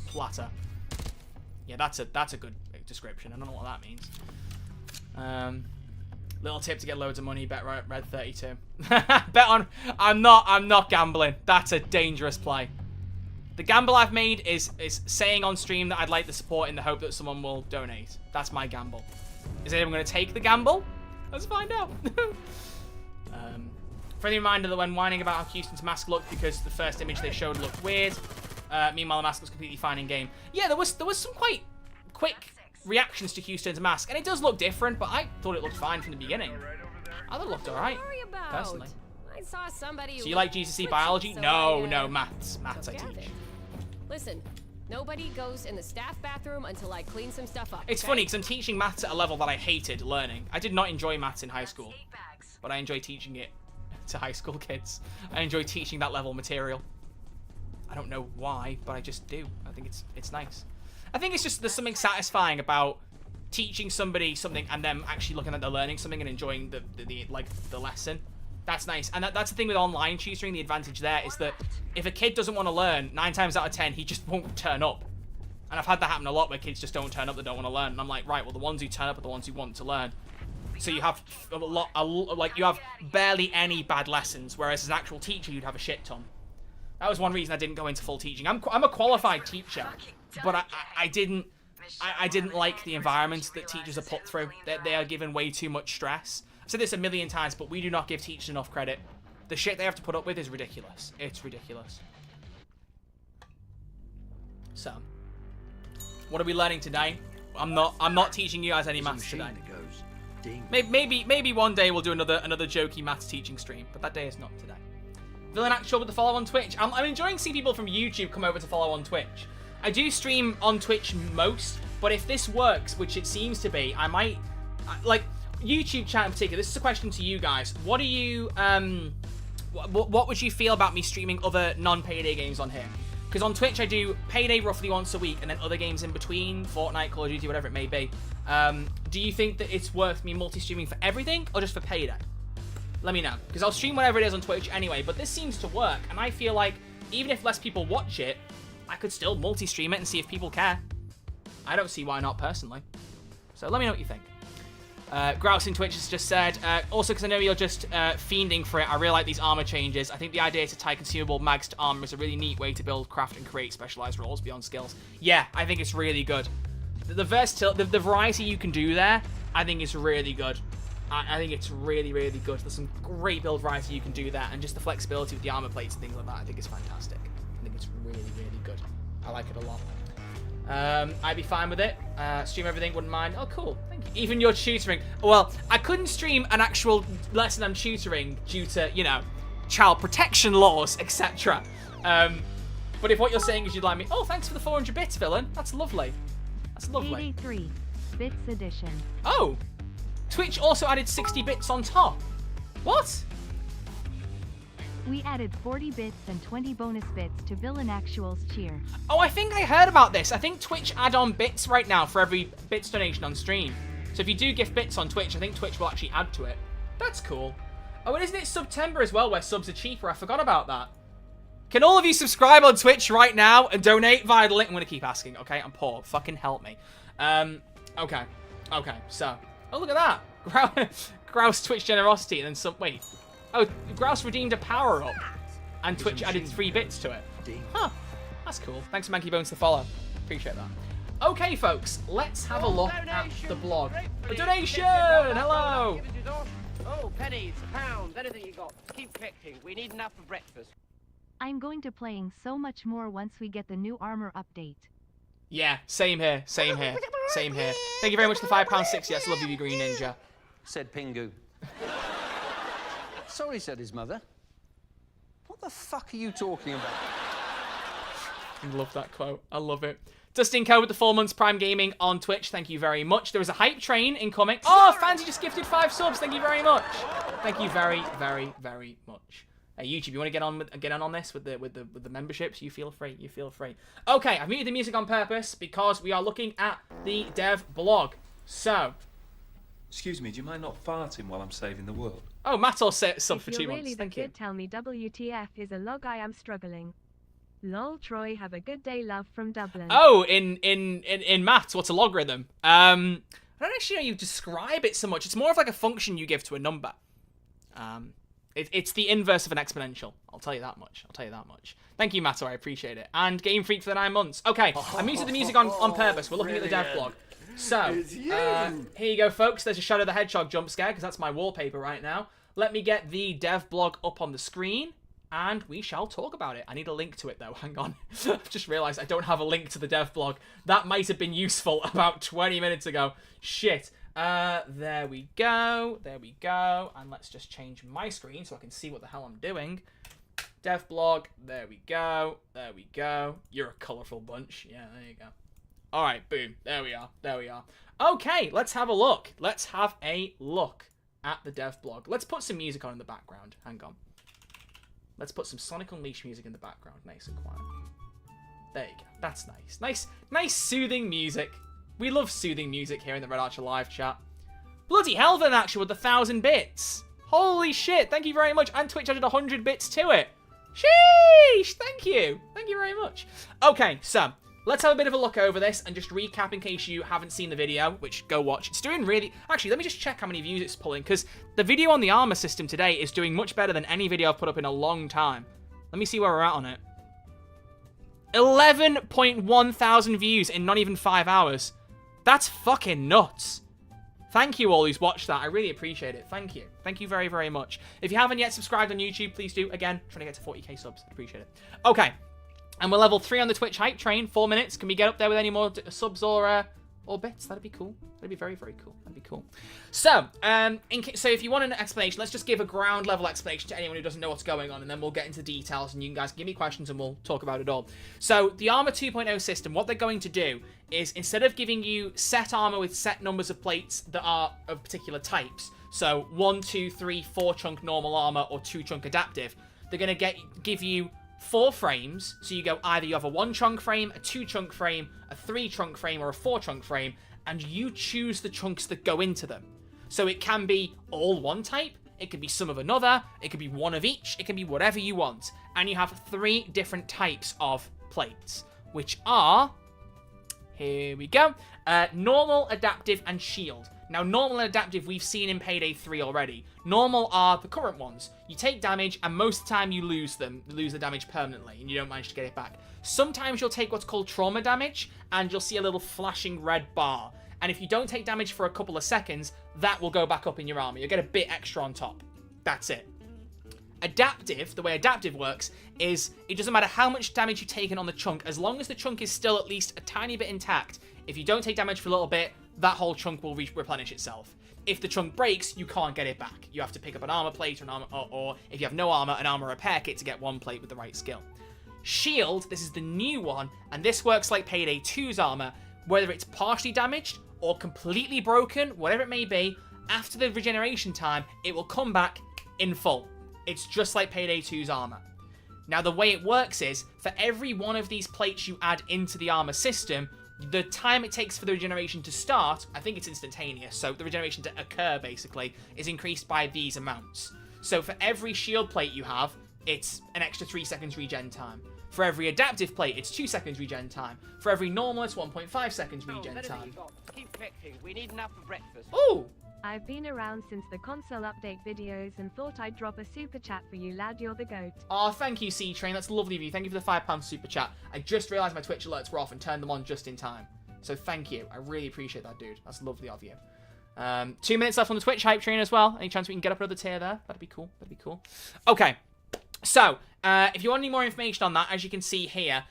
platter. Yeah, that's a good description. I don't know what that means. Little tip to get loads of money, bet red 32. Bet on... I'm not gambling. That's a dangerous play. The gamble I've made is saying on stream that I'd like the support in the hope that someone will donate. That's my gamble. Is anyone going to take the gamble? Let's find out. Friendly reminder that when whining about how Houston's mask looked because the first image they showed looked weird. Meanwhile, the mask was completely fine in game. Yeah, there was some quite quick reactions to Houston's mask, and it does look different, but I thought it looked fine from the beginning. I thought it looked alright, personally. I saw somebody. So you like GCSE biology? No, maths I teach. Listen, nobody goes in the staff bathroom until I clean some stuff up. It's funny, because I'm teaching maths at a level that I hated learning. I did not enjoy maths in high school, but I enjoy teaching it to high school kids. I enjoy teaching that level material. I don't know why, but I just do. I think it's nice. I think it's just there's something satisfying about teaching somebody something and them actually looking at them learning something and enjoying the lesson. That's nice. And that's the thing with online tutoring. The advantage there is that if a kid doesn't want to learn, 9 times out of 10 he just won't turn up. And I've had that happen a lot where kids just don't turn up, they don't want to learn. And I'm like, right, well, the ones who turn up are the ones who want to learn. So you have you have barely any bad lessons, whereas as an actual teacher you'd have a shit ton. That was one reason I didn't go into full teaching. I'm a qualified teacher, but I didn't like the environment that teachers are put through. They are given way too much stress. I've said this a million times, but we do not give teachers enough credit. The shit they have to put up with is ridiculous. It's ridiculous. So, what are we learning today? I'm not teaching you guys any maths today. Maybe one day we'll do another jokey maths teaching stream, but that day is not today. Villain Actual with the follow on Twitch. I'm enjoying seeing people from YouTube come over to follow on Twitch. I do stream on Twitch most, but if this works, which it seems to be, I might like YouTube chat in particular. This is a question to you guys. What do you what would you feel about me streaming other non-Payday games on here? Because on Twitch I do Payday roughly once a week, and then other games in between, Fortnite, Call of Duty, whatever it may be. Do you think that it's worth me multi-streaming for everything, or just for Payday? Let me know, because I'll stream whatever it is on Twitch anyway, but this seems to work, and I feel like even if less people watch it, I could still multi-stream it and see if people care. I don't see why not, personally. So let me know what you think. Grouse in Twitch has just said, also because I know you're just fiending for it, I really like these armor changes. I think the idea to tie consumable mags to armor is a really neat way to build, craft, and create specialized roles beyond skills. Yeah, I think it's really good. The versatility, the variety you can do there, I think is really good. I think it's really, really good. There's some great build variety you can do there, and just the flexibility with the armor plates and things like that, I think is fantastic. I think it's really, really good. I like it a lot. I'd be fine with it. Stream everything, wouldn't mind. Oh, cool. Thank you. Even your tutoring. Well, I couldn't stream an actual lesson I'm tutoring due to, you know, child protection laws, etc. But if what you're saying is you'd like me... Oh, thanks for the 400 bits, villain. That's lovely. That's lovely. 83 bits edition. Oh! Twitch also added 60 bits on top. What? We added 40 bits and 20 bonus bits to Villain Actual's cheer. Oh, I think I heard about this. I think Twitch add on bits right now for every bits donation on stream. So if you do gift bits on Twitch, I think Twitch will actually add to it. That's cool. Oh, and isn't it September as well, where subs are cheaper? I forgot about that. Can all of you subscribe on Twitch right now and donate via the link? I'm going to keep asking, okay? I'm poor. Fucking help me. Okay. Okay, so... Oh, look at that. Grouse Twitch generosity, and then some... Wait. Oh, Grouse redeemed a power-up. And Twitch added 3 bits to it. Huh. That's cool. Thanks, Manky Bones, to follow. Appreciate that. Okay, folks. Let's have a look at the blog. A donation! Hello! Oh, pennies, pounds, anything you got. Keep collecting. We need enough for breakfast. I'm going to playing so much more once we get the new armor update. Yeah, same here. Same here. Same here. Thank you very much for the £5.60. Yes, love you, Green Ninja. Said Pingu. Sorry, said his mother. What the fuck are you talking about? I love that quote. I love it. Dustin Co with the 4 months Prime Gaming on Twitch. Thank you very much. There was a hype train incoming. Oh, Fancy just gifted 5 subs. Thank you very much. Thank you very, very, very much. Hey, YouTube, you want to get on this with the memberships? You feel free. You feel free. Okay, I've muted the music on purpose because we are looking at the dev blog. So, Excuse me, do you mind not farting while I'm saving the world? oh, Matt all set sub for 2 If you're months. really the Thank you. kid, tell me WTF is a log. I am struggling. Lol, Troy, have a good day, love from Dublin. Oh, in maths, what's a logarithm? I don't actually know how you describe it so much. It's more of like a function you give to a number. It's the inverse of an exponential. I'll tell you that much. I'll tell you that much. Thank you, Matto. I appreciate it. And Game Freak for the 9 months. Okay, I muted the music on purpose. We're looking at the dev blog. So, here you go, folks. There's a Shadow the Hedgehog jump scare, because that's my wallpaper right now. Let me get the dev blog up on the screen, and we shall talk about it. I need a link to it, though. Hang on. I've just realised I don't have a link to the dev blog. That might have been useful about 20 minutes ago. Shit. There we go. There we go. And let's just change my screen so I can see what the hell I'm doing. Dev blog. There we go. There we go. You're a colourful bunch. Yeah, there you go. All right, boom. There we are. There we are. Okay, let's have a look. Let's have a look at the dev blog. Let's put some music on in the background. Hang on. Let's put some Sonic Unleashed music in the background. Nice and quiet. There you go. That's nice. Nice soothing music. We love soothing music here in the Red Archer live chat. Bloody hell, then, actually, with the 1,000 bits. Holy shit. Thank you very much. And Twitch added 100 bits to it. Sheesh. Thank you. Thank you very much. Okay, so let's have a bit of a look over this and just recap in case you haven't seen the video, which go watch. It's doing really... Actually, let me just check how many views it's pulling, because the video on the armor system today is doing much better than any video I've put up in a long time. Let me see where we're at on it. 11.1 thousand views in not even 5 hours. That's fucking nuts. Thank you all who's watched that. I really appreciate it. Thank you. Thank you very, very much. If you haven't yet subscribed on YouTube, please do. Again, trying to get to 40k subs. I appreciate it. Okay. And we're level 3 on the Twitch hype train. 4 minutes. Can we get up there with any more subs or or bits. That'd be cool. That'd be very, very cool. That'd be cool. So, so if you want an explanation, let's just give a ground level explanation to anyone who doesn't know what's going on, and then we'll get into the details, and you guys can give me questions, and we'll talk about it all. So, the Armor 2.0 system, what they're going to do is, instead of giving you set armor with set numbers of plates that are of particular types, so 1, 2, 3, 4 chunk normal armor or 2 chunk adaptive, they're going to give you 4 frames. So you go either you have a 1 chunk frame, a 2 chunk frame, a 3 chunk frame, or a 4 chunk frame, and you choose the chunks that go into them. So it can be all one type, it could be some of another, it could be one of each, it can be whatever you want. And you have 3 different types of plates, which are, here we go, normal, adaptive, and shield. Now, normal and adaptive we've seen in Payday 3 already. Normal are the current ones. You take damage, and most of the time you lose them. You lose the damage permanently, and you don't manage to get it back. Sometimes you'll take what's called trauma damage, and you'll see a little flashing red bar. And if you don't take damage for a couple of seconds, that will go back up in your armor. You'll get a bit extra on top. That's it. Adaptive, the way adaptive works, is it doesn't matter how much damage you've taken on the chunk, as long as the chunk is still at least a tiny bit intact. If you don't take damage for a little bit, that whole chunk will replenish itself. If the chunk breaks, you can't get it back. You have to pick up an armor plate or an armor, or if you have no armor, an armor repair kit to get 1 plate with the right skill. Shield, this is the new one, and this works like Payday 2's armor, whether it's partially damaged or completely broken, whatever it may be, after the regeneration time, it will come back in full. It's just like Payday 2's armor. Now, the way it works is, for every one of these plates you add into the armor system, the time it takes for the regeneration to start, I think it's instantaneous, so the regeneration to occur, basically, is increased by these amounts. So for every shield plate you have, it's an extra 3 seconds regen time. For every adaptive plate, it's 2 seconds regen time. For every normal, it's 1.5 seconds regen time. Keep collecting. We need enough for breakfast. Ooh! I've been around since the console update videos and thought I'd drop a super chat for you, lad. You're the goat. Oh, thank you, C-Train. That's lovely of you. Thank you for the £5 super chat. I just realised my Twitch alerts were off and turned them on just in time. So thank you. I really appreciate that, dude. That's lovely of you. 2 minutes left on the Twitch hype train as well. Any chance we can get up another tier there? That'd be cool. That'd be cool. Okay. So, if you want any more information on that, as you can see here,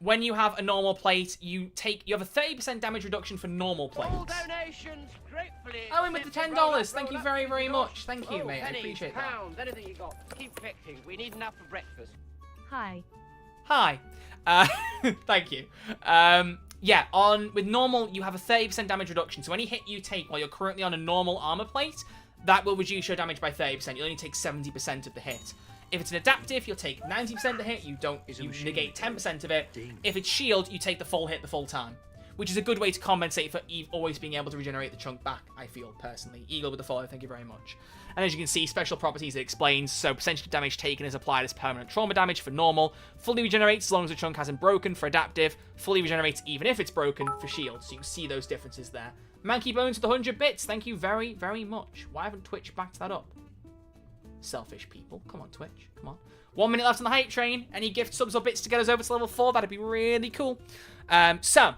when you have a normal plate, you have a 30% damage reduction for normal plates. All donations gratefully. Oh, in with the $10. Thank you very, very much. Thank you, mate. I appreciate that. Pounds, anything you got. Keep collecting. We need enough for breakfast. Hi. Hi. Thank you. Yeah, with normal, you have a 30% damage reduction. So any hit you take while you're currently on a normal armor plate, that will reduce your damage by 30%. You'll only take 70% of the hit. If it's an adaptive, you'll take 90% of the hit. You negate 10% of it. If it's shield, you take the full hit the full time, which is a good way to compensate for always being able to regenerate the chunk back, I feel, personally. Eagle with the follow, thank you very much. And as you can see, special properties it explains, so percentage of damage taken is applied as permanent trauma damage for normal, fully regenerates as long as the chunk hasn't broken for adaptive, fully regenerates even if it's broken for shield, so you can see those differences there. Manky Bones with the 100 bits, thank you very, very much. Why haven't Twitch backed that up? Selfish people. Come on, Twitch. Come on. 1 minute left on the hype train. Any gift subs or bits to get us over to level 4? That'd be really cool. So,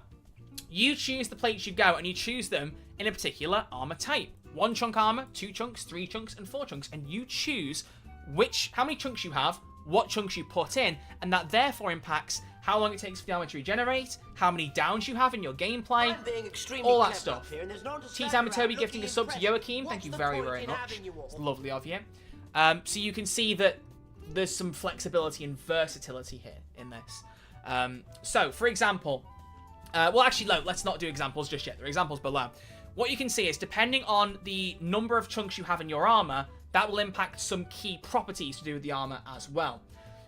you choose the plates you go, and you choose them in a particular armor type. 1 chunk armor, 2 chunks, 3 chunks, and 4 chunks. And you choose how many chunks you have, what chunks you put in, and that therefore impacts how long it takes for the armor to regenerate, how many downs you have in your gameplay, all that stuff. T-Time Toby gifting a sub to Joachim. Thank you very, very much. It's lovely of you. So you can see that there's some flexibility and versatility here in this. So, for example, well, actually, no, let's not do examples just yet. There are examples below. What you can see is, depending on the number of chunks you have in your armor, that will impact some key properties to do with the armor as well.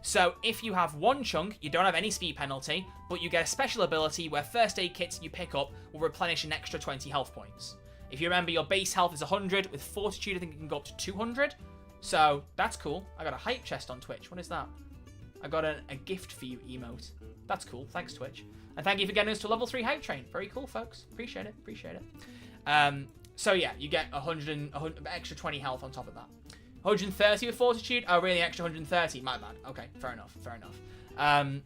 So, if you have 1 chunk, you don't have any speed penalty, but you get a special ability where first aid kits you pick up will replenish an extra 20 health points. If you remember, your base health is 100. With Fortitude, I think it can go up to 200. So, that's cool. I got a hype chest on Twitch. What is that? I got a gift for you emote. That's cool. Thanks, Twitch. And thank you for getting us to level 3 hype train. Very cool, folks. Appreciate it. Appreciate it. So, yeah, you get 100 extra 20 health on top of that. 130 with Fortitude. Oh, really? Extra 130? My bad. Okay, fair enough. Fair enough.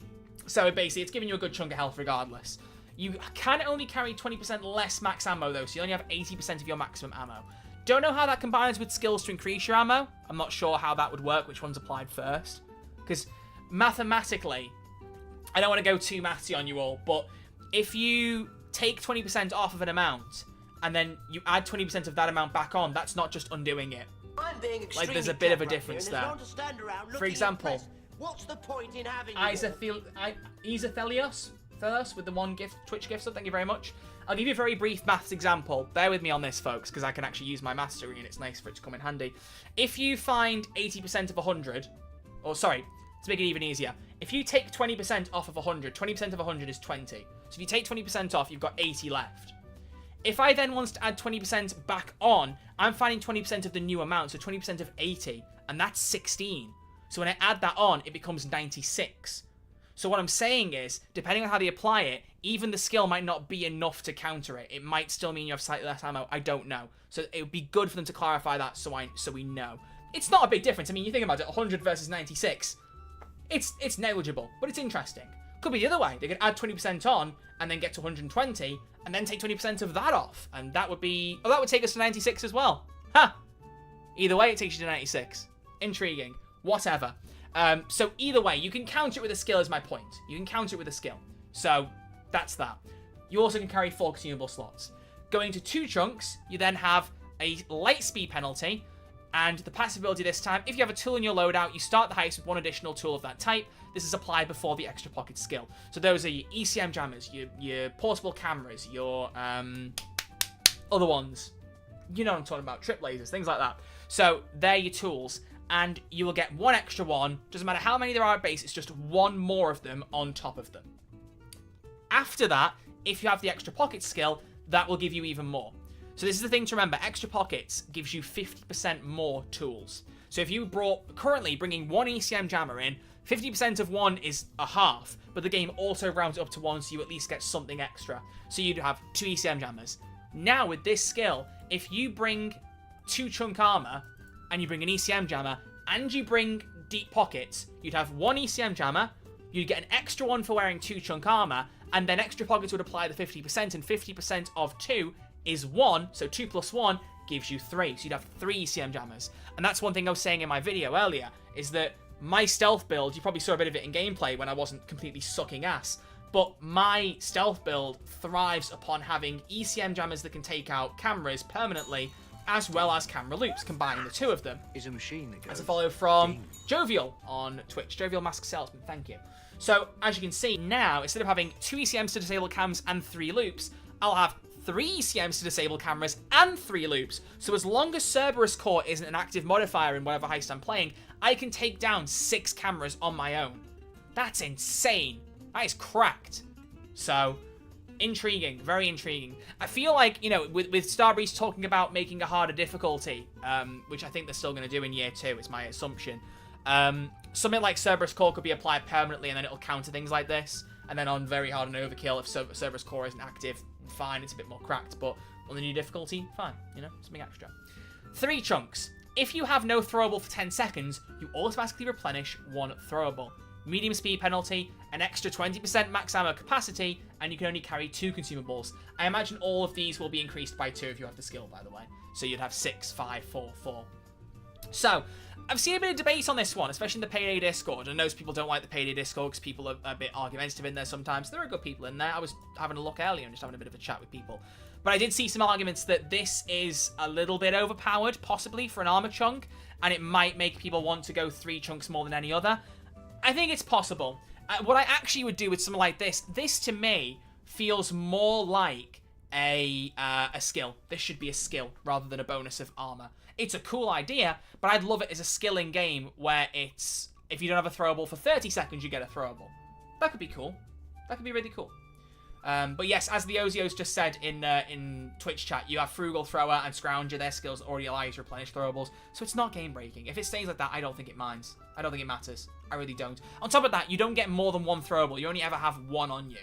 So, basically, it's giving you a good chunk of health regardless. You can only carry 20% less max ammo, though, so you only have 80% of your maximum ammo. Don't know how that combines with skills to increase your ammo. I'm not sure how that would work, which one's applied first. Because mathematically, I don't want to go too mathsy on you all, but if you take 20% off of an amount, and then you add 20% of that amount back on, that's not just undoing it. I'm being Like, there's a bit of a difference there. For example, what's the point in having Isathelios with the one gift, Twitch gift sub, thank you very much. I'll give you a very brief maths example. Bear with me on this, folks, because I can actually use my maths degree, and it's nice for it to come in handy. If you find 80% of 100, or sorry, to make it even easier, if you take 20% off of 100, 20% of 100 is 20. So if you take 20% off, you've got 80 left. If I then want to add 20% back on, I'm finding 20% of the new amount, so 20% of 80, and that's 16. So when I add that on, it becomes 96. So what I'm saying is, depending on how they apply it, even the skill might not be enough to counter it. It might still mean you have slightly less ammo. I don't know. So it would be good for them to clarify that so we know. It's not a big difference. I mean, you think about it, 100 versus 96. It's negligible, but it's interesting. Could be the other way. They could add 20% on and then get to 120 and then take 20% of that off. And that would be... Oh, that would take us to 96 as well. Ha! Either way, it takes you to 96. Intriguing. Whatever. So either way, you can counter it with a skill is my point. You can counter it with a skill. So that's that. You also can carry 4 consumable slots. Going to 2 chunks, you then have a light speed penalty. And the passive ability this time, if you have a tool in your loadout, you start the heist with 1 additional tool of that type. This is applied before the extra pocket skill. So those are your ECM jammers, your portable cameras, your other ones. You know what I'm talking about, trip lasers, things like that. So they're your tools. And you will get 1 extra one. Doesn't matter how many there are at base, it's just 1 more of them on top of them. After that, if you have the extra pocket skill, that will give you even more. So this is the thing to remember, extra pockets gives you 50% more tools. So if you currently bringing 1 ECM jammer in, 50% of 1 is a half, but the game also rounds it up to 1, so you at least get something extra. So you'd have 2 ECM jammers. Now with this skill, if you bring 2 chunk armor, and you bring an ECM jammer, and you bring deep pockets, you'd have 1 ECM jammer, you'd get an extra one for wearing 2 chunk armor, and then extra pockets would apply the 50%, and 50% of 2 is 1, so 2 plus 1 gives you 3, so you'd have 3 ECM jammers. And that's one thing I was saying in my video earlier, is that my stealth build, you probably saw a bit of it in gameplay when I wasn't completely sucking ass, but my stealth build thrives upon having ECM jammers that can take out cameras permanently, as well as camera loops, combining the 2 of them. Is a machine that goes. As a follow from Jovial on Twitch. Jovial Mask Salesman, thank you. So, as you can see now, instead of having 2 ECMs to disable cams and 3 loops, I'll have 3 ECMs to disable cameras and 3 loops. So as long as Cerberus Core isn't an active modifier in whatever heist I'm playing, I can take down 6 cameras on my own. That's insane. That is cracked. So... intriguing, very intriguing. I feel like, you know, with Starbreeze talking about making a harder difficulty, which I think they're still going to do in year 2, it's my assumption. Something like Cerberus Core could be applied permanently and then it'll counter things like this. And then on very hard and overkill, if Cerberus Core isn't active, fine, it's a bit more cracked. But on the new difficulty, fine, you know, something extra. 3 chunks. If you have no throwable for 10 seconds, you automatically replenish 1 throwable. Medium speed penalty, an extra 20% max ammo capacity, and you can only carry 2 consumables. I imagine all of these will be increased by 2 if you have the skill, by the way. So you'd have 6, 5, 4, 4. So, I've seen a bit of debate on this one, especially in the Payday Discord. I know people don't like the Payday Discord because people are a bit argumentative in there sometimes. There are good people in there. I was having a look earlier and just having a bit of a chat with people. But I did see some arguments that this is a little bit overpowered, possibly, for an armor chunk, and it might make people want to go 3 chunks more than any other. I think it's possible. What I actually would do with something like this to me feels more like a skill. This should be a skill rather than a bonus of armor. It's a cool idea, but I'd love it as a skill in game where it's, if you don't have a throwable for 30 seconds, you get a throwable. That could be cool. That could be really cool. But yes, as the Ozios just said in Twitch chat, you have Frugal Thrower and Scrounger. Their skills already allow you to replenish throwables, so it's not game breaking. If it stays like that, I don't think it minds. I don't think it matters. I really don't. On top of that, you don't get more than 1 throwable. You only ever have 1 on you.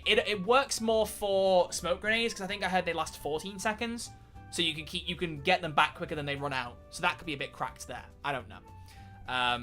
It works more for smoke grenades because I think I heard they last 14 seconds, so you can get them back quicker than they run out. So that could be a bit cracked there. I don't know. I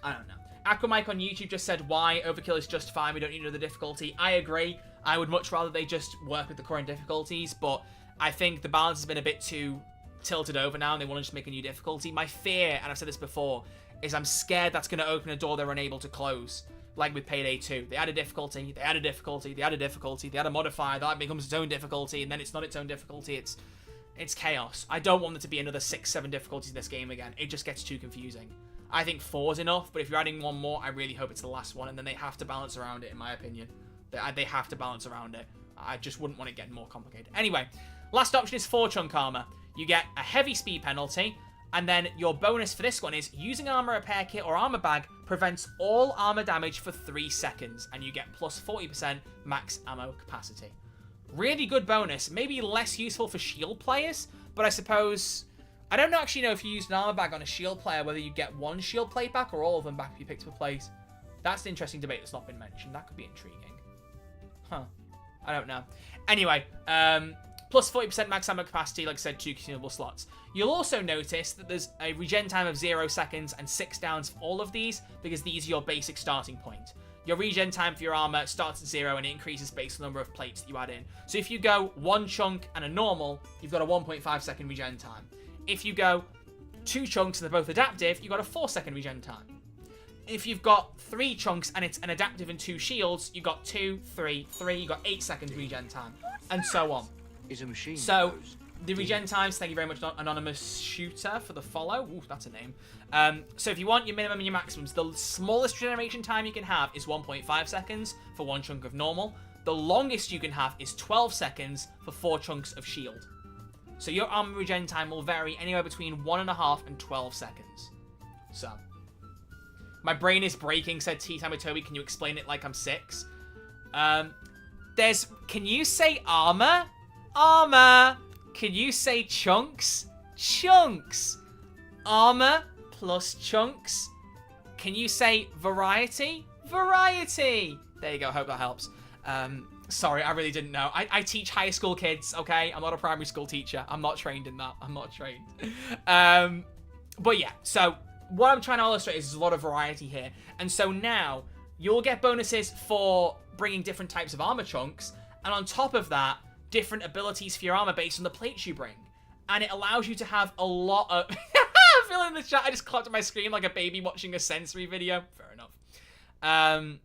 don't know. Aquamike on YouTube just said why overkill is just fine. We don't need another difficulty. I agree. I would much rather they just work with the current difficulties, but I think the balance has been a bit too tilted over now, and they want to just make a new difficulty. My fear, and I've said this before, is I'm scared that's going to open a door they're unable to close. like with Payday 2. They add a difficulty, they add a difficulty, they add a difficulty, they add a modifier, that becomes its own difficulty, and then it's not its own difficulty. It's chaos. I don't want there to be another 6-7 difficulties in this game again. It just gets too confusing. I think 4 is enough, but if you're adding one more, I really hope it's the last one, and then they have to balance around it, in my opinion. They have to balance around it. I just wouldn't want it getting more complicated. Anyway, last option is 4 chunk armor. You get a heavy speed penalty, and then your bonus for this one is using armor repair kit or armor bag prevents all armor damage for 3 seconds, and you get plus 40% max ammo capacity. Really good bonus. Maybe less useful for shield players, but I suppose... I don't actually know if you use an armor bag on a shield player, whether you get one shield plate back or all of them back if you picked up a place. That's an interesting debate that's not been mentioned. That could be intriguing. Huh. I don't know. Anyway, plus 40% max ammo capacity, like I said, 2 consumable slots. You'll also notice that there's a regen time of 0 seconds and 6 downs for all of these, because these are your basic starting point. Your regen time for your armor starts at 0 and it increases based on the number of plates that you add in. So if you go 1 chunk and a normal, you've got a 1.5 second regen time. If you go 2 chunks and they're both adaptive, you've got a 4 second regen time. If you've got 3 chunks and it's an adaptive and 2 shields, you've got 2, 3, 3, you've got 8 seconds regen time, and so on. Is a machine. So, the regen times, thank you very much, Anonymous Shooter, for the follow. Ooh, that's a name. So if you want your minimum and your maximums, the smallest regeneration time you can have is 1.5 seconds for 1 chunk of normal. The longest you can have is 12 seconds for 4 chunks of shield. So your armor regen time will vary anywhere between 1.5 and 12 seconds. So, my brain is breaking, said Tea Time with Toby. Can you explain it like I'm 6? Can you say armor? Armor. Can you say chunks? Chunks. Armor plus chunks. Can you say variety? Variety. There you go. Hope that helps. Sorry, I really didn't know. I teach high school kids, okay? I'm not a primary school teacher. I'm not trained in that. I'm not trained. But yeah, so what I'm trying to illustrate is there's a lot of variety here. And so now you'll get bonuses for bringing different types of armor chunks. And on top of that, different abilities for your armor based on the plates you bring. And it allows you to have a lot of... I feel in the chat, I just clapped at my screen like a baby watching a sensory video. Fair enough.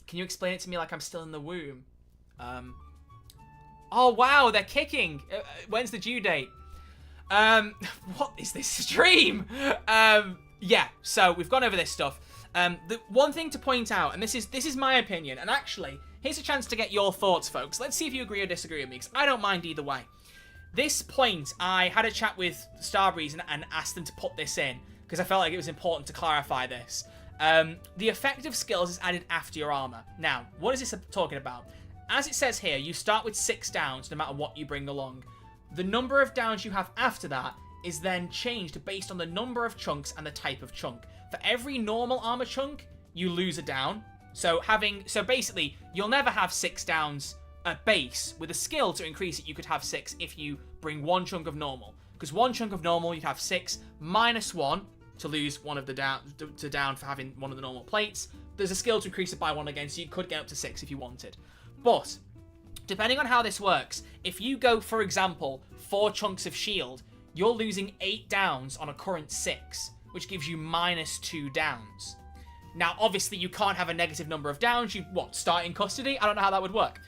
Can you explain it to me like I'm still in the womb? Oh, wow, they're kicking. When's the due date? What is this stream? Yeah, so we've gone over this stuff. The one thing to point out, and this is my opinion, and actually, here's a chance to get your thoughts, folks. Let's see if you agree or disagree with me, because I don't mind either way. This point, I had a chat with Starbreeze and asked them to put this in, because I felt like it was important to clarify this. The effective skills is added after your armor. Now, what is this talking about? As it says here, you start with 6 downs no matter what you bring along. The number of downs you have after that is then changed based on the number of chunks and the type of chunk. For every normal armor chunk, you lose a down. So basically, you'll never have 6 downs at base. With a skill to increase it, you could have 6 if you bring 1 chunk of normal. Because 1 chunk of normal, you'd have 6 minus 1 to lose one of the down for having one of the normal plates. There's a skill to increase it by 1 again, so you could get up to 6 if you wanted. But depending on how this works, if you go, for example, 4 chunks of shield, you're losing 8 downs on a current 6, which gives you minus 2 downs. Now, obviously, you can't have a negative number of downs. You, start in custody? I don't know how that would work.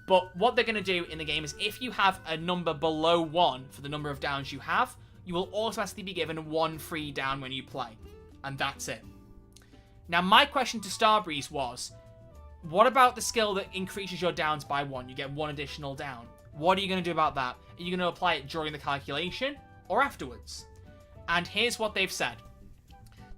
But what they're going to do in the game is if you have a number below 1 for the number of downs you have, you will automatically be given 1 free down when you play. And that's it. Now, my question to Starbreeze was, what about the skill that increases your downs by 1? You get 1 additional down. What are you going to do about that? Are you going to apply it during the calculation or afterwards? And here's what they've said.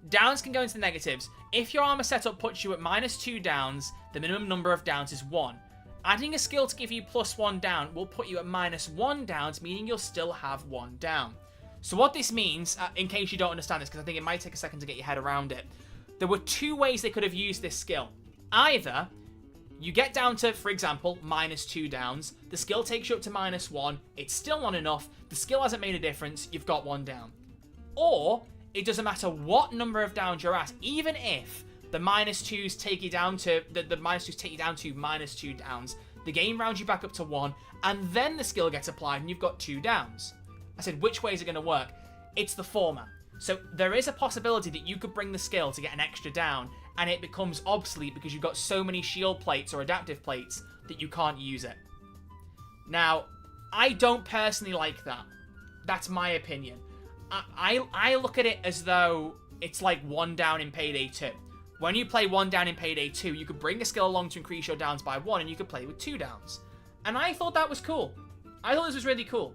Downs can go into the negatives. If your armor setup puts you at minus 2 downs, the minimum number of downs is 1. Adding a skill to give you plus 1 down will put you at minus 1 downs, meaning you'll still have 1 down. So what this means, in case you don't understand this, because I think it might take a second to get your head around it, there were 2 ways they could have used this skill. Either you get down to, for example, minus 2 downs, the skill takes you up to minus 1, it's still not enough, the skill hasn't made a difference, you've got 1 down. Or, it doesn't matter what number of downs you're at, even if the minus 2s take you down to, the minus 2s take you down to minus 2 downs, the game rounds you back up to 1, and then the skill gets applied and you've got 2 downs. I said, which way is it going to work? It's the former. So there is a possibility that you could bring the skill to get an extra down, and it becomes obsolete because you've got so many shield plates or adaptive plates that you can't use it. Now, I don't personally like that. That's my opinion. I look at it as though it's like 1 down in Payday 2. When you play 1 down in Payday 2, you could bring a skill along to increase your downs by 1, and you could play with 2 downs. And I thought that was cool. I thought this was really cool.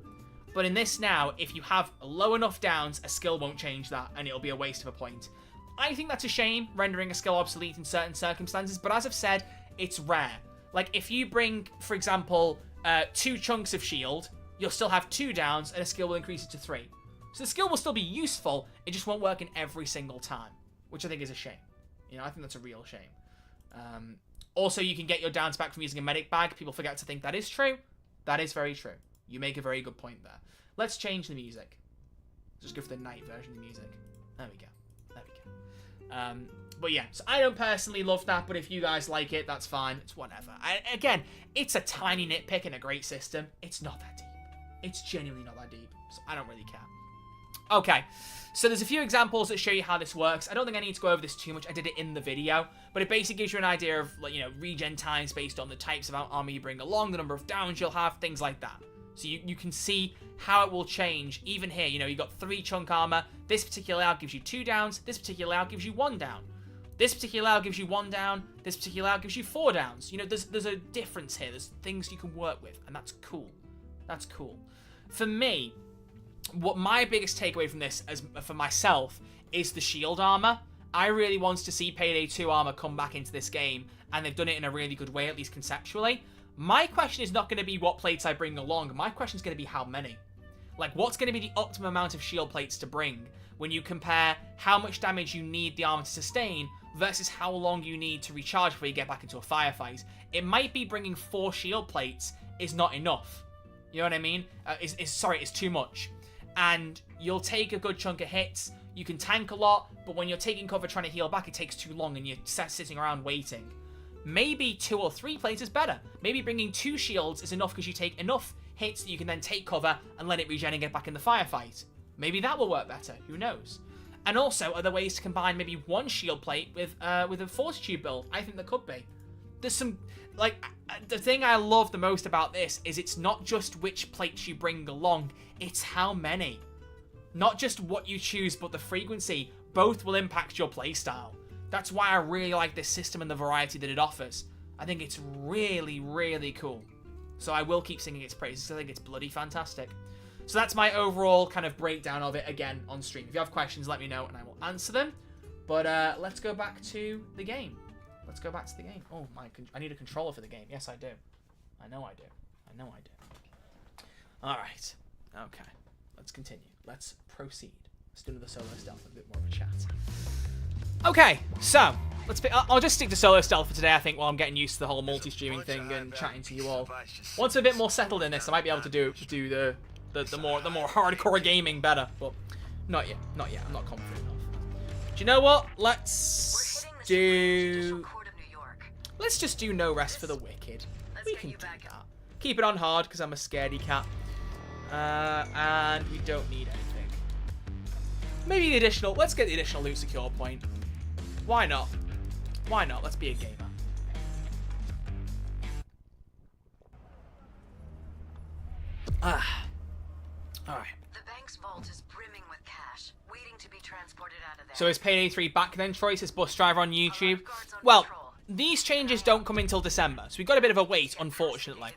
But in this now, if you have low enough downs, a skill won't change that, and it'll be a waste of a point. I think that's a shame, rendering a skill obsolete in certain circumstances, but as I've said, it's rare. Like, if you bring, for example, 2 chunks of shield, you'll still have 2 downs, and a skill will increase it to 3. So the skill will still be useful, it just won't work in every single time, which I think is a shame. You know, I think that's a real shame. Also, you can get your downs back from using a medic bag. People forget to think that is true. That is very true. You make a very good point there. Let's change the music. Just go for the night version of the music. There we go. There we go. But yeah, so I don't personally love that, but if you guys like it, that's fine. It's whatever. Again, it's a tiny nitpick in a great system. It's not that deep. It's genuinely not that deep, so I don't really care. Okay, so there's a few examples that show you how this works. I don't think I need to go over this too much. I did it in the video, but it basically gives you an idea of, like, you know, regen times based on the types of armor you bring along, the number of downs you'll have, things like that. So you can see how it will change. Even here, you know, you got 3 chunk armor. This particular layout gives you 2 downs. This particular layout gives you 1 down. This particular layout gives you 1 down. This particular layout gives you 4 downs. You know, there's a difference here. There's things you can work with, and that's cool. That's cool. For me, what my biggest takeaway from this, for myself, is the shield armor. I really want to see Payday 2 armor come back into this game, and they've done it in a really good way, at least conceptually. My question is not going to be what plates I bring along. My question is going to be how many. Like, what's going to be the optimum amount of shield plates to bring when you compare how much damage you need the armor to sustain versus how long you need to recharge before you get back into a firefight. It might be bringing 4 shield plates is not enough. You know what I mean? It's too much. And you'll take a good chunk of hits, you can tank a lot, but when you're taking cover trying to heal back, it takes too long and you're sitting around waiting. Maybe 2 or 3 plates is better. Maybe bringing 2 shields is enough because you take enough hits that you can then take cover and let it regen and get back in the firefight. Maybe that will work better, who knows? And also, are there ways to combine maybe 1 shield plate with a fortitude build? I think there could be. There's some, like, the thing I love the most about this is it's not just which plates you bring along, it's how many. Not just what you choose, but the frequency. Both will impact your playstyle. That's why I really like this system and the variety that it offers. I think it's really, really cool. So I will keep singing its praises. I think it's bloody fantastic. So that's my overall kind of breakdown of it, again, on stream. If you have questions, let me know and I will answer them. But let's go back to the game. Let's go back to the game. Oh, I need a controller for the game. Yes, I do. I know I do. I know I do. All right. Okay. Let's continue. Let's proceed. Let's do another solo stealth, a bit more of a chat. Okay, so I'll just stick to solo stealth for today, I think, while I'm getting used to the whole multi-streaming thing and chatting to you all. Once I'm a bit more settled in this, I might be able to do the more hardcore gaming better, but not yet. Not yet. I'm not confident enough. Do you know what? Let's just do no rest for the wicked. We can do that. Keep it on hard because I'm a scaredy cat. And we don't need anything. Maybe the additional. Let's get the additional loot secure point. Why not? Why not? Let's be a gamer. Alright. The bank's vault is brimming with cash, waiting to be transported out of there. So is Payday 3 back then, Troy? Says Bus Driver on YouTube. Well, these changes don't come until December, so we've got a bit of a wait, unfortunately.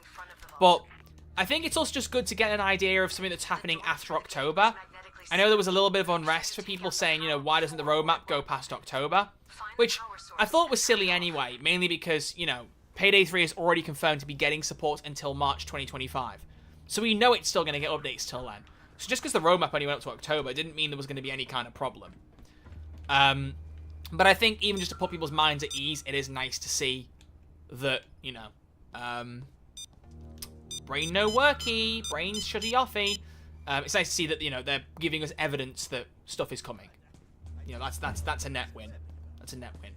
But I think it's also just good to get an idea of something that's happening after October. I know there was a little bit of unrest for people saying, you know, why doesn't the roadmap go past October? Which I thought was silly anyway, mainly because, you know, Payday 3 is already confirmed to be getting support until March 2025. So we know it's still going to get updates till then. So just because the roadmap only went up to October didn't mean there was going to be any kind of problem. But I think even just to put people's minds at ease, it is nice to see that, you know, brain no worky, brain shutty offy. It's nice to see that, you know, they're giving us evidence that stuff is coming. You know, that's a net win. That's a net win.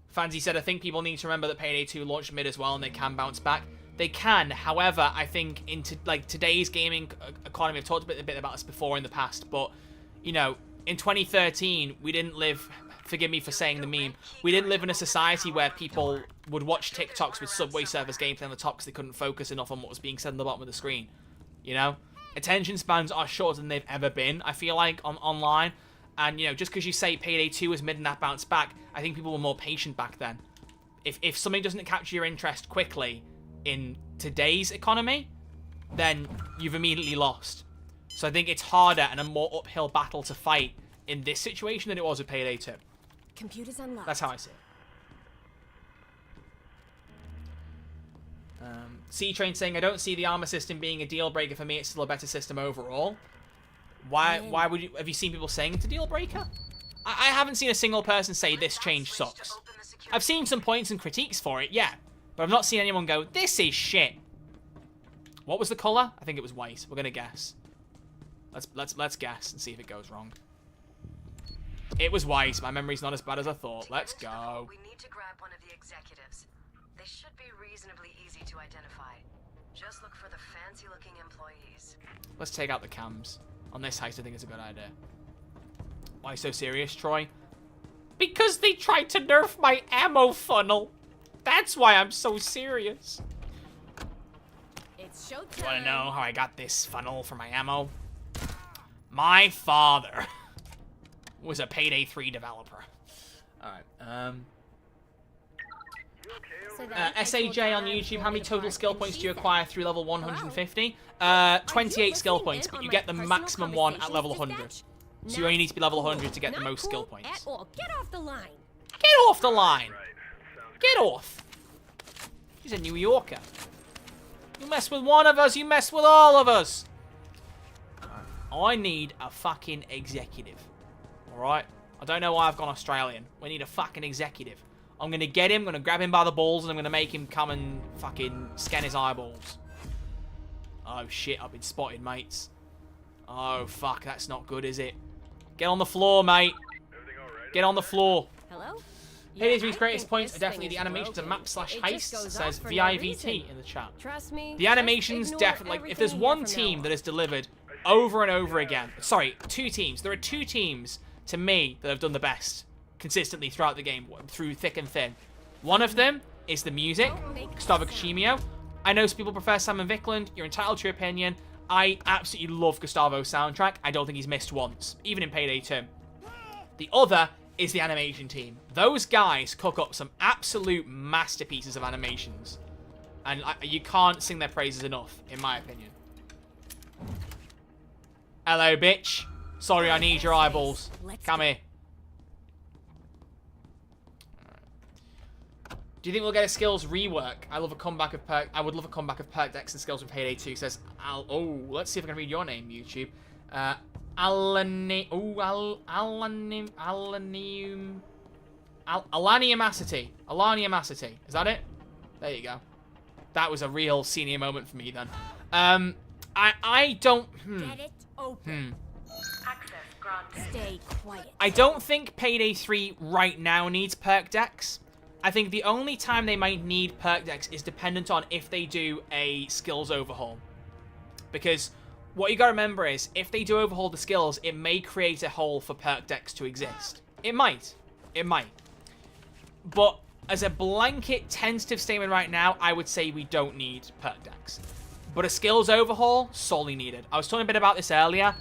Fancy said, I think people need to remember that Payday 2 launched mid as well and they can bounce back. They can. However, I think in today's gaming economy, I've talked a bit about this before in the past, but, you know, in 2013, we didn't live, forgive me for saying the meme, we didn't live in a society where people would watch TikToks with Subway Surfers gameplay on the top because they couldn't focus enough on what was being said on the bottom of the screen. You know? Attention spans are shorter than they've ever been, I feel like, online. And, you know, just because you say Payday 2 was mid and that bounced back, I think people were more patient back then. If something doesn't capture your interest quickly in today's economy, then you've immediately lost. So I think it's harder and a more uphill battle to fight in this situation than it was with Payday 2. Computers unlocked. That's how I see it. C-Train saying, I don't see the armor system being a deal breaker for me. It's still a better system overall. Why would you... Have you seen people saying it's a deal breaker? I haven't seen a single person say this change sucks. I've seen some points and critiques for it, yeah. But I've not seen anyone go, this is shit. What was the color? I think it was white. We're gonna guess. Let's guess and see if it goes wrong. It was white. My memory's not as bad as I thought. Let's go. We need to grab one of the executives. They should be reasonably easy to identify. Just look for the fancy-looking employees. Let's take out the cams. On this heist, I think it's a good idea. Why so serious, Troy? Because they tried to nerf my ammo funnel. That's why I'm so serious. It's showtime. You want to know how I got this funnel for my ammo? My father was a Payday 3 developer. Alright, SAJ on YouTube, how many total skill points do you acquire through level 150? 28 skill points, but you get the maximum one at level 100. So you only need to be level 100 to get the most skill points. Get off the line. Get off the line. Get off. He's a New Yorker. You mess with one of us, you mess with all of us. I need a fucking executive. Alright? I don't know why I've gone Australian. We need a fucking executive. I'm gonna get him, I'm gonna grab him by the balls, and I'm gonna make him come and fucking scan his eyeballs. Oh shit, I've been spotted, mates. Oh fuck, that's not good, is it? Get on the floor, mate. Get on the floor. Hello? Payday 3's greatest points are definitely the animations and map/heist, says VIVT in the chat. Trust me. The animations definitely, like, if there's one team that has delivered over and over again, sorry, two teams. There are two teams, to me, that have done the best consistently throughout the game, through thick and thin. One of them is the music, Gustavo Kuchimio. I know some people prefer Simon Viklund. You're entitled to your opinion. I absolutely love Gustavo's soundtrack. I don't think he's missed once, even in Payday 2. The other is the animation team. Those guys cook up some absolute masterpieces of animations. And you can't sing their praises enough, in my opinion. Hello, bitch. Sorry, I need your eyeballs. Come here. Do you think we'll get a skills rework? I love a comeback of perk. I would love a comeback of perk decks and skills from Payday 2. Says oh, let's see if I can read your name, YouTube. Alaniumacity. Alaniumacity. Is that it? There you go. That was a real senior moment for me then. I don't. Get it open. Access granted. Stay quiet. I don't think Payday 3 right now needs perk decks. I think the only time they might need perk decks is dependent on if they do a skills overhaul. Because what you gotta remember is, if they do overhaul the skills, it may create a hole for perk decks to exist. It might. It might. But as a blanket tentative statement right now, I would say we don't need perk decks. But a skills overhaul, sorely needed. I was talking a bit about this earlier.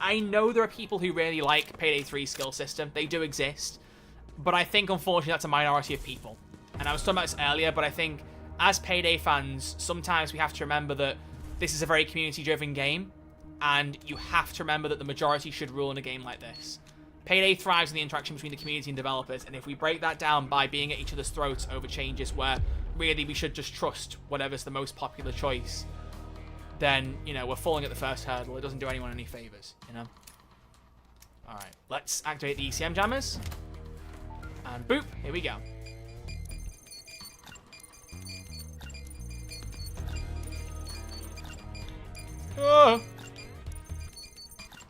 I know there are people who really like Payday 3's skill system. They do exist. But I think, unfortunately, that's a minority of people. And I was talking about this earlier, but I think, as Payday fans, sometimes we have to remember that this is a very community-driven game, and you have to remember that the majority should rule in a game like this. Payday thrives in the interaction between the community and developers, and if we break that down by being at each other's throats over changes where, really, we should just trust whatever's the most popular choice, then, you know, we're falling at the first hurdle. It doesn't do anyone any favors, you know? Alright, let's activate the ECM jammers. And boop, here we go. Oh.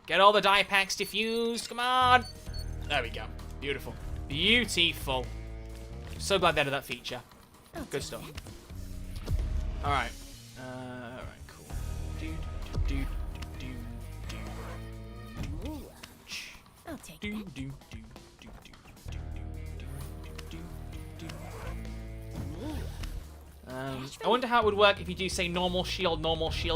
Get all the die packs diffused, come on. There we go, beautiful. Beautiful. So glad they added that feature. Good stuff. Alright. Alright, cool. I'll take that. I wonder how it would work if you do say normal shield,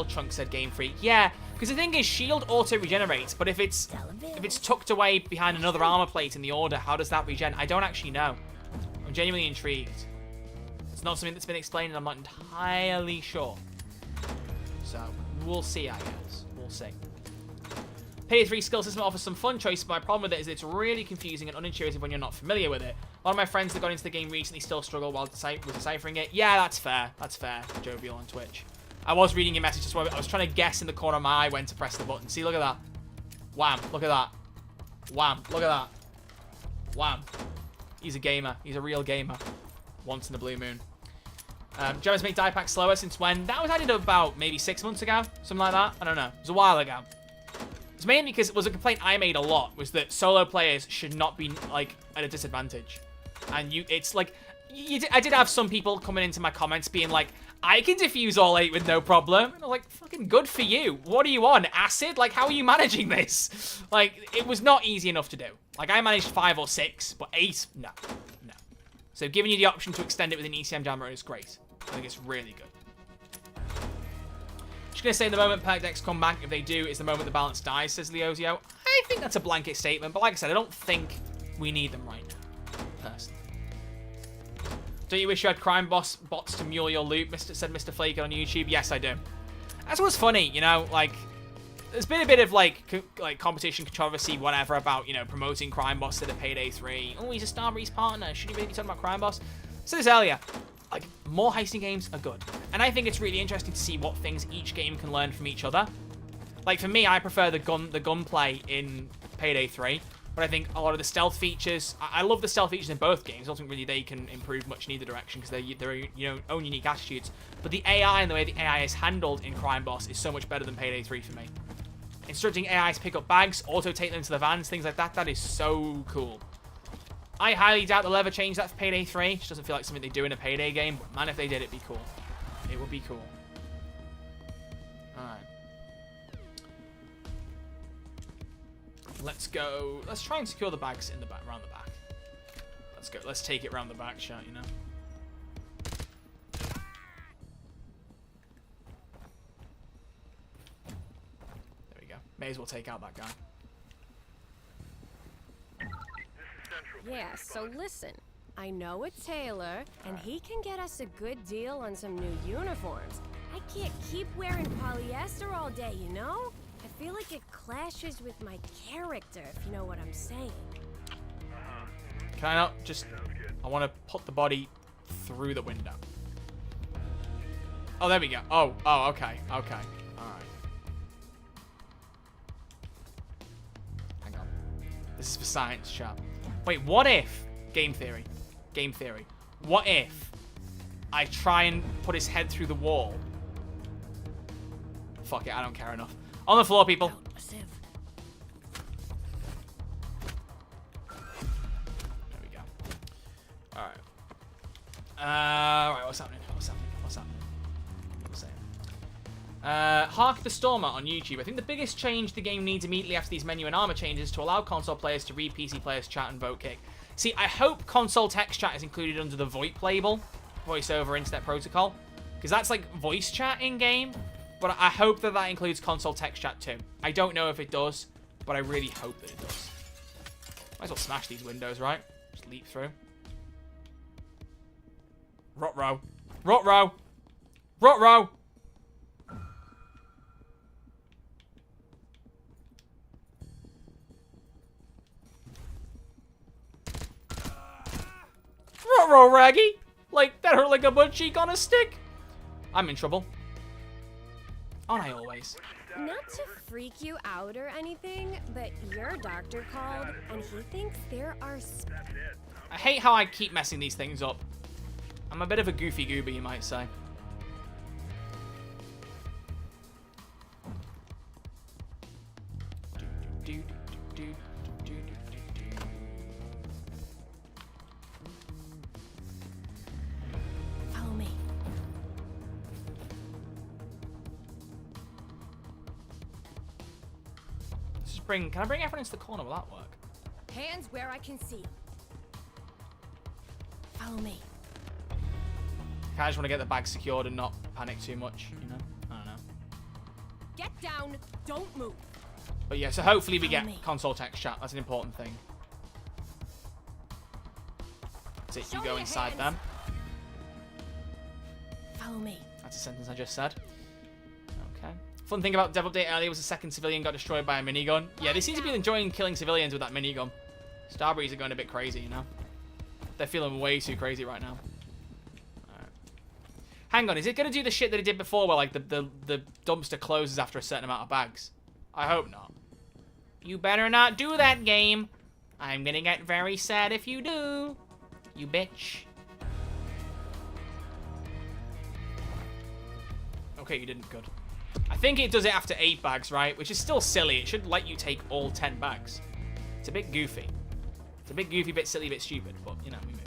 Trunk, said Game Freak. Yeah, because the thing is, shield auto regenerates, but if it's tucked away behind another armor plate in the order, how does that regen? I don't actually know. I'm genuinely intrigued. It's not something that's been explained, and I'm not entirely sure. So, we'll see, I guess. We'll see. Payday 3 skill system offers some fun choices, but my problem with it is it's really confusing and unintuitive when you're not familiar with it. A lot of my friends that got into the game recently still struggle while deciphering it. Yeah, that's fair. That's fair, Jovial on Twitch. I was reading your message, I was trying to guess in the corner of my eye when to press the button. See, look at that. Wham, look at that. Wham, look at that. Wham. He's a gamer. He's a real gamer. Once in the blue moon. Gemma's make die pack slower since when? That was added about maybe 6 months ago. Something like that. I don't know. It was a while ago. It's mainly because it was a complaint I made a lot, was that solo players should not be, like, at a disadvantage. And it's like, I did have some people coming into my comments being like, I can defuse all 8 with no problem. And I'm like, fucking good for you. What are you on? Acid? Like, how are you managing this? Like, it was not easy enough to do. Like, I managed 5 or 6, but 8, no. No. So giving you the option to extend it with an ECM jammer is great. I think it's really good. Just going to say the moment perk decks come back, if they do, is the moment the balance dies, says Leozio. I think that's a blanket statement, but like I said, I don't think we need them right now, personally. Don't you wish you had crime bots to mule your loot, said Mr. Flake on YouTube? Yes, I do. That's what's funny, you know, like, there's been a bit of, like competition, controversy, whatever, about, you know, promoting crime boss to the Payday 3. Oh, he's a Starbreeze partner. Should he really be talking about crime boss? I said this earlier. Like, more heisting games are good. And I think it's really interesting to see what things each game can learn from each other. Like, for me, I prefer the gunplay in Payday 3. But I think a lot of the stealth features, I love the stealth features in both games. I don't think really they can improve much in either direction because they're you know, own unique attitudes. But the AI and the way the AI is handled in Crime Boss is so much better than Payday 3 for me. Instructing AI to pick up bags, auto take them to the vans, things like that, that is so cool. I highly doubt they'll ever change that for Payday 3. It just doesn't feel like something they do in a Payday game. But man, if they did, it'd be cool. It would be cool. Alright. Let's go. Let's try and secure the bags in the back, around the back. Let's go. Let's take it around the back, shot, you know. There we go. May as well take out that guy. Yeah, so listen. I know it's Taylor, and he can get us a good deal on some new uniforms. I can't keep wearing polyester all day, you know? I feel like it clashes with my character, if you know what I'm saying. Can I not just... I want to put the body through the window. Oh, there we go. Oh, okay. Okay. Alright. Hang on. This is for science, chat. Wait, what if... Game theory. Game theory. What if I try and put his head through the wall? Fuck it, I don't care enough. On the floor, people. There we go. Alright. Alright, what's happening? What's happening? What's happening? What's saying? Hark the Stormer on YouTube. I think the biggest change the game needs immediately after these menu and armor changes is to allow console players to read PC players' chat and vote kick. See, I hope console text chat is included under the VoIP label, Voice over Internet Protocol, because that's like voice chat in-game, but I hope that that includes console text chat too. I don't know if it does, but I really hope that it does. Might as well smash these windows, right? Just leap through. Rot-row. Rot-row. Rot-row. Ruh-roh, Raggy! Like, that hurt like a butt cheek on a stick! I'm in trouble. Aren't I always? Not to freak you out or anything, but your doctor called, and he thinks there are... I hate how I keep messing these things up. I'm a bit of a goofy goober, you might say. Follow me. just bring... Can I bring everyone into the corner? Will that work? Hands where I can see. Follow me. I just want to get the bag secured and not panic too much, you know? I don't know. Get down. Don't move. But yeah, so hopefully we Follow get me. console text chat. That's an important thing. That's it. Show You me go your inside hands. them. Follow me. That's a sentence I just said. Okay. Fun thing about Dev Update earlier was the second civilian got destroyed by a minigun. Yeah, they seem to be enjoying killing civilians with that minigun. Starbreeze are going a bit crazy, you know? They're feeling way too crazy right now. Alright. Hang on, is it going to do the shit that it did before where, like, the dumpster closes after a certain amount of bags? I hope not. You better not do that, game. I'm going to get very sad if you do. You bitch. Okay, you didn't. Good. I think it does it after 8 bags, right? Which is still silly. It should let you take all 10 bags. It's a bit goofy. It's a bit goofy, bit silly, bit stupid. But, you know, we move.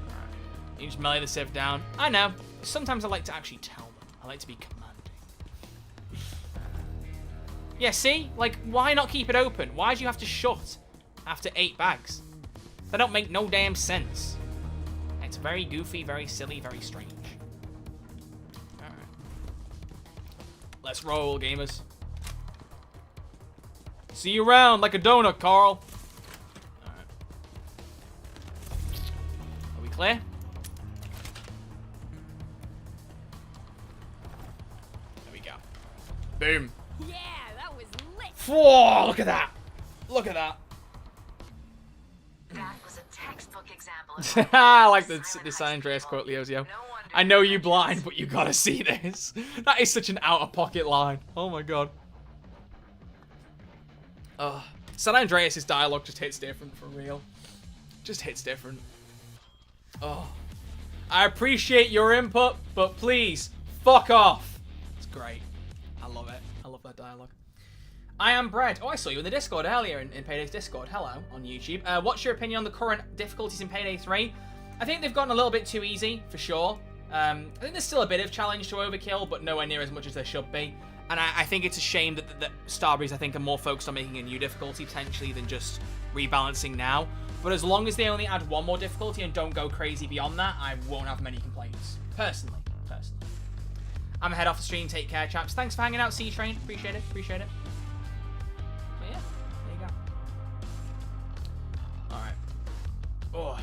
Alright. You just melee the civ down. I know. Sometimes I like to actually tell them. I like to be commanding. Yeah, see? Like, why not keep it open? Why do you have to shut after 8 bags? That don't make no damn sense. It's very goofy, very silly, very strange. Let's roll, gamers. See you around like a donut, Carl. Alright. Are we clear? There we go. Boom. Yeah, that was lit. Whoa, look at that. Look at that. That was a textbook example. I like the San Andreas quote, Leozio. I know you blind, but you gotta see this. That is such an out-of-pocket line. Oh my god. San Andreas' dialogue just hits different for real. Just hits different. Oh. I appreciate your input, but please, fuck off. It's great. I love it. I love that dialogue. I am Bread. Oh, I saw you in the Discord earlier, in Payday's Discord. Hello, on YouTube. What's your opinion on the current difficulties in Payday 3? I think they've gotten a little bit too easy, for sure. I think there's still a bit of challenge to overkill, but nowhere near as much as there should be. And I think it's a shame that Starbreeze, I think, are more focused on making a new difficulty, potentially, than just rebalancing now. But as long as they only add one more difficulty and don't go crazy beyond that, I won't have many complaints. Personally. I'm head off the stream. Take care, chaps. Thanks for hanging out, C-Train. Appreciate it. But yeah, there you go. Alright. Oh.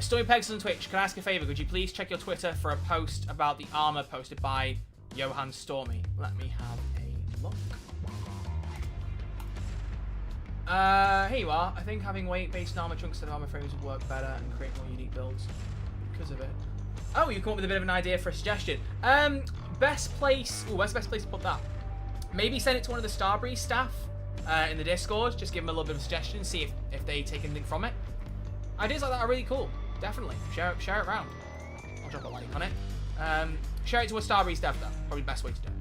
Stormy Pegs on Twitch, can I ask a favor? Could you please check your Twitter for a post about the armor posted by Johan Stormy? Let me have a look. Here you are. I think having weight-based armor chunks and armor frames would work better and create more unique builds because of it. Oh, you come up with a bit of an idea for a suggestion. Best place... Ooh, where's the best place to put that? Maybe send it to one of the Starbreeze staff in the Discord. Just give them a little bit of a suggestion, see if they take anything from it. Ideas like that are really cool. Definitely. Share it around. I'll drop a like on it. Share it to a Starbreeze dev, though. Probably the best way to do it.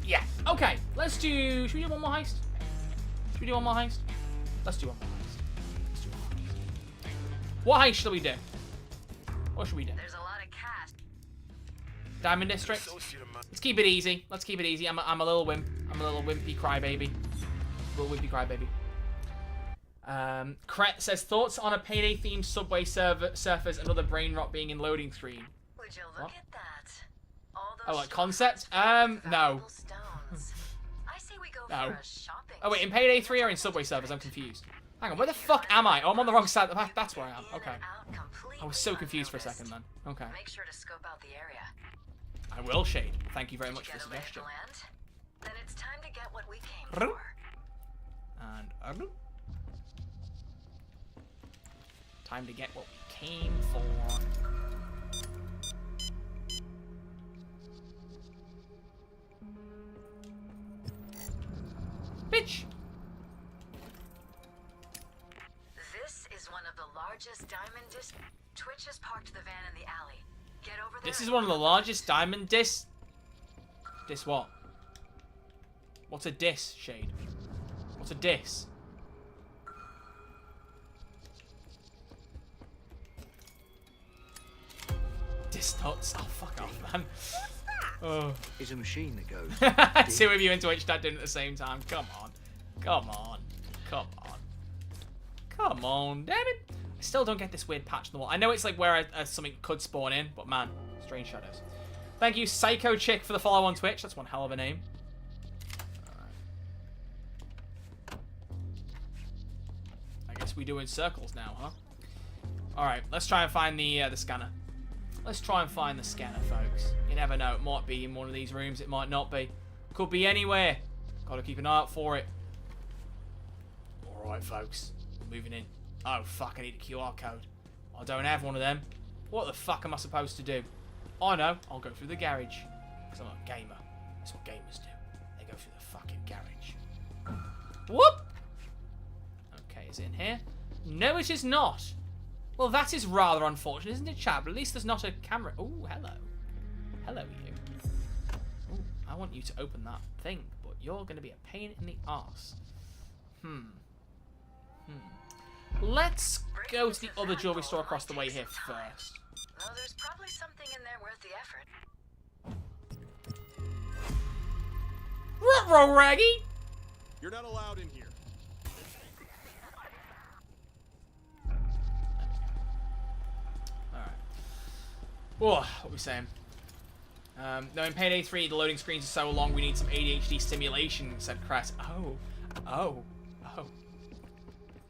Yeah. Okay. Should we do one more heist? Let's do one more heist. What heist shall we do? What should we do? There's a lot of cash. Diamond District? Let's keep it easy. I'm a little wimp. I'm a little wimpy crybaby. Kret says, thoughts on a Payday-themed Subway surfers and other brain rot being in loading screen? Would you look at that? All those Oh, like concept? No. valuable stones. I say we go No. for a shopping. Oh, wait, in Payday 3 or in Subway servers? I'm confused. Hang on, where the fuck am I? Oh, I'm on the wrong side. That's where I am. Okay. I was so confused for a second then. Okay. Make sure to scope out the area. I will, Shade. Thank you very much for the Get a lay of the suggestion. land? Then it's time to get what we came Rrrr. for. And time to get what we came for. Bitch! This is one of the largest diamond Twitch has parked the van in the alley. Get over This is one of the largest diamond dis. Dis what? What's a dis, Shade? What's a dis? Dis nuts. Oh, fuck off, man. Oh. Is a machine that goes. Two of you in Twitch chat doing it at the same time. Come on. Come on. Come on. Come on. Damn it. I still don't get this weird patch in the wall. I know it's like where something could spawn in, but man, strange shadows. Thank you, Psycho Chick, for the follow on Twitch. That's one hell of a name. I guess we do in circles now, huh? Alright, let's try and find the scanner. Let's try and find the scanner, folks. You never know. It might be in one of these rooms. It might not be. Could be anywhere. Gotta keep an eye out for it. Alright, folks. Moving in. Oh, fuck. I need a QR code. I don't have one of them. What the fuck am I supposed to do? I know. I'll go through the garage. Because I'm a gamer. That's what gamers do. They go through the fucking garage. Whoop! Okay, is it in here? No, it is not. Well, that is rather unfortunate, isn't it, chat? But at least there's not a camera. Oh, hello. Hello, you. Ooh, I want you to open that thing, but you're going to be a pain in the arse. Let's go to the other jewelry store across the way here first. Well, there's probably something in there worth the effort. Ruh-roh, Raggy! You're not allowed in here. Whoa, what are we saying? No, in Payday 3, the loading screens are so long, we need some ADHD stimulation, said Cress. Oh.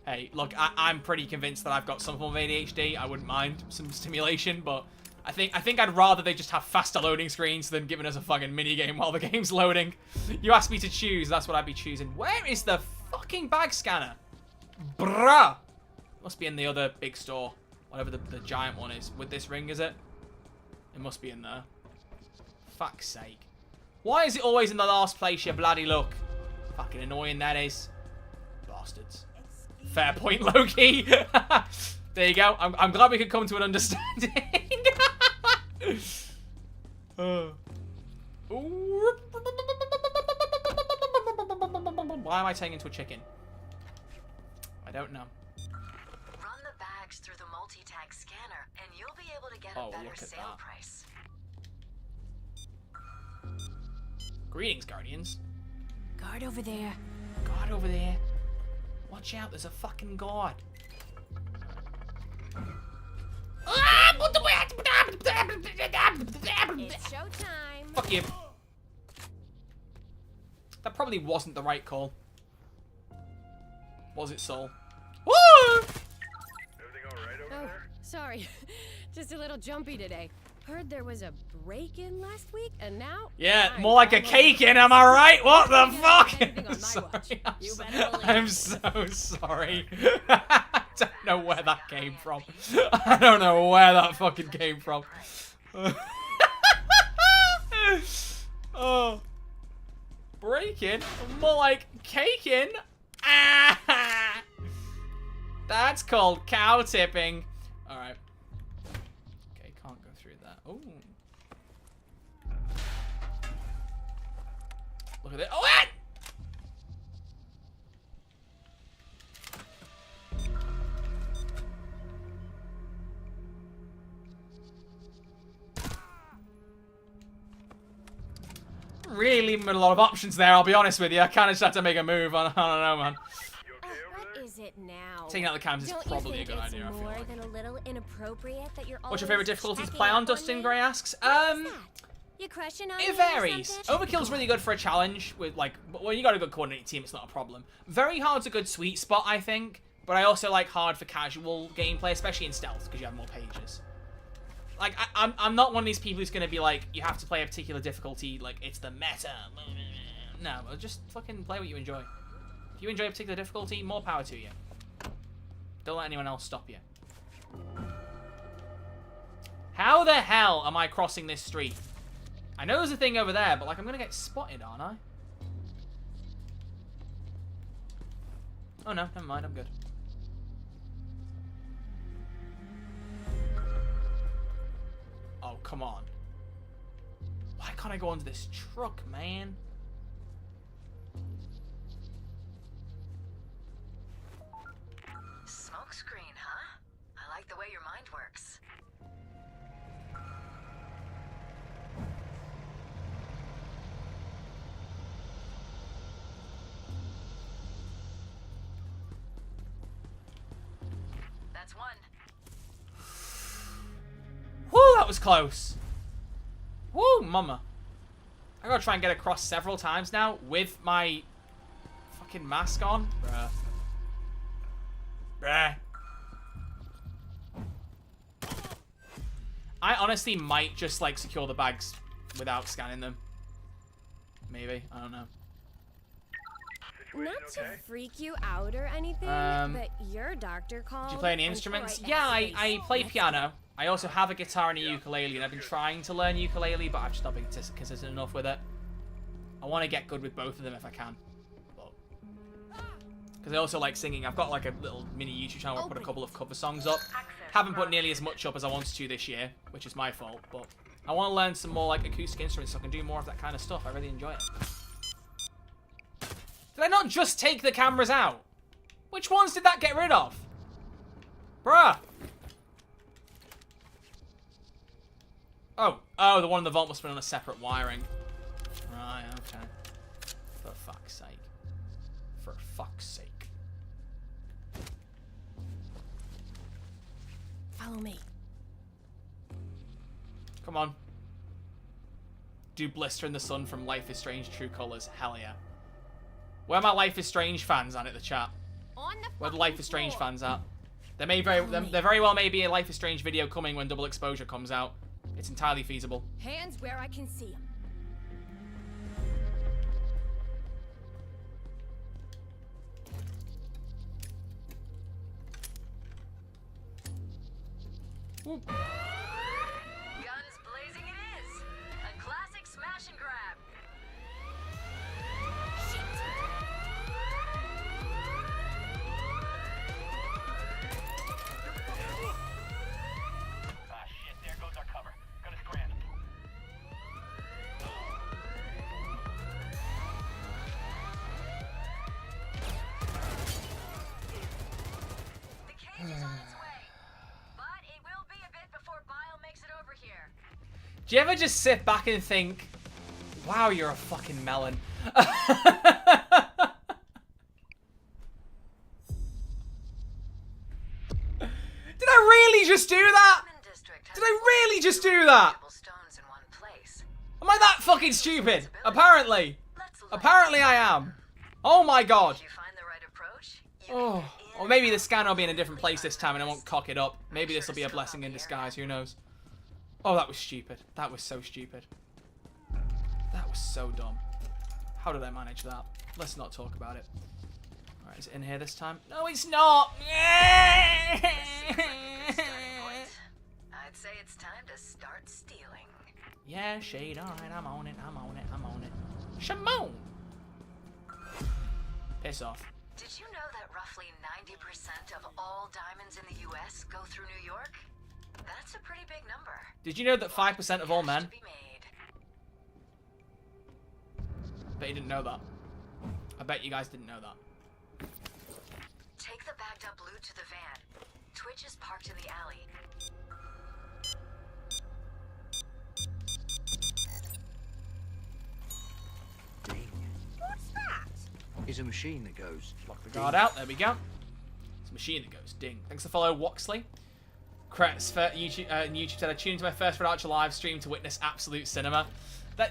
Hey, look, I'm pretty convinced that I've got some form of ADHD. I wouldn't mind some stimulation, but I think I'd rather they just have faster loading screens than giving us a fucking minigame while the game's loading. You asked me to choose, that's what I'd be choosing. Where is the fucking bag scanner? Bruh! Must be in the other big store. Whatever the giant one is. With this ring, is it? It must be in there. Fuck's sake. Why is it always in the last place, you bloody look? Fucking annoying that is. Bastards. Fair point, Loki. There you go. I'm glad we could come to an understanding. Why am I turning into a chicken? I don't know. Run the bags through the multi-tag scanner, and you'll be able to get a better sale price. Greetings, Guardians. Guard over there. Guard over there. Watch out, there's a fucking guard. It's showtime. Fuck you. That probably wasn't the right call. Was it, Soul? Woo! Everything all right over there? Sorry. Just a little jumpy today. Heard there was a break-in last week, and now... Yeah, more like a cake-in, am I right? What the fuck? I'm so sorry. I don't know where that came from. I don't know where that fucking came from. Oh. Break-in? More like cake-in? Ah! That's called cow tipping. Alright. Okay, can't go through that. Ooh. Look at it. Oh, what? Really leaving a lot of options there, I'll be honest with you. I kind of just have to make a move. I don't know, man. What is it now? Taking out the cams is probably a good idea, I feel more like. than a little inappropriate that you're What's your favorite difficulty to play on, Dustin Gray asks? You crushing on It me or varies. something? Overkill's really good for a challenge with, like, when you got a good coordinated team, it's not a problem. Very hard's a good sweet spot, I think. But I also like hard for casual gameplay, especially in stealth, because you have more pages. Like, I'm not one of these people who's going to be like, you have to play a particular difficulty, like, it's the meta. No, just fucking play what you enjoy. If you enjoy a particular difficulty, more power to you. Don't let anyone else stop you. How the hell am I crossing this street? I know there's a thing over there, but, like, I'm going to get spotted, aren't I? Oh, no, never mind, I'm good. Oh, come on. Why can't I go onto this truck, man? Smoke screen, huh? I like the way your mind works. That's one. Woo, that was close. Woo, mama. I gotta try and get across several times now with my fucking mask on. Bruh. Bruh. I honestly might just, like, secure the bags without scanning them. Maybe. I don't know. Not to freak you out or anything, but your doctor called. Do you play any instruments? Yeah, I play piano. I also have a guitar and a ukulele, and I've been trying to learn ukulele, but I've just not been consistent enough with it. I want to get good with both of them if I can. Because I also like singing. I've got like a little mini YouTube channel where I put a couple of cover songs up. Haven't put nearly as much up as I wanted to this year, which is my fault, but I want to learn some more like acoustic instruments so I can do more of that kind of stuff. I really enjoy it. Did I not just take the cameras out? Which ones did that get rid of? Bruh. Oh, the one in the vault must have been on a separate wiring. Right, okay. For fuck's sake. For fuck's sake. Follow me. Come on. Do Blister in the Sun from Life is Strange True Colors. Hell yeah. Where are my Life is Strange fans at the chat? Where the Life is Strange fans at? There very well may be a Life is Strange video coming when Double Exposure comes out. It's entirely feasible. Hands where I can see them. Guns blazing it is. A classic smash and grab. Shit, there goes our cover. Gonna scram. The cage is on its way, but it will be a bit before Bile makes it over here. Do you ever just sit back and think, wow, you're a fucking melon? Did I really just do that? Did I really just do that? Am I that fucking stupid? Apparently. Apparently I am. Oh my god. Oh. Or maybe the scanner will be in a different place this time and I won't cock it up. Maybe this will be a blessing in disguise. Who knows? Oh, that was stupid. That was so stupid. That was so dumb. How did I manage that? Let's not talk about it. Alright, is it in here this time? No, it's not! I'd say it's time to start stealing. Yeah, Shade, alright, I'm on it, I'm on it, I'm on it. Shimon! Piss off. Did you know that roughly 90% of all diamonds in the US go through New York? That's a pretty big number. Did you know that 5% of all men? Bet you didn't know that. I bet you guys didn't know that. Take the bagged up loot to the van. Twitch is parked in the alley. What's that? It's a machine that goes. Lock the guard out. There we go. It's a machine that goes ding. Thanks for follow, Woxley. Kretz for YouTube said I tuned into my first Red Archer live stream to witness absolute cinema.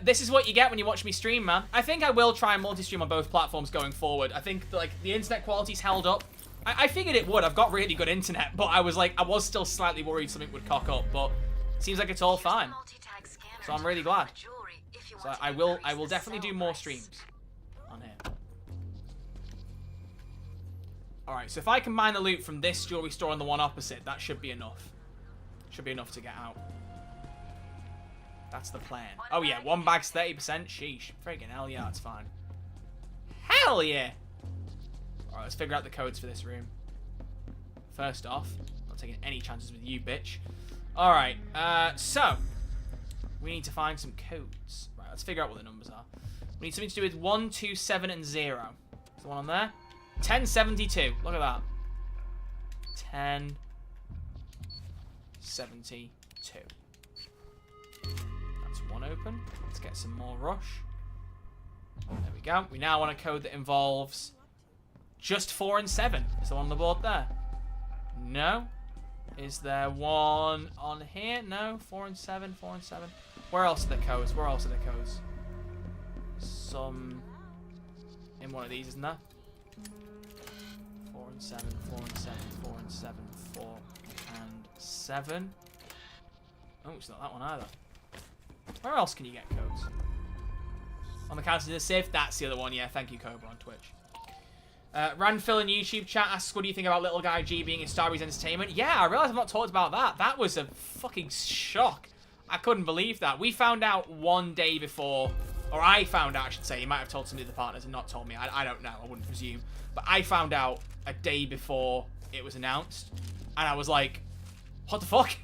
This is what you get when you watch me stream, man. I think I will try and multi-stream on both platforms going forward. I think like the internet quality's held up. I figured it would. I've got really good internet, but I was still slightly worried something would cock up. But it seems like it's all fine. So I'm really glad. So I will definitely do more streams on here. Alright, so if I combine the loot from this jewelry store and the one opposite, that should be enough. Should be enough to get out. That's the plan. Oh yeah, one bag's 30%. Sheesh. Friggin' hell yeah, that's fine. Hell yeah! Alright, let's figure out the codes for this room. First off, not taking any chances with you, bitch. Alright, so, We need to find some codes. Right, let's figure out what the numbers are. We need something to do with 1, 2, 7, and 0. Is the one on there? 1072. Look at that. 1072. That's one open. Let's get some more rush. There we go. We now want a code that involves just 4 and 7. Is the one on the board there? No. Is there one on here? No. 4 and 7. 4 and 7. Where else are the codes? Where else are the codes? Some in one of these, isn't there? 4 and 7. 4 and 7. 4 and 7. 4 and 7. Oh, it's not that one either. Where else can you get codes? On the counter to the safe, that's the other one. Yeah, thank you, Cobra on Twitch. Ranfil in YouTube chat asks, what do you think about Little Guy G being in Star Wars Entertainment? Yeah, I realize I've not talked about that. That was a fucking shock. I couldn't believe that. We found out one day before, or I found out, I should say. He might have told some of the partners and not told me. I don't know. I wouldn't presume. But I found out a day before it was announced. And I was like, what the fuck?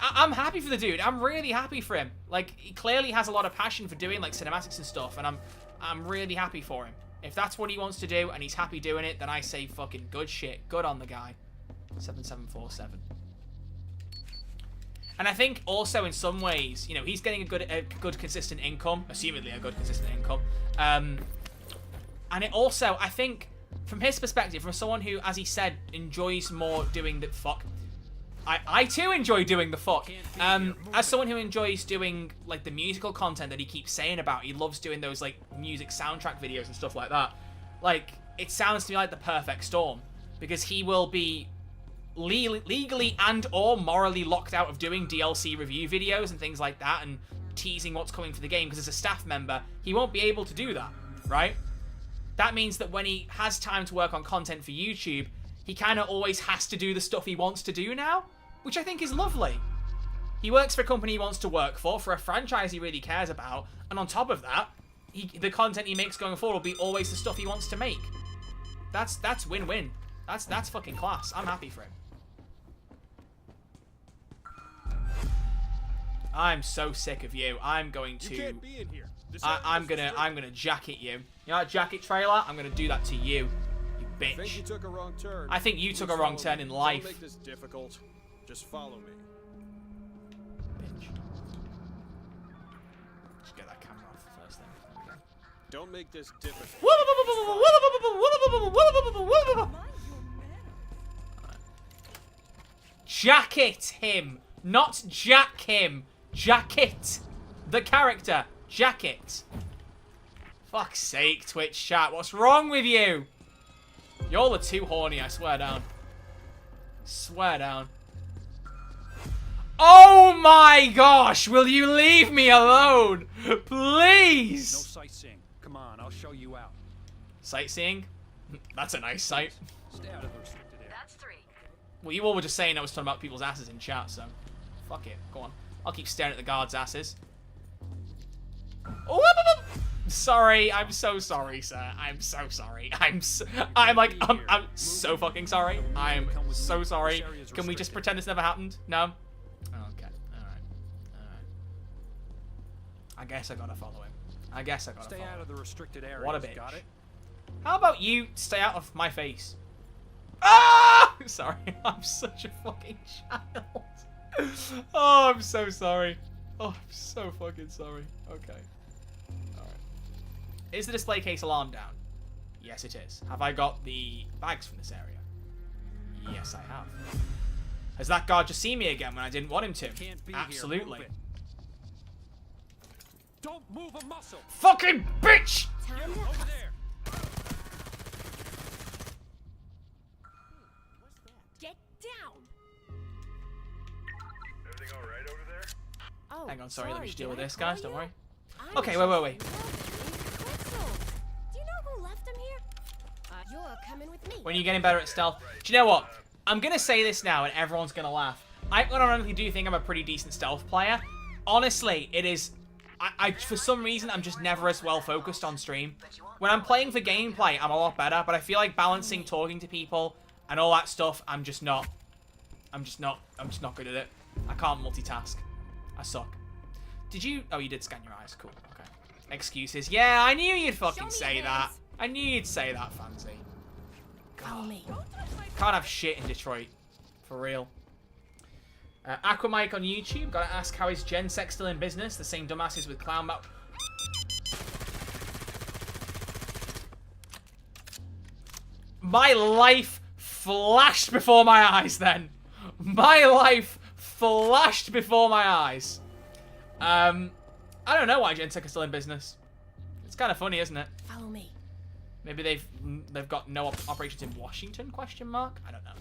I'm happy for the dude. I'm really happy for him. Like, he clearly has a lot of passion for doing like cinematics and stuff, and I'm really happy for him. If that's what he wants to do and he's happy doing it, then I say fucking good shit. Good on the guy. 7747. And I think also in some ways, you know, he's getting a good consistent income, assumedly a good consistent income. And it also, I think, from his perspective, from someone who, as he said, enjoys more doing the fuck. I too enjoy doing the fuck. As someone who enjoys doing like the musical content that he keeps saying about, he loves doing those like music soundtrack videos and stuff like that. Like, it sounds to me like the perfect storm, because he will be legally and or morally locked out of doing DLC review videos and things like that and teasing what's coming for the game, because as a staff member, he won't be able to do that, right? That means that when he has time to work on content for YouTube, he kind of always has to do the stuff he wants to do now, which I think is lovely. He works for a company he wants to work for a franchise he really cares about, and on top of that, the content he makes going forward will be always the stuff he wants to make. That's win-win. That's fucking class. I'm happy for him. I'm so sick of you. I'm going to. You can't be in here. I'm gonna jacket you. You know that jacket trailer? I'm gonna do that to you, you bitch. I think you took a wrong turn. I think you took a wrong turn in life. Don't make this difficult. Just follow me. Bitch. Just get that camera off the first thing. There we go. Don't make this difficult. Jacket him, not jack him. Jacket, the character. Jacket. Fuck's sake, Twitch chat. What's wrong with you? Y'all are too horny, I swear down. Swear down. Oh my gosh, will you leave me alone? Please. No sightseeing. Come on, I'll show you out. Sightseeing? That's a nice sight. Stay out of the restricted area. That's 3. Well, you all were just saying I was talking about people's asses in chat, so fuck it. Go on. I'll keep staring at the guards' asses. Oh, sorry, I'm so sorry, sir. I'm so sorry. I'm so fucking sorry. I'm so sorry. Can we just pretend this never happened? No? Okay. Alright. I guess I gotta follow him. I guess I gotta Stay follow out of the restricted area. What a bitch. Got it? How about you stay out of my face? Ah! Sorry, I'm such a fucking child. Oh, I'm so sorry. Oh, I'm so fucking sorry. Okay. Alright. Is the display case alarm down? Yes, it is. Have I got the bags from this area? Yes, I have. Has that guard just seen me again when I didn't want him to? Can't be Absolutely. Here. Don't move a muscle. Fucking bitch! Over there. Get down! Everything all right over there? Oh, Hang on, sorry, let me just deal with did I this, guys. call Don't you? worry. I'm Okay, just wait. Crystal. Do you know who left them here? You're coming with me. When you're getting better at stealth. Do you know what? I'm gonna say this now and everyone's gonna laugh. I honestly do think I'm a pretty decent stealth player. Honestly, it is... I for some reason, I'm just never as well focused on stream. When I'm playing for gameplay, I'm a lot better, but I feel like balancing talking to people and all that stuff, I'm just not good at it. I can't multitask. I suck. Did you? Oh, you did scan your eyes. Cool. Okay. Excuses. Yeah, I knew you'd fucking say that. I knew you'd say that, Fancy. Follow me. Can't have shit in Detroit. For real. Aquamike on YouTube. Gotta ask, how is Gen Sex still in business? The same dumbasses with clown mouth. My life flashed before my eyes then. My life flashed before my eyes. I don't know why Gen Sex is still in business. It's kind of funny, isn't it? Follow me. Maybe they've got no operations in Washington? Question mark. I don't know.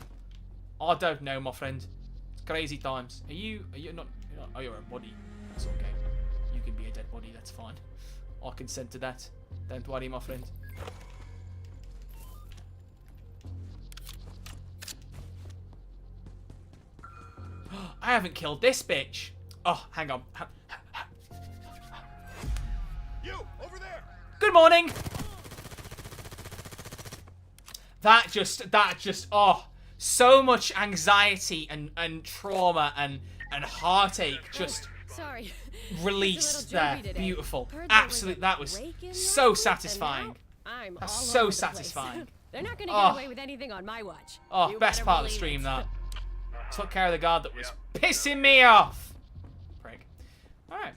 I don't know, my friend. It's crazy times. Are you not? Oh, you're a body. That's okay. You can be a dead body. That's fine. I consent to that. Don't worry, my friend. I haven't killed this bitch. Oh, hang on. You over there. Good morning. That just, oh, so much anxiety and trauma and heartache just Sorry. released there. Beautiful. Absolutely, that was so satisfying. That's so satisfying. They're not gonna get away with anything on my watch. Oh, best part of the stream, that. Took care of the guard that was pissing me off. Prick. Alright.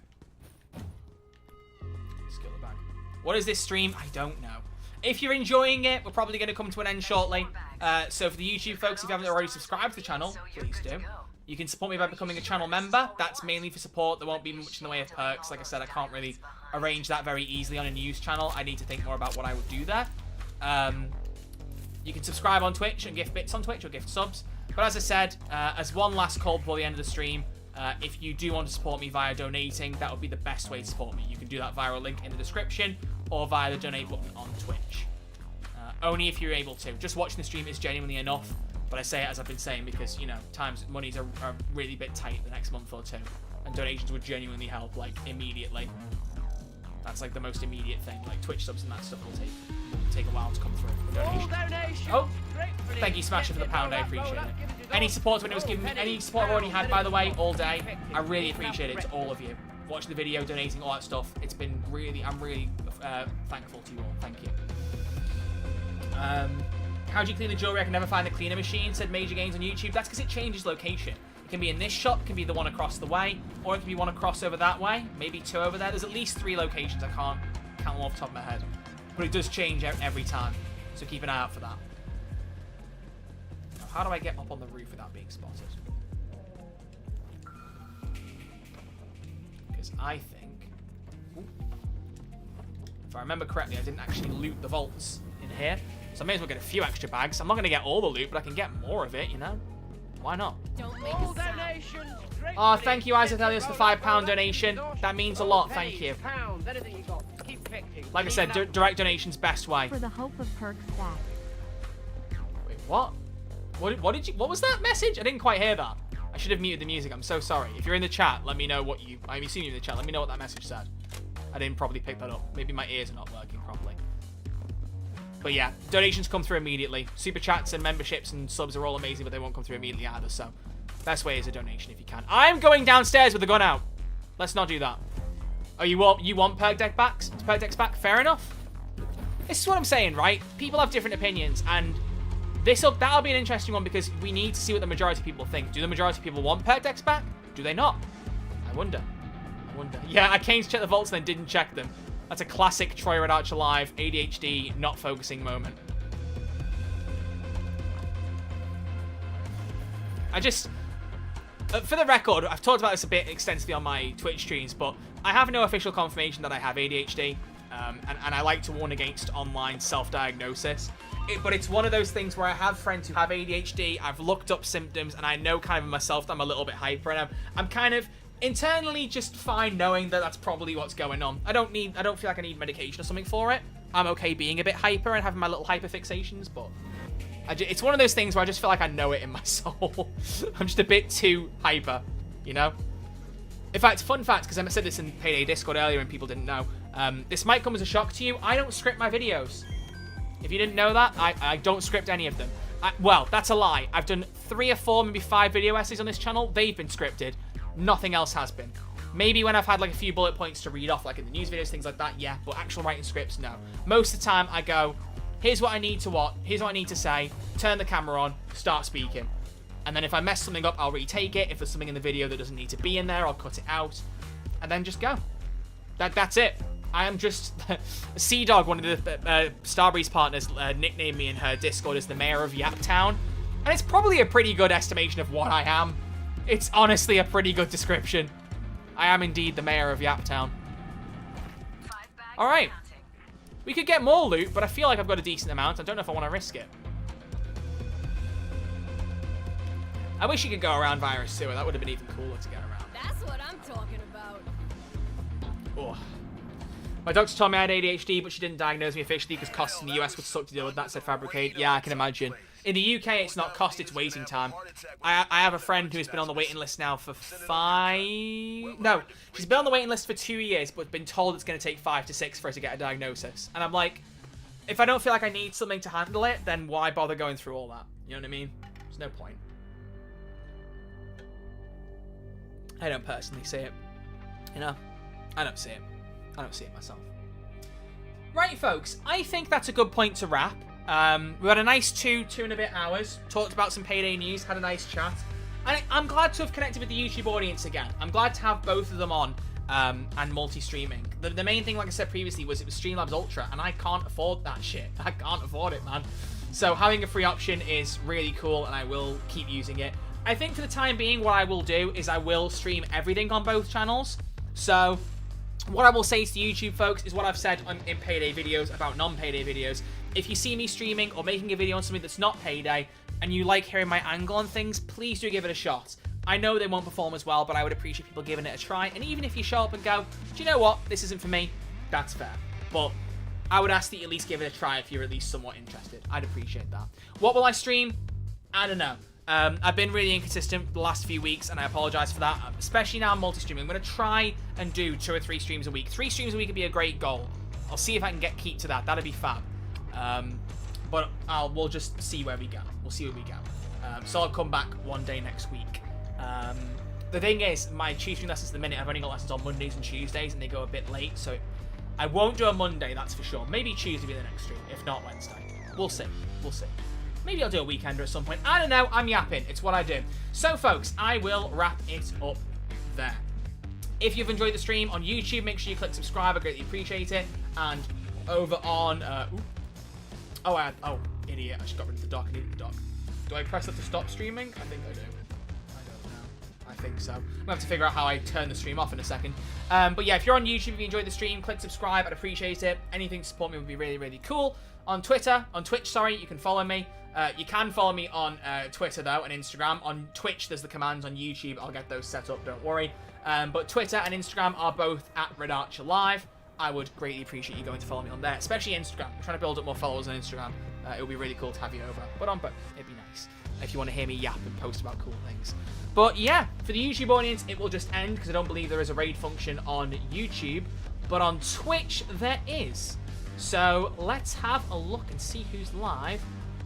Skill the bag. What is this stream? I don't know. If you're enjoying it, we're probably going to come to an end shortly. So for the YouTube folks, if you haven't already subscribed to the channel, please do. You can support me by becoming a channel member. That's mainly for support. There won't be much in the way of perks. Like I said, I can't really arrange that very easily on a news channel. I need to think more about what I would do there. You can subscribe on Twitch and gift bits on Twitch or gift subs. But as I said, as one last call before the end of the stream, if you do want to support me via donating, that would be the best way to support me. You can do that via a link in the description or via the donate button on Twitch. Only if you're able to. Just watching the stream is genuinely enough. But I say it as I've been saying because, you know, monies are really a bit tight the next month or two. And donations would genuinely help, like, immediately. That's, like, the most immediate thing. Like, Twitch subs and that stuff will take a while to come through. Oh, thank you, Smasher, for the pound. I appreciate it. Any support when it was given me, any support I've already had, by the way, all day. I really appreciate it to all of you. Watching the video, donating, all that stuff. It's been really, I'm really thankful to you all. Thank you. How do you clean the jewelry? I can never find the cleaner machine, said Major Games on YouTube. That's because it changes location. It can be in this shop, it can be the one across the way, or it can be one across over that way, maybe 2 over there. There's at least 3 locations. I can't count them off the top of my head. But it does change every time, so keep an eye out for that. Now, how do I get up on the roof without being spotted? Because I think... Ooh, if I remember correctly, I didn't actually loot the vaults in here. So I may as well get a few extra bags. I'm not going to get all the loot, but I can get more of it, you know? Why not? Oh, thank you, Isaac Elias, for the £5 donation. That means a lot, thank you. Like I said, direct donations, best way. For the hope of perks stack. Wait, what? What was that message? I didn't quite hear that. I should have muted the music, I'm so sorry. If you're in the chat, let me know what you... I'm assuming you're in the chat, let me know what that message said. I didn't probably pick that up. Maybe my ears are not working properly. But yeah, donations come through immediately. Super chats and memberships and subs are all amazing, but they won't come through immediately either. So, best way is a donation if you can. I'm going downstairs with the gun out. Let's not do that. Oh, you want perk deck backs? Perk decks back? Fair enough. This is what I'm saying, right? People have different opinions, and that'll be an interesting one because we need to see what the majority of people think. Do the majority of people want perk decks back? Do they not? I wonder. Yeah, I came to check the vaults and then didn't check them. That's a classic Troy Red Archer Live ADHD not focusing moment. For the record, I've talked about this a bit extensively on my Twitch streams, but I have no official confirmation that I have ADHD, and I like to warn against online self-diagnosis. But it's one of those things where I have friends who have ADHD, I've looked up symptoms, and I know kind of myself that I'm a little bit hyper, and I'm kind of internally just fine knowing that that's probably what's going on. I don't feel like I need medication or something for it. I'm okay being a bit hyper and having my little hyper fixations, but it's one of those things where I just feel like I know it in my soul. I'm just a bit too hyper, you know? In fact, fun fact, because I said this in Payday Discord earlier and people didn't know, this might come as a shock to you. I don't script my videos. If you didn't know that, I don't script any of them. Well, that's a lie. I've done 3 or 4, maybe 5 video essays on this channel. They've been scripted. Nothing else has been. Maybe when I've had like a few bullet points to read off, like in the news videos, things like that, yeah. But actual writing scripts, no. Most of the time, I go, here's what I need to watch, here's what I need to say, turn the camera on, start speaking. And then if I mess something up, I'll retake it. If there's something in the video that doesn't need to be in there, I'll cut it out. And then just go. That's it. I am just... Sea Dog, one of the Starbreeze partners, nicknamed me in her Discord as the mayor of Yaptown. And it's probably a pretty good estimation of what I am. It's honestly a pretty good description. I am indeed the mayor of Yaptown. Alright. We could get more loot, but I feel like I've got a decent amount. I don't know if I want to risk it. I wish you could go around via a sewer. That would have been even cooler to get around. That's what I'm talking about. Oh. My doctor told me I had ADHD, but she didn't diagnose me officially because costs in the US would suck to deal with. That said Fabricate. Yeah, I can imagine. In the UK, it's not cost, it's waiting time. I have a friend who's been on the waiting list now for No, she's been on the waiting list for 2 years, but been told it's going to take 5 to 6 for her to get a diagnosis. And I'm like, if I don't feel like I need something to handle it, then why bother going through all that? You know what I mean? There's no point. I don't personally see it. You know? I don't see it. I don't see it myself. Right, folks. I think that's a good point to wrap. We had a nice two and a bit hours. Talked about some Payday news. Had a nice chat. And I'm glad to have connected with the YouTube audience again. I'm glad to have both of them on and multi-streaming. The main thing, like I said previously, was it was Streamlabs Ultra. And I can't afford that shit. I can't afford it, man. So having a free option is really cool. And I will keep using it. I think for the time being, what I will do is I will stream everything on both channels. So what I will say to YouTube folks is what I've said in Payday videos about non-Payday videos. If you see me streaming or making a video on something that's not Payday and you like hearing my angle on things, please do give it a shot. I know they won't perform as well, but I would appreciate people giving it a try. And even if you show up and go, do you know what? This isn't for me. That's fair. But I would ask that you at least give it a try if you're at least somewhat interested. I'd appreciate that. What will I stream? I don't know. I've been really inconsistent the last few weeks, and I apologize for that, especially now I'm multi-streaming. I'm going to try and do 2 or 3 streams a week. 3 streams a week would be a great goal. I'll see if I can keep to that. That'd be fab. But we'll just see where we go. We'll see where we go. So I'll come back one day next week. The thing is, my tutoring lessons at the minute, I've only got lessons on Mondays and Tuesdays, and they go a bit late, so I won't do a Monday, that's for sure. Maybe Tuesday will be the next stream, if not Wednesday. We'll see. We'll see. Maybe I'll do a weekender at some point. I don't know. I'm yapping. It's what I do. So, folks, I will wrap it up there. If you've enjoyed the stream on YouTube, make sure you click subscribe. I greatly appreciate it. And over on... Oh, idiot. I just got rid of the dock. I needed the dock. Do I press it to stop streaming? I think I do. I don't know. I think so. I'm going to have to figure out how I turn the stream off in a second. But yeah, if you're on YouTube, if you enjoyed the stream, click subscribe. I'd appreciate it. Anything to support me would be really, really cool. On Twitch, you can follow me. You can follow me on Twitter, though, and Instagram. On Twitch, there's the commands. On YouTube, I'll get those set up, don't worry. But Twitter and Instagram are both at RedArcherLive. I would greatly appreciate you going to follow me on there, especially Instagram. I'm trying to build up more followers on Instagram. It would be really cool to have you over. But on both, it'd be nice if you want to hear me yap and post about cool things. But yeah, for the YouTube audience, it will just end because I don't believe there is a raid function on YouTube. But on Twitch, there is. So let's have a look and see who's live.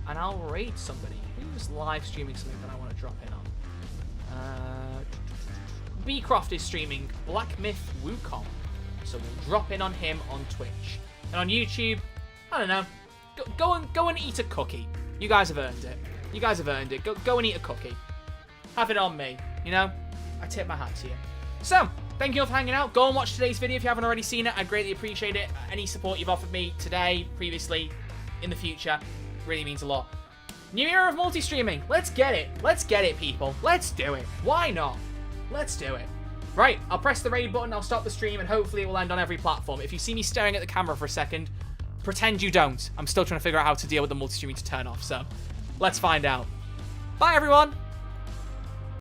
And I'll raid somebody. Who's live streaming something that I want to drop in on? Beecroft is streaming Black Myth Wukong. So we'll drop in on him on Twitch. And on YouTube, I don't know. Go and eat a cookie. You guys have earned it. You guys have earned it. Go and eat a cookie. Have it on me. You know? I tip my hat to you. So, thank you all for hanging out. Go and watch today's video if you haven't already seen it. I greatly appreciate it. Any support you've offered me today, previously, in the future, really means a lot. New era of multi-streaming. Let's get it. Let's get it, people. Let's do it. Why not? Let's do it. Right, I'll press the raid button, I'll stop the stream, and hopefully it will end on every platform. If you see me staring at the camera for a second, pretend you don't. I'm still trying to figure out how to deal with the multi-streaming to turn off, so let's find out. Bye, everyone!